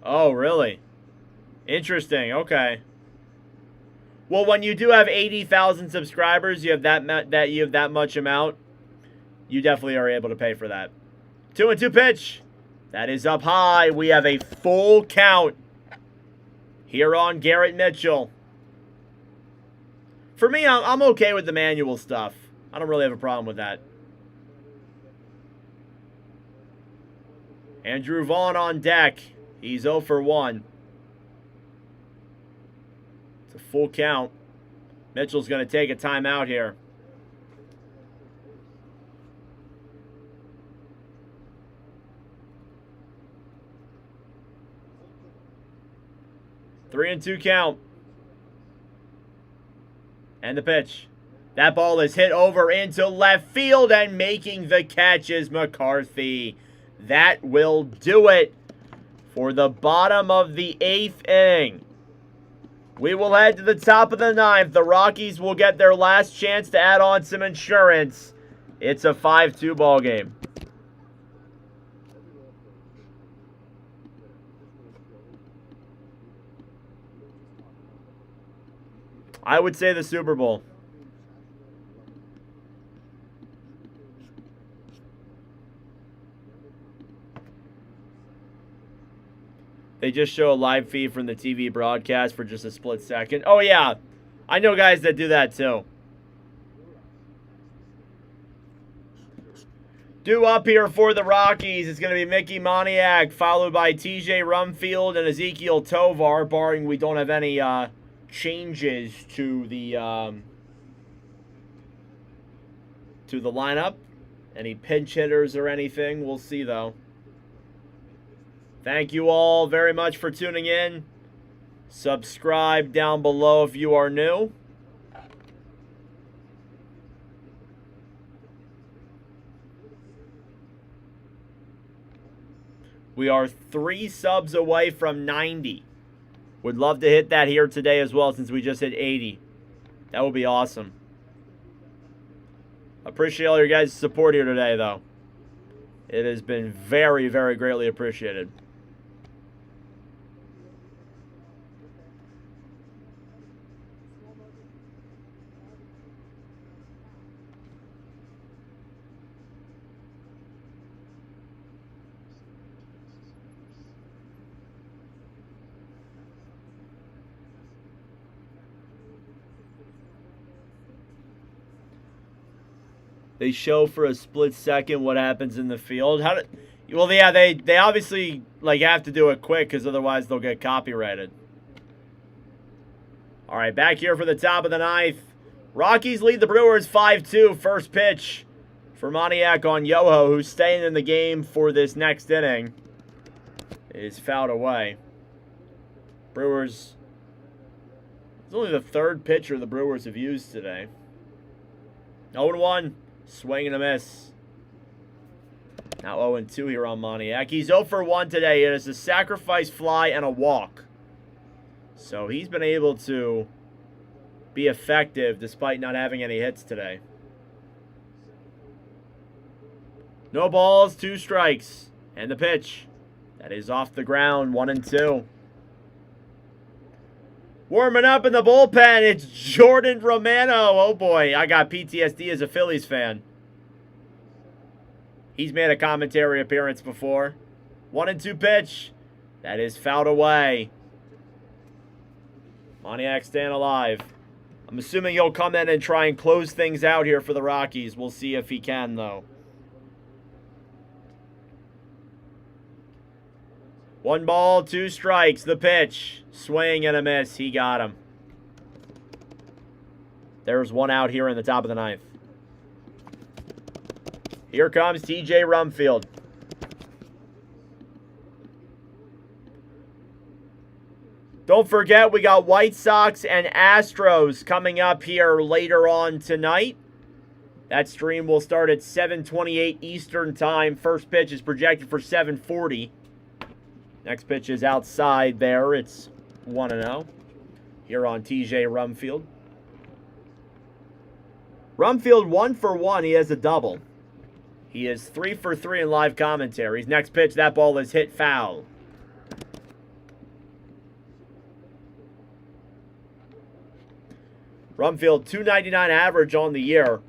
Oh, really? Interesting. Okay. Well, when you do have 80,000 subscribers, you have that much amount. You definitely are able to pay for that. 2-2 pitch. That is up high. We have a full count here on Garrett Mitchell. For me, I'm okay with the manual stuff. I don't really have a problem with that. Andrew Vaughn on deck. He's 0 for 1. It's a full count. Mitchell's going to take a timeout here. Three and 2 count. And the pitch. That ball is hit over into left field, and making the catch is McCarthy. That will do it for the bottom of the 8th inning. We will head to the top of the 9th. The Rockies will get their last chance to add on some insurance. It's a 5-2 ball game. I would say the Super Bowl. They just show a live feed from the TV broadcast for just a split second. Oh, yeah. I know guys that do that, too. Due up here for the Rockies is going to be Mickey Moniak, followed by TJ Rumfield and Ezekiel Tovar, barring we don't have any changes to the lineup. Any pinch hitters or anything, we'll see, though. Thank you all very much for tuning in. Subscribe down below if you are new. We are 3 subs away from 90. Would love to hit that here today as well, since we just hit 80. That would be awesome. Appreciate all your guys' support here today, though. It has been very, very greatly appreciated. They show for a split second what happens in the field. Well, yeah, they obviously have to do it quick, because otherwise they'll get copyrighted. All right, back here for the top of the 9th. Rockies lead the Brewers 5-2. First pitch for Moniak on Yoho, who's staying in the game for this next inning. Is fouled away. Brewers. It's only the 3rd pitcher the Brewers have used today. 0-1. Swing and a miss. Now 0-2 here on Moniak. He's 0 for 1 today. It is a sacrifice fly and a walk. So he's been able to be effective despite not having any hits today. No balls, 2 strikes. And the pitch. That is off the ground, 1-2. Warming up in the bullpen, it's Jordan Romano. Oh boy, I got PTSD as a Phillies fan. He's made a commentary appearance before. 1-2 pitch. That is fouled away. Moniak staying alive. I'm assuming he'll come in and try and close things out here for the Rockies. We'll see if he can, though. 1 ball, 2 strikes. The pitch. Swing and a miss. He got him. There's 1 out here in the top of the 9th. Here comes TJ Rumfield. Don't forget, we got White Sox and Astros coming up here later on tonight. That stream will start at 7:28 Eastern Time. First pitch is projected for 7:40. Next pitch is outside there. It's 1-0 here on TJ Rumfield. Rumfield 1 for 1. He has a double. He is 3 for 3 in live commentaries. Next pitch, that ball is hit foul. Rumfield, .299 average on the year,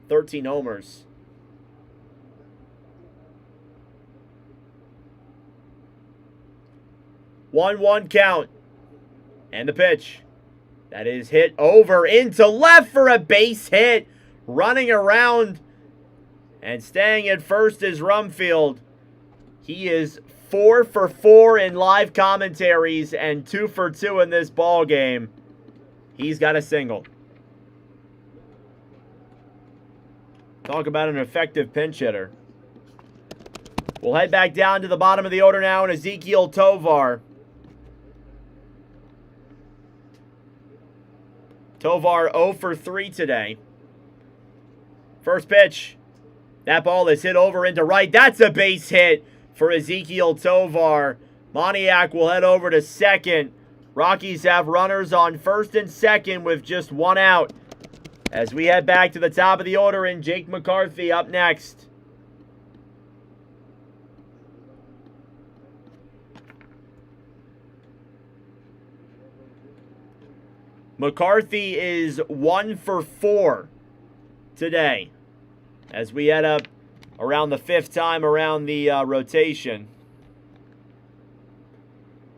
13 homers. One count. And the pitch. That is hit over into left for a base hit. Running around and staying at first is Rumfield. He is 4 for 4 in live commentaries and 2 for 2 in this ball game. He's got a single. Talk about an effective pinch hitter. We'll head back down to the bottom of the order now, and Ezequiel Tovar. Tovar 0 for 3 today. First pitch. That ball is hit over into right. That's a base hit for Ezequiel Tovar. Moniak will head over to second. Rockies have runners on first and second with just 1 out. As we head back to the top of the order, and Jake McCarthy up next. McCarthy is 1 for 4 today. As we head up around the 5th time around the rotation.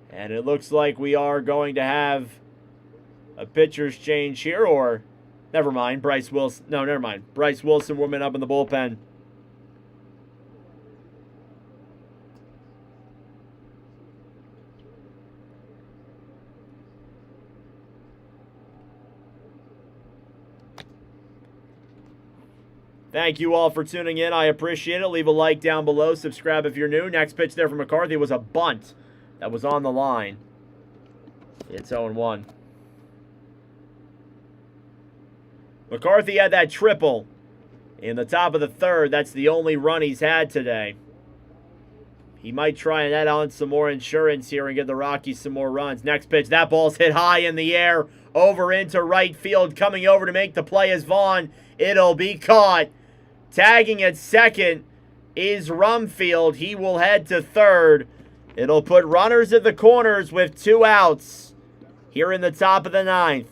And it looks like we are going to have a pitcher's change here, or never mind, Bryce Wilson. No, never mind. Bryce Wilson warming up in the bullpen. Thank you all for tuning in. I appreciate it. Leave a like down below. Subscribe if you're new. Next pitch there for McCarthy was a bunt that was on the line. It's 0-1. McCarthy had that triple in the top of the 3rd. That's the only run he's had today. He might try and add on some more insurance here and give the Rockies some more runs. Next pitch, that ball's hit high in the air, over into right field. Coming over to make the play is Vaughn. It'll be caught. Tagging at second is Rumfield. He will head to third. It'll put runners at the corners with 2 outs here in the top of the 9th.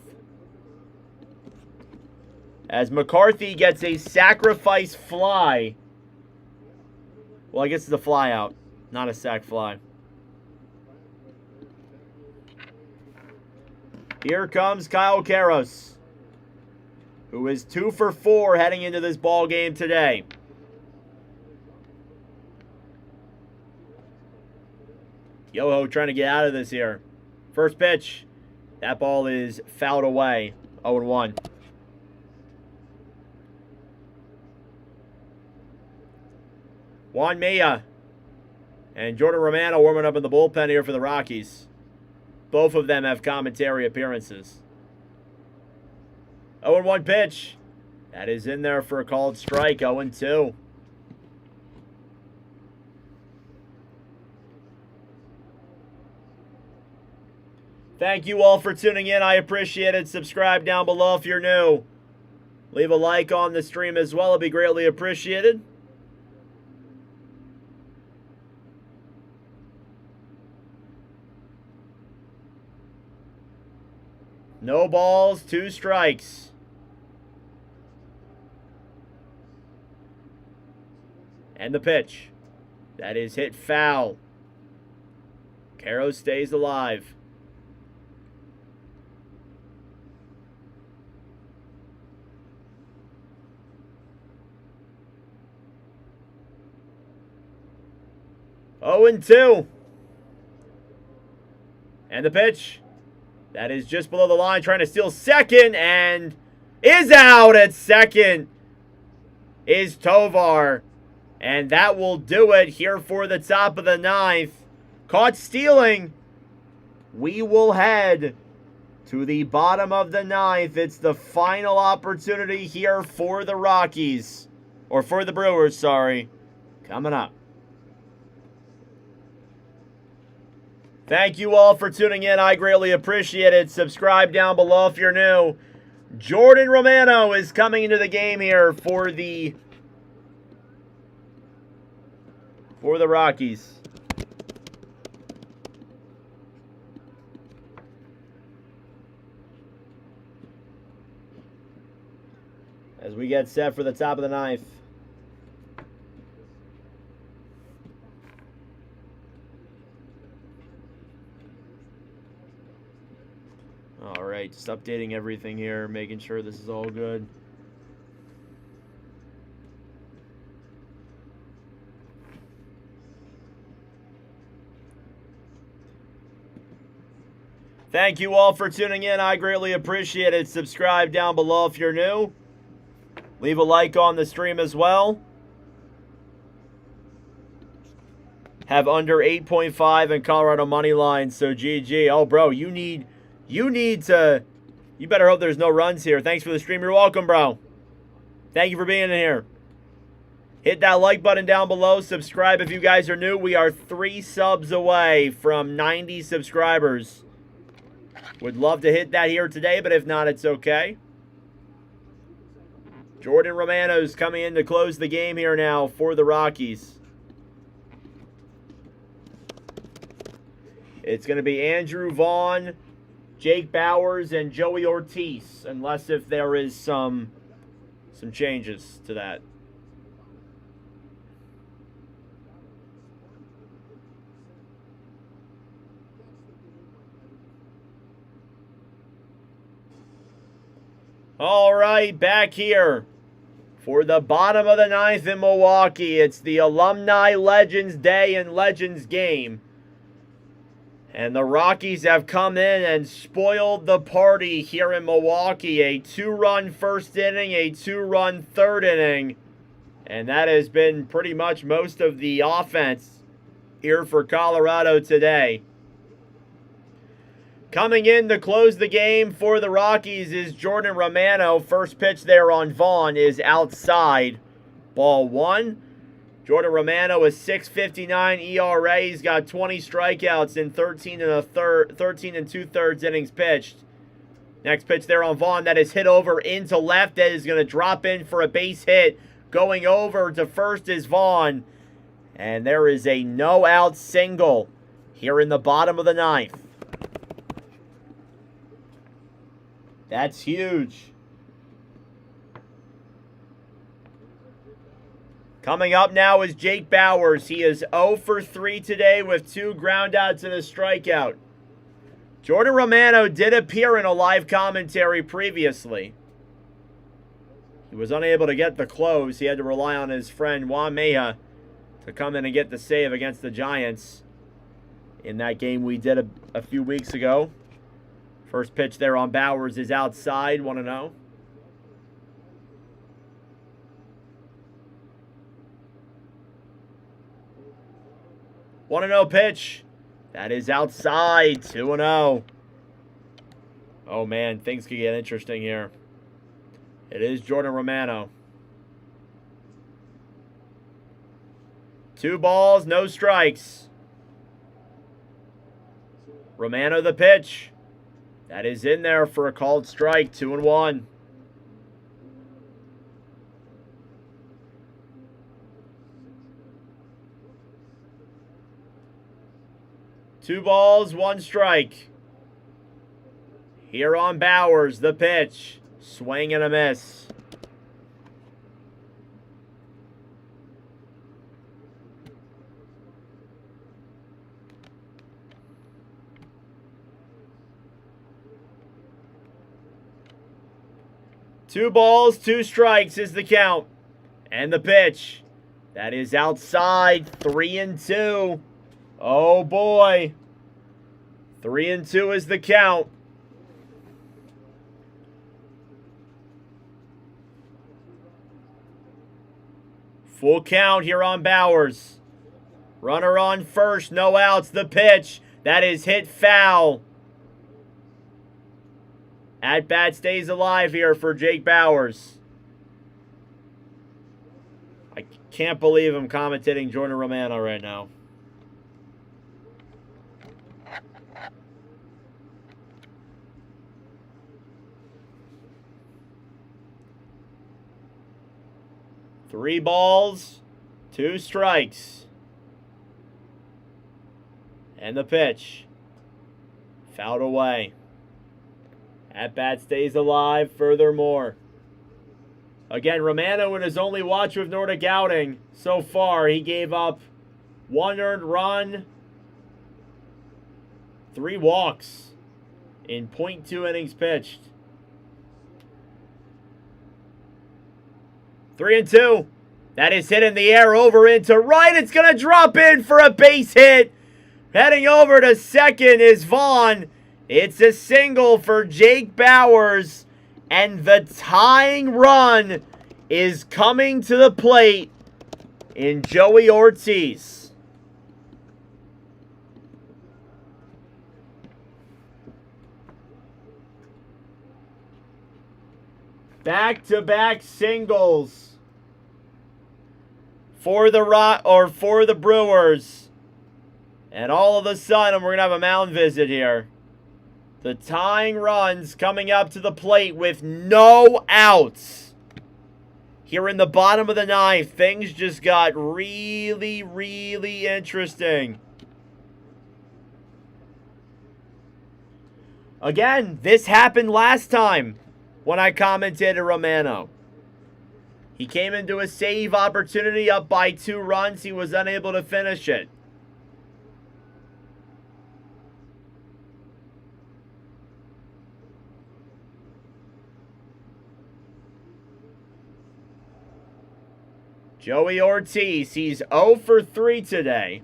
As McCarthy gets a sacrifice fly. Well, I guess it's a fly out, not a sac fly. Here comes Kyle Karros, who is 2 for 4 heading into this ball game today. Yoho trying to get out of this here. First pitch. That ball is fouled away. 0-1. Juan Milla and Jordan Romano warming up in the bullpen here for the Rockies. Both of them have commentary appearances. 0-1 pitch. That is in there for a called strike. 0-2. Thank you all for tuning in. I appreciate it. Subscribe down below if you're new. Leave a like on the stream as well. It'd be greatly appreciated. No balls, 2 strikes. And the pitch. That is hit foul. Karros stays alive. Oh, and 2. And the pitch. That is just below the line, trying to steal second, and is out at second is Tovar. And that will do it here for the top of the 9th. Caught stealing we will head to the bottom of the ninth. It's the final opportunity here for the Rockies. Or for the Brewers, sorry. Coming up. Thank you all for tuning in. I greatly appreciate it. Subscribe down below if you're new. Jordan Romano is coming into the game here for the Rockies. As we get set for the top of the ninth. All right, just updating everything here, making sure this is all good. Thank you all for tuning in. I greatly appreciate it. Subscribe down below if you're new. Leave a like on the stream as well. Have under 8.5 in Colorado money line, so GG. Oh, bro, you better hope there's no runs here. Thanks for the stream. You're welcome, bro. Thank you for being in here. Hit that like button down below. Subscribe if you guys are new. We are 3 subs away from 90 subscribers. Would love to hit that here today, but if not, it's okay. Jordan Romano's coming in to close the game here now for the Rockies. It's going to be Andrew Vaughn, Jake Bauers, and Joey Ortiz, unless if there is some changes to that. All right, back here for the bottom of the ninth in Milwaukee. It's the Alumni Legends Day and Legends game. And the Rockies have come in and spoiled the party here in Milwaukee. A 2-run first inning, a 2-run third inning. And that has been pretty much most of the offense here for Colorado today. Coming in to close the game for the Rockies is Jordan Romano. First pitch there on Vaughn is outside. Ball 1. Jordan Romano is 6.59 ERA. He's got 20 strikeouts in 13 and 2/3 innings pitched. Next pitch there on Vaughn. That is hit over into left. That is going to drop in for a base hit. Going over to first is Vaughn. And there is a no-out single here in the bottom of the ninth. That's huge. Coming up now is Jake Bauers. He is 0 for 3 today with 2 groundouts and a strikeout. Jordan Romano did appear in a live commentary previously. He was unable to get the close. He had to rely on his friend Juan Meja to come in and get the save against the Giants in that game we did a few weeks ago. First pitch there on Bauers is outside, 1-0. One 1-0 pitch. That is outside, 2-0. Oh man, things could get interesting here. It is Jordan Romano. 2 balls, no strikes. Romano the pitch. That is in there for a called strike, 2-1. Two balls, 1 strike. Here on Bauers, the pitch. Swing and a miss. Two balls, 2 strikes is the count. And the pitch. That is outside, 3-2. Oh boy. 3-2 is the count. Full count here on Bauers. Runner on first, no outs. The pitch. That is hit foul. At bat stays alive here for Jake Bauers. I can't believe I'm commentating Jordan Romano right now. Three balls, 2 strikes. And the pitch. Fouled away. At bat stays alive furthermore. Again, Romano in his only watch with Nordic outing so far, he gave up 1 earned run, 3 walks in .2 innings pitched. 3-2. That is hit in the air over into right. It's going to drop in for a base hit. Heading over to second is Vaughn. It's a single for Jake Bauers. And the tying run is coming to the plate in Joey Ortiz. Back-to-back singles for the Brewers. And all of a sudden, we're going to have a mound visit here. The tying runs coming up to the plate with no outs. Here in the bottom of the 9th, things just got really, really interesting. Again, this happened last time when I commentated Romano. He came into a save opportunity up by 2 runs. He was unable to finish it. Joey Ortiz, he's 0 for 3 today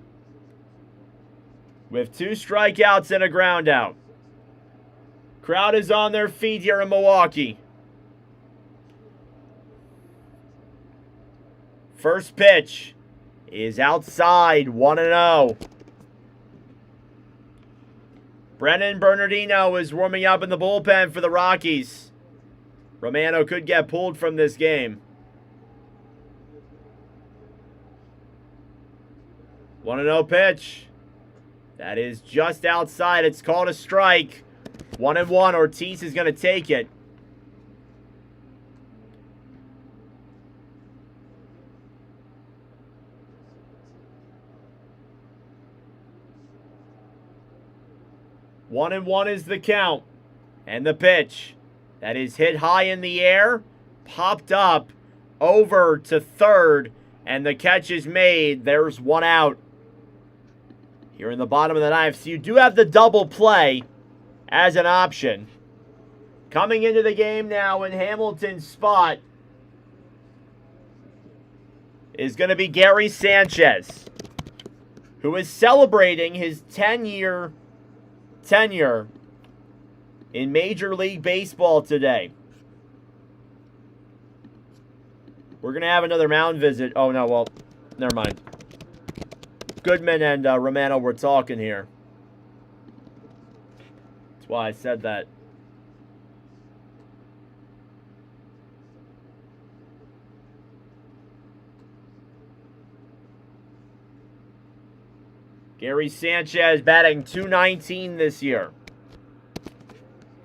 with 2 strikeouts and a ground out. Crowd is on their feet here in Milwaukee. First pitch is outside, 1-0. Brennan Bernardino is warming up in the bullpen for the Rockies. Romano could get pulled from this game. 1-0 pitch. That is just outside. It's called a strike. 1-1. Ortiz is going to take it. One and one is the count. And the pitch. That is hit high in the air. Popped up over to third. And the catch is made. There's 1 out. Here in the bottom of the 9th. So you do have the double play as an option. Coming into the game now in Hamilton's spot is going to be Gary Sanchez, who is celebrating his 10-year tenure in Major League Baseball today. We're going to have another mound visit. Oh, no, well, never mind. Goodman and Romano were talking here. That's why I said that. Gary Sanchez batting .219 this year.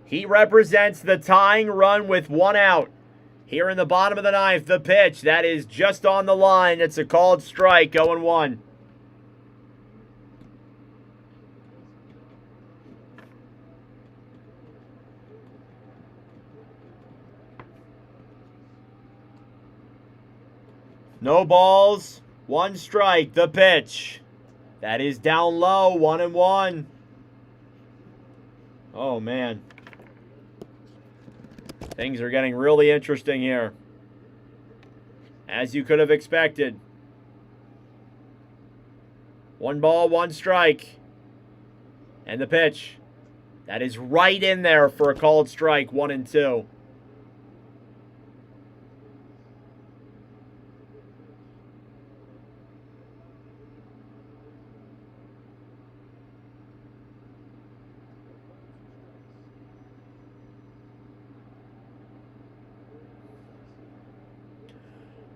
He represents the tying run with 1 out. Here in the bottom of the 9th, the pitch. That is just on the line. It's a called strike, 0-1. No balls, 1 strike, the pitch. That is down low, 1-1. Oh, man. Things are getting really interesting here. As you could have expected. 1 ball, 1 strike. And the pitch. That is right in there for a called strike, 1-2.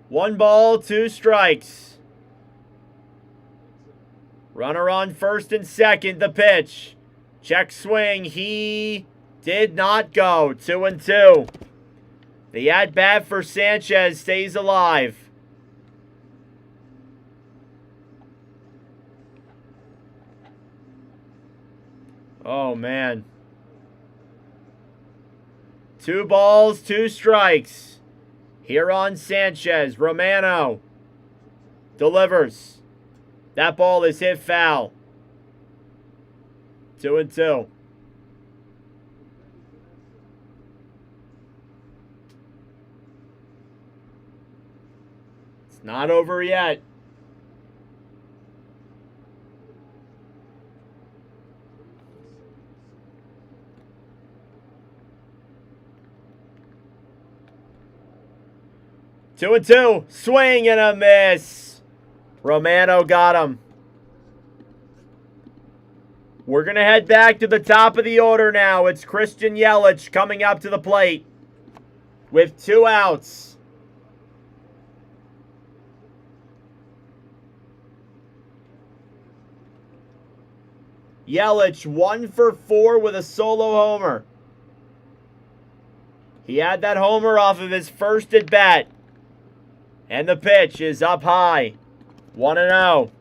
1 ball, 2 strikes. Runner on first and second, the pitch. Check swing, he did not go. 2-2. The at-bat for Sanchez stays alive. Oh, man. 2 balls, 2 strikes. Here on Sanchez, Romano delivers. That ball is hit foul. 2-2. It's not over yet. Two and two. Swing and a miss. Romano got him. We're going to head back to the top of the order now. It's Christian Yelich coming up to the plate with 2 outs. Yelich 1 for 4 with a solo homer. He had that homer off of his first at bat. And the pitch is up high. 1-0.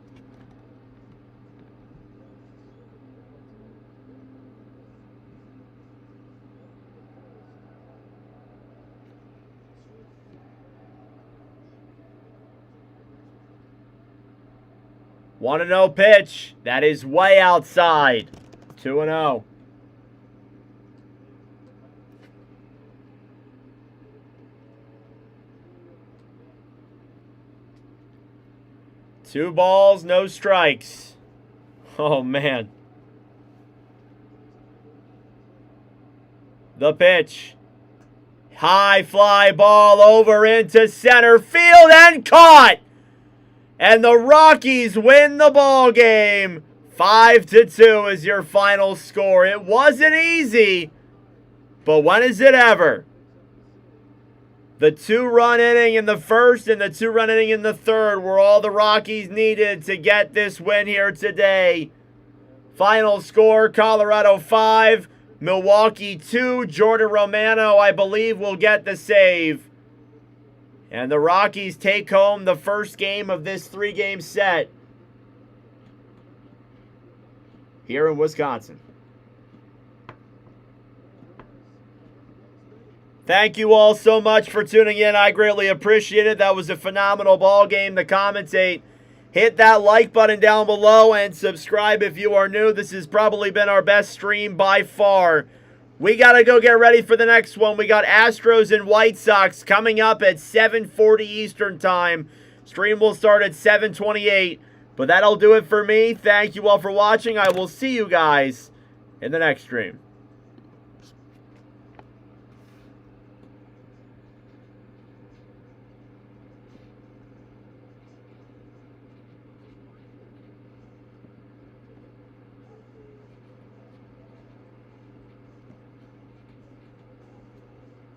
One and 0 pitch. That is way outside. 2-0. Two balls, no strikes. Oh, man. The pitch. High fly ball over into center field and caught. And the Rockies win the ball game. 5-2 is your final score. It wasn't easy, but when is it ever? The 2-run inning in the first and the 2-run inning in the third were all the Rockies needed to get this win here today. Final score, Colorado 5, Milwaukee 2. Jordan Romano, I believe, will get the save. And the Rockies take home the first game of this 3-game set here in Wisconsin. Thank you all so much for tuning in. I greatly appreciate it. That was a phenomenal ball game to commentate. Hit that like button down below and subscribe if you are new. This has probably been our best stream by far. We got to go get ready for the next one. We got Astros and White Sox coming up at 7:40 Eastern Time. Stream will start at 7:28. But that'll do it for me. Thank you all for watching. I will see you guys in the next stream.